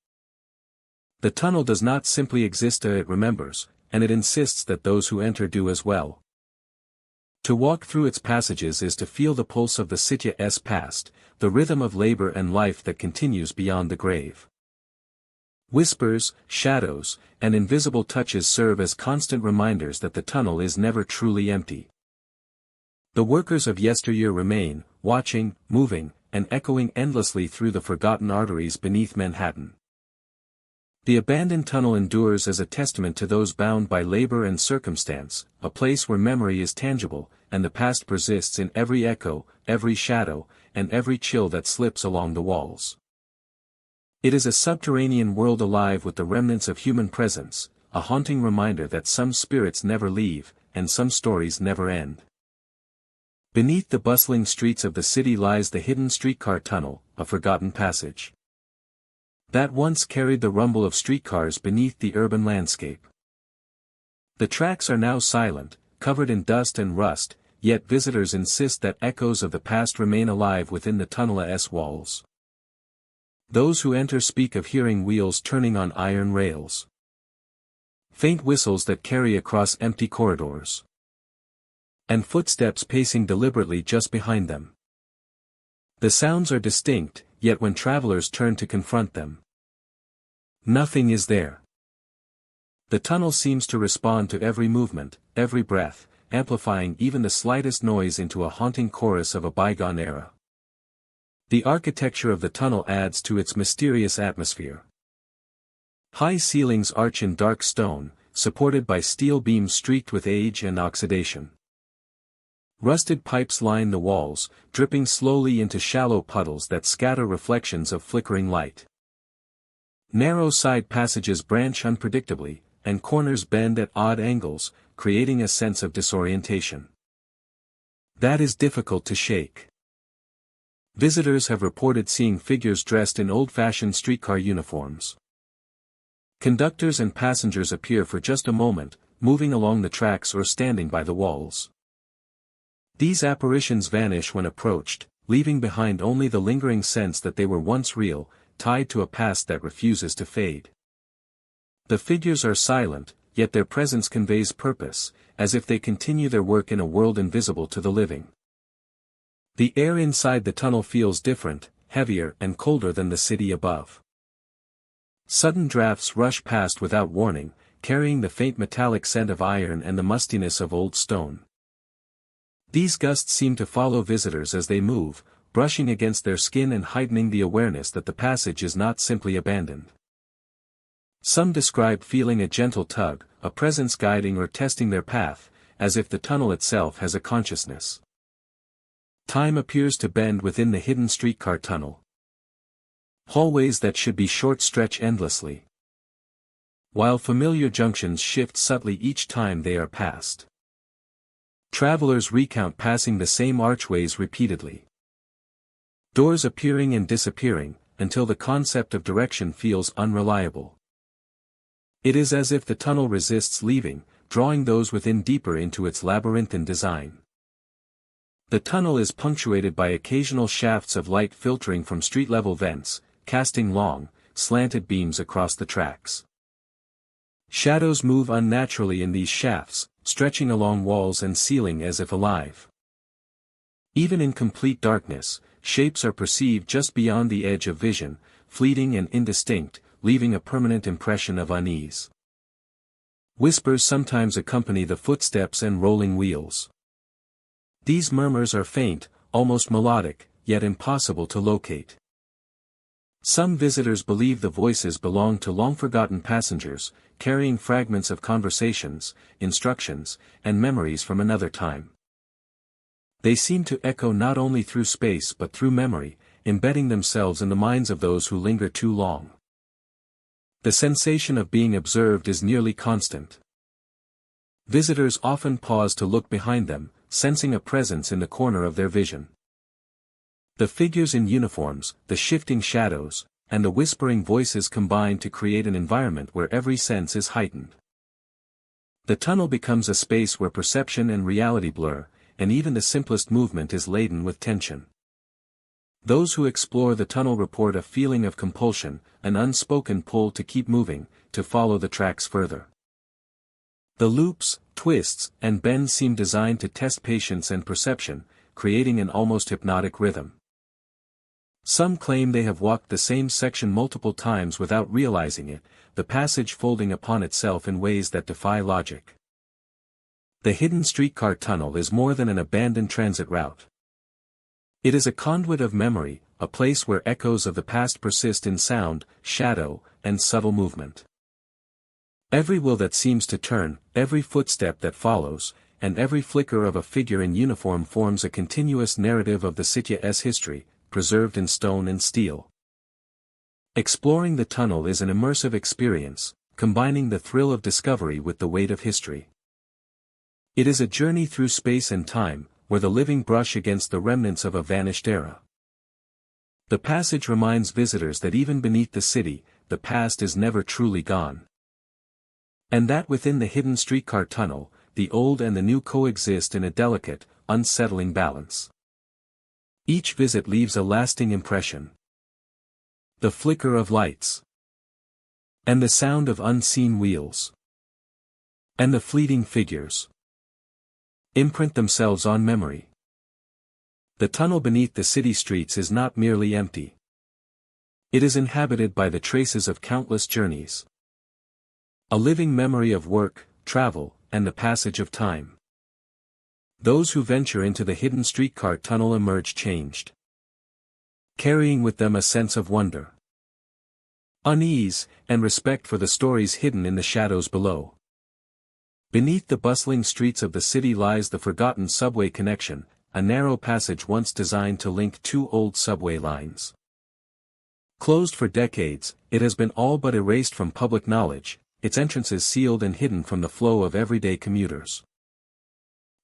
The tunnel does not simply exist, it remembers, and it insists that those who enter do as well. To walk through its passages is to feel the pulse of the city's past, the rhythm of labor and life that continues beyond the grave. Whispers, shadows, and invisible touches serve as constant reminders that the tunnel is never truly empty. The workers of yesteryear remain, watching, moving, and echoing endlessly through the forgotten arteries beneath Manhattan. The abandoned tunnel endures as a testament to those bound by labor and circumstance, a place where memory is tangible, and the past persists in every echo, every shadow, and every chill that slips along the walls. It is a subterranean world alive with the remnants of human presence, a haunting reminder that some spirits never leave, and some stories never end. Beneath the bustling streets of the city lies the hidden streetcar tunnel, a forgotten passage that once carried the rumble of streetcars beneath the urban landscape. The tracks are now silent, covered in dust and rust, yet visitors insist that echoes of the past remain alive within the tunnel's walls. Those who enter speak of hearing wheels turning on iron rails, faint whistles that carry across empty corridors, and footsteps pacing deliberately just behind them. The sounds are distinct, yet when travelers turn to confront them, nothing is there. The tunnel seems to respond to every movement, every breath, amplifying even the slightest noise into a haunting chorus of a bygone era. The architecture of the tunnel adds to its mysterious atmosphere. High ceilings arch in dark stone, supported by steel beams streaked with age and oxidation. Rusted pipes line the walls, dripping slowly into shallow puddles that scatter reflections of flickering light. Narrow side passages branch unpredictably, and corners bend at odd angles, creating a sense of disorientation that is difficult to shake. Visitors have reported seeing figures dressed in old-fashioned streetcar uniforms. Conductors and passengers appear for just a moment, moving along the tracks or standing by the walls. These apparitions vanish when approached, leaving behind only the lingering sense that they were once real, tied to a past that refuses to fade. The figures are silent, yet their presence conveys purpose, as if they continue their work in a world invisible to the living. The air inside the tunnel feels different, heavier and colder than the city above. Sudden drafts rush past without warning, carrying the faint metallic scent of iron and the mustiness of old stone. These gusts seem to follow visitors as they move, brushing against their skin and heightening the awareness that the passage is not simply abandoned. Some describe feeling a gentle tug, a presence guiding or testing their path, as if the tunnel itself has a consciousness. Time appears to bend within the hidden streetcar tunnel. Hallways that should be short stretch endlessly, while familiar junctions shift subtly each time they are passed. Travelers recount passing the same archways repeatedly. Doors appearing and disappearing, until the concept of direction feels unreliable. It is as if the tunnel resists leaving, drawing those within deeper into its labyrinthine design. The tunnel is punctuated by occasional shafts of light filtering from street-level vents, casting long, slanted beams across the tracks. Shadows move unnaturally in these shafts, stretching along walls and ceiling as if alive. Even in complete darkness, shapes are perceived just beyond the edge of vision, fleeting and indistinct, leaving a permanent impression of unease. Whispers sometimes accompany the footsteps and rolling wheels. These murmurs are faint, almost melodic, yet impossible to locate. Some visitors believe the voices belong to long-forgotten passengers, carrying fragments of conversations, instructions, and memories from another time. They seem to echo not only through space but through memory, embedding themselves in the minds of those who linger too long. The sensation of being observed is nearly constant. Visitors often pause to look behind them, sensing a presence in the corner of their vision. The figures in uniforms, the shifting shadows, and the whispering voices combine to create an environment where every sense is heightened. The tunnel becomes a space where perception and reality blur, and even the simplest movement is laden with tension. Those who explore the tunnel report a feeling of compulsion, an unspoken pull to keep moving, to follow the tracks further. The loops, twists, and bends seem designed to test patience and perception, creating an almost hypnotic rhythm. Some claim they have walked the same section multiple times without realizing it, the passage folding upon itself in ways that defy logic. The hidden streetcar tunnel is more than an abandoned transit route. It is a conduit of memory, a place where echoes of the past persist in sound, shadow, and subtle movement. Every wheel that seems to turn, every footstep that follows, and every flicker of a figure in uniform forms a continuous narrative of the city's history, preserved in stone and steel. Exploring the tunnel is an immersive experience, combining the thrill of discovery with the weight of history. It is a journey through space and time, where the living brush against the remnants of a vanished era. The passage reminds visitors that even beneath the city, the past is never truly gone. And that within the hidden streetcar tunnel, the old and the new coexist in a delicate, unsettling balance. Each visit leaves a lasting impression. The flicker of lights. And the sound of unseen wheels. And the fleeting figures. Imprint themselves on memory. The tunnel beneath the city streets is not merely empty. It is inhabited by the traces of countless journeys. A living memory of work, travel, and the passage of time. Those who venture into the hidden streetcar tunnel emerge changed, carrying with them a sense of wonder, unease, and respect for the stories hidden in the shadows below. Beneath the bustling streets of the city lies the forgotten subway connection, a narrow passage once designed to link two old subway lines. Closed for decades, it has been all but erased from public knowledge, its entrances sealed and hidden from the flow of everyday commuters.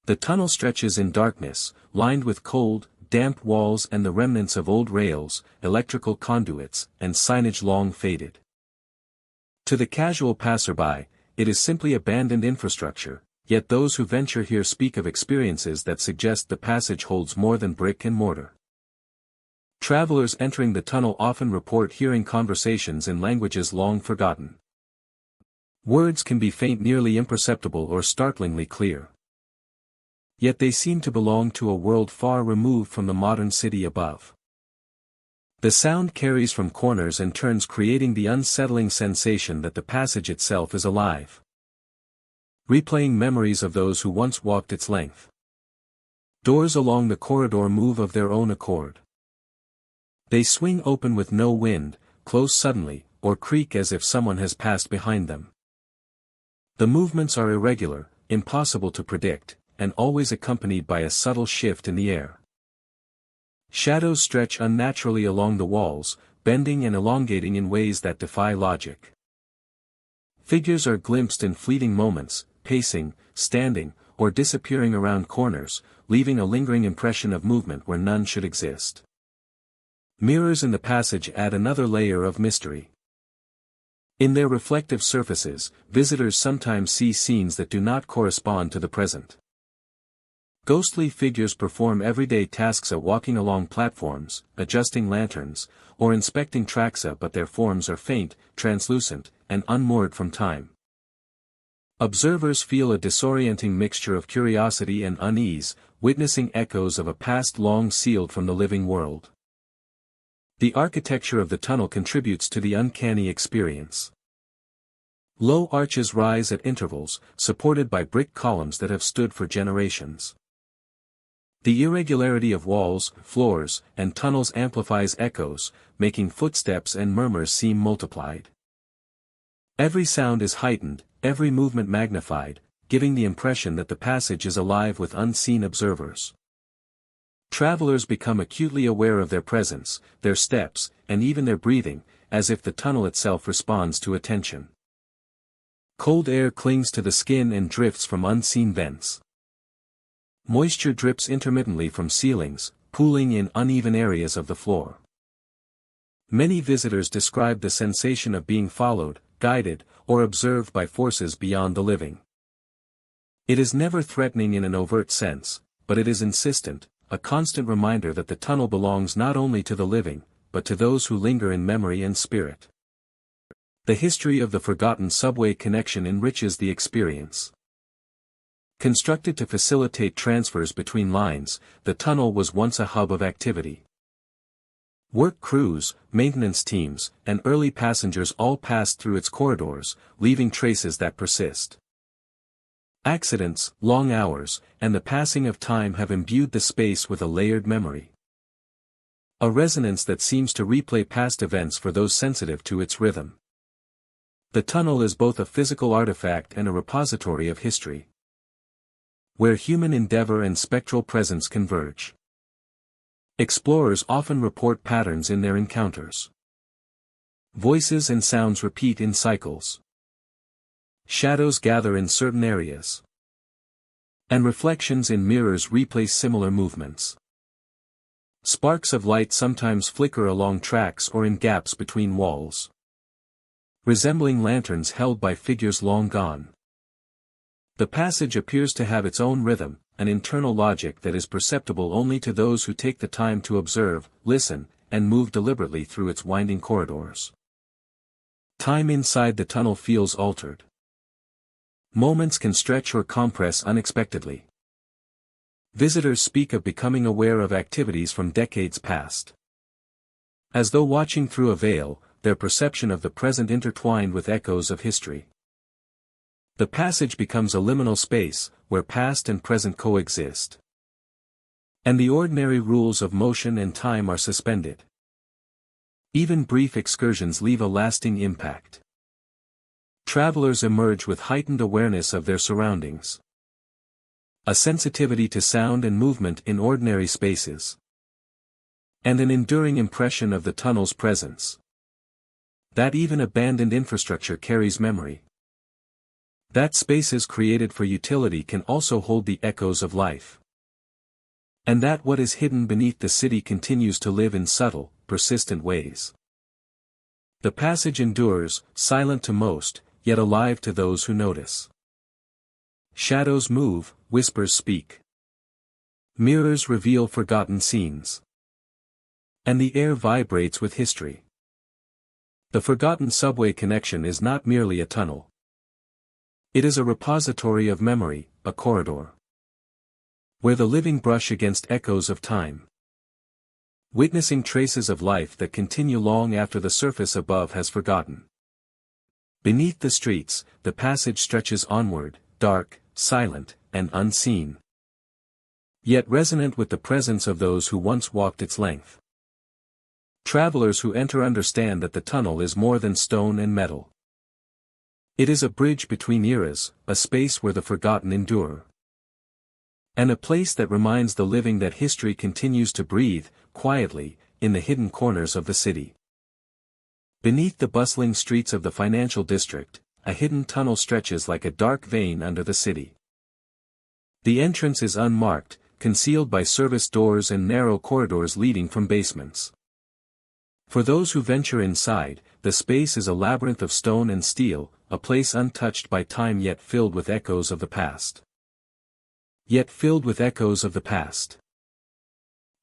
The tunnel stretches in darkness, lined with cold, damp walls and the remnants of old rails, electrical conduits, and signage long faded. To the casual passerby, it is simply abandoned infrastructure, yet those who venture here speak of experiences that suggest the passage holds more than brick and mortar. Travelers entering the tunnel often report hearing conversations in languages long forgotten. Words can be faint, nearly imperceptible, or startlingly clear. Yet they seem to belong to a world far removed from the modern city above. The sound carries from corners and turns, creating the unsettling sensation that the passage itself is alive, replaying memories of those who once walked its length. Doors along the corridor move of their own accord. They swing open with no wind, close suddenly, or creak as if someone has passed behind them. The movements are irregular, impossible to predict, and always accompanied by a subtle shift in the air. Shadows stretch unnaturally along the walls, bending and elongating in ways that defy logic. Figures are glimpsed in fleeting moments, pacing, standing, or disappearing around corners, leaving a lingering impression of movement where none should exist. Mirrors in the passage add another layer of mystery. In their reflective surfaces, visitors sometimes see scenes that do not correspond to the present. Ghostly figures perform everyday tasks, walking along platforms, adjusting lanterns, or inspecting tracks, but their forms are faint, translucent, and unmoored from time. Observers feel a disorienting mixture of curiosity and unease, witnessing echoes of a past long sealed from the living world. The architecture of the tunnel contributes to the uncanny experience. Low arches rise at intervals, supported by brick columns that have stood for generations. The irregularity of walls, floors, and tunnels amplifies echoes, making footsteps and murmurs seem multiplied. Every sound is heightened, every movement magnified, giving the impression that the passage is alive with unseen observers. Travelers become acutely aware of their presence, their steps, and even their breathing, as if the tunnel itself responds to attention. Cold air clings to the skin and drifts from unseen vents. Moisture drips intermittently from ceilings, pooling in uneven areas of the floor. Many visitors describe the sensation of being followed, guided, or observed by forces beyond the living. It is never threatening in an overt sense, but it is insistent, a constant reminder that the tunnel belongs not only to the living, but to those who linger in memory and spirit. The history of the forgotten subway connection enriches the experience. Constructed to facilitate transfers between lines, the tunnel was once a hub of activity. Work crews, maintenance teams, and early passengers all passed through its corridors, leaving traces that persist. Accidents, long hours, and the passing of time have imbued the space with a layered memory. A resonance that seems to replay past events for those sensitive to its rhythm. The tunnel is both a physical artifact and a repository of history, where human endeavor and spectral presence converge. Explorers often report patterns in their encounters. Voices and sounds repeat in cycles. Shadows gather in certain areas. And reflections in mirrors replay similar movements. Sparks of light sometimes flicker along tracks or in gaps between walls, resembling lanterns held by figures long gone. The passage appears to have its own rhythm, an internal logic that is perceptible only to those who take the time to observe, listen, and move deliberately through its winding corridors. Time inside the tunnel feels altered. Moments can stretch or compress unexpectedly. Visitors speak of becoming aware of activities from decades past. As though watching through a veil, their perception of the present intertwined with echoes of history. The passage becomes a liminal space, where past and present coexist. And the ordinary rules of motion and time are suspended. Even brief excursions leave a lasting impact. Travelers emerge with heightened awareness of their surroundings. A sensitivity to sound and movement in ordinary spaces. And an enduring impression of the tunnel's presence. That even abandoned infrastructure carries memory. That spaces created for utility can also hold the echoes of life. And that what is hidden beneath the city continues to live in subtle, persistent ways. The passage endures, silent to most, yet alive to those who notice. Shadows move, whispers speak. Mirrors reveal forgotten scenes. And the air vibrates with history. The forgotten subway connection is not merely a tunnel. It is a repository of memory, a corridor, where the living brush against echoes of time, witnessing traces of life that continue long after the surface above has forgotten. Beneath the streets, the passage stretches onward, dark, silent, and unseen, yet resonant with the presence of those who once walked its length. Travelers who enter understand that the tunnel is more than stone and metal. It is a bridge between eras, a space where the forgotten endure. And a place that reminds the living that history continues to breathe, quietly, in the hidden corners of the city. Beneath the bustling streets of the financial district, a hidden tunnel stretches like a dark vein under the city. The entrance is unmarked, concealed by service doors and narrow corridors leading from basements. For those who venture inside, the space is a labyrinth of stone and steel, a place untouched by time yet filled with echoes of the past. Yet filled with echoes of the past.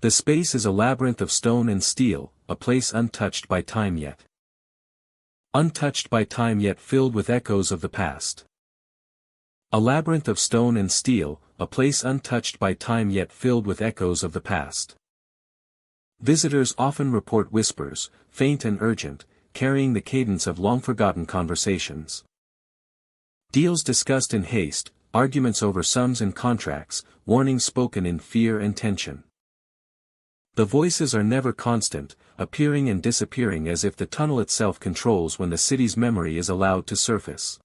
The space is a labyrinth of stone and steel, a place untouched by time yet. Untouched by time yet filled with echoes of the past. A labyrinth of stone and steel, a place untouched by time yet filled with echoes of the past. Visitors often report whispers, faint and urgent, carrying the cadence of long-forgotten conversations. Deals discussed in haste, arguments over sums and contracts, warnings spoken in fear and tension. The voices are never constant, appearing and disappearing as if the tunnel itself controls when the city's memory is allowed to surface.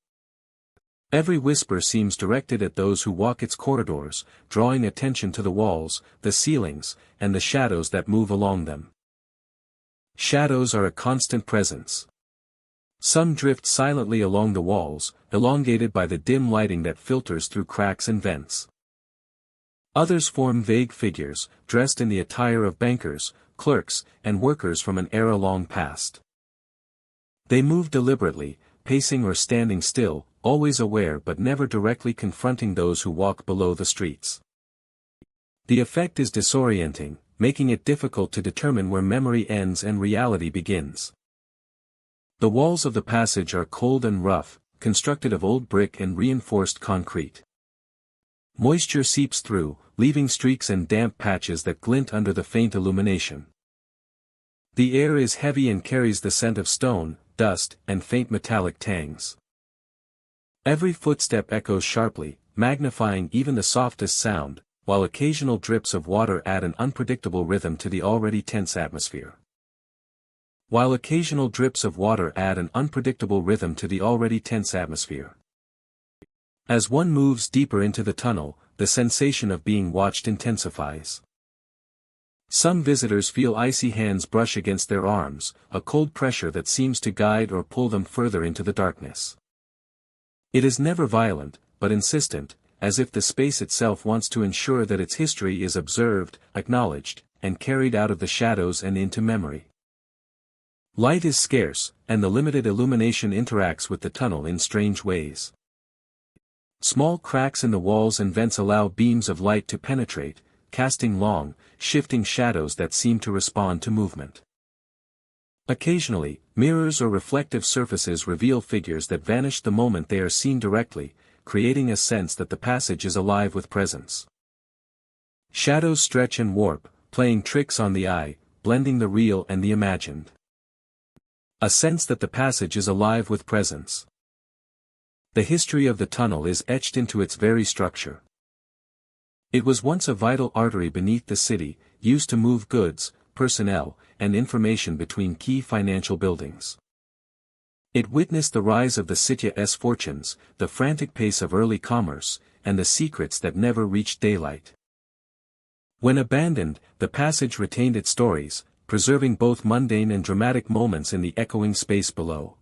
Every whisper seems directed at those who walk its corridors, drawing attention to the walls, the ceilings, and the shadows that move along them. Shadows are a constant presence. Some drift silently along the walls, elongated by the dim lighting that filters through cracks and vents. Others form vague figures, dressed in the attire of bankers, clerks, and workers from an era long past. They move deliberately, pacing or standing still, always aware but never directly confronting those who walk below the streets. The effect is disorienting, making it difficult to determine where memory ends and reality begins. The walls of the passage are cold and rough, constructed of old brick and reinforced concrete. Moisture seeps through, leaving streaks and damp patches that glint under the faint illumination. The air is heavy and carries the scent of stone, dust, and faint metallic tangs. Every footstep echoes sharply, magnifying even the softest sound, while occasional drips of water add an unpredictable rhythm to the already tense atmosphere. As one moves deeper into the tunnel, the sensation of being watched intensifies. Some visitors feel icy hands brush against their arms, a cold pressure that seems to guide or pull them further into the darkness. It is never violent, but insistent, as if the space itself wants to ensure that its history is observed, acknowledged, and carried out of the shadows and into memory. Light is scarce, and the limited illumination interacts with the tunnel in strange ways. Small cracks in the walls and vents allow beams of light to penetrate, casting long, shifting shadows that seem to respond to movement. Occasionally, mirrors or reflective surfaces reveal figures that vanish the moment they are seen directly, creating a sense that the passage is alive with presence. Shadows stretch and warp, playing tricks on the eye, blending the real and the imagined. A sense that the passage is alive with presence. The history of the tunnel is etched into its very structure. It was once a vital artery beneath the city, used to move goods, personnel, and information between key financial buildings. It witnessed the rise of the city's fortunes, the frantic pace of early commerce, and the secrets that never reached daylight. When abandoned, the passage retained its stories, preserving both mundane and dramatic moments in the echoing space below.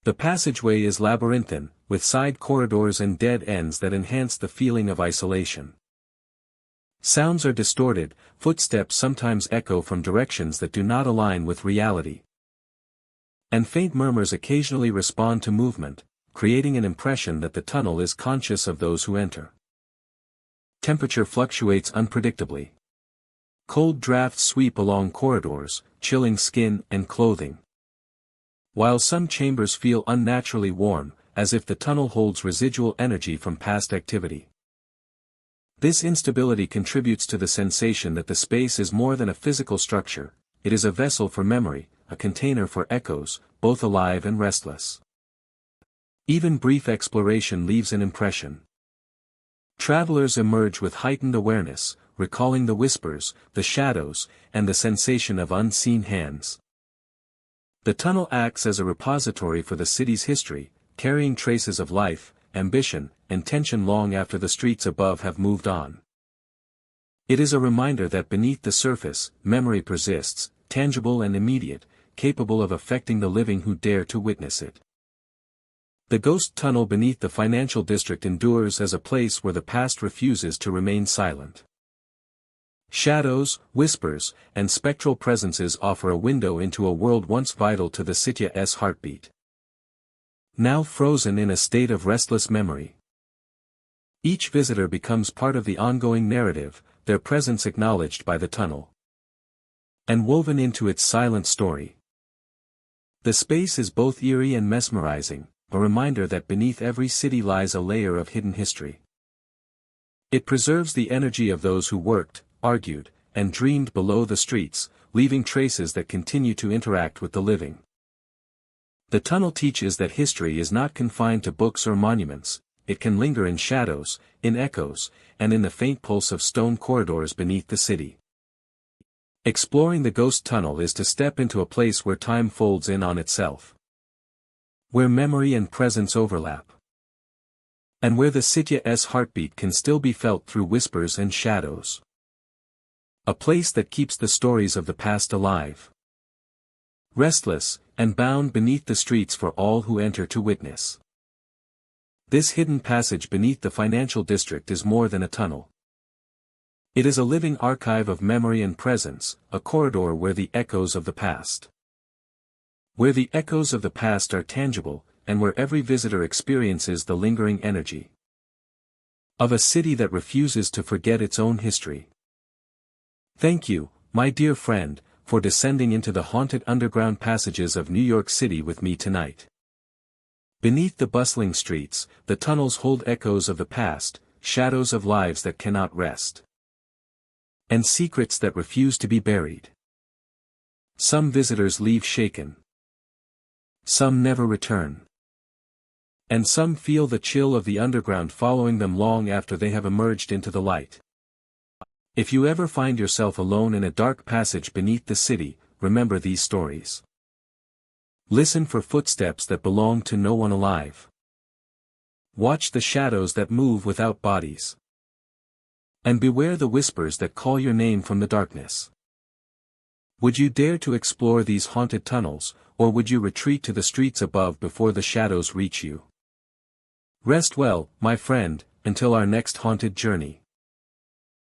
The passageway is labyrinthine, with side corridors and dead ends that enhance the feeling of isolation. Sounds are distorted, footsteps sometimes echo from directions that do not align with reality. And faint murmurs occasionally respond to movement, creating an impression that the tunnel is conscious of those who enter. Temperature fluctuates unpredictably. Cold drafts sweep along corridors, chilling skin and clothing. While some chambers feel unnaturally warm, as if the tunnel holds residual energy from past activity. This instability contributes to the sensation that the space is more than a physical structure, it is a vessel for memory, a container for echoes, both alive and restless. Even brief exploration leaves an impression. Travelers emerge with heightened awareness, recalling the whispers, the shadows, and the sensation of unseen hands. The tunnel acts as a repository for the city's history, carrying traces of life, ambition, and tension long after the streets above have moved on. It is a reminder that beneath the surface, memory persists, tangible and immediate, capable of affecting the living who dare to witness it. The ghost tunnel beneath the financial district endures as a place where the past refuses to remain silent. Shadows, whispers, and spectral presences offer a window into a world once vital to the city's heartbeat. Now frozen in a state of restless memory. Each visitor becomes part of the ongoing narrative, their presence acknowledged by the tunnel. And woven into its silent story. The space is both eerie and mesmerizing, a reminder that beneath every city lies a layer of hidden history. It preserves the energy of those who worked, argued, and dreamed below the streets, leaving traces that continue to interact with the living. The tunnel teaches that history is not confined to books or monuments, it can linger in shadows, in echoes, and in the faint pulse of stone corridors beneath the city. Exploring the ghost tunnel is to step into a place where time folds in on itself. Where memory and presence overlap. And where the city's heartbeat can still be felt through whispers and shadows. A place that keeps the stories of the past alive. Restless, and bound beneath the streets for all who enter to witness. This hidden passage beneath the financial district is more than a tunnel. It is a living archive of memory and presence, a corridor where the echoes of the past. Where the echoes of the past are tangible, and where every visitor experiences the lingering energy of a city that refuses to forget its own history. Thank you, my dear friend, for descending into the haunted underground passages of New York City with me tonight. Beneath the bustling streets, the tunnels hold echoes of the past, shadows of lives that cannot rest. And secrets that refuse to be buried. Some visitors leave shaken. Some never return. And some feel the chill of the underground following them long after they have emerged into the light. If you ever find yourself alone in a dark passage beneath the city, remember these stories. Listen for footsteps that belong to no one alive. Watch the shadows that move without bodies. And beware the whispers that call your name from the darkness. Would you dare to explore these haunted tunnels, or would you retreat to the streets above before the shadows reach you? Rest well, my friend, until our next haunted journey.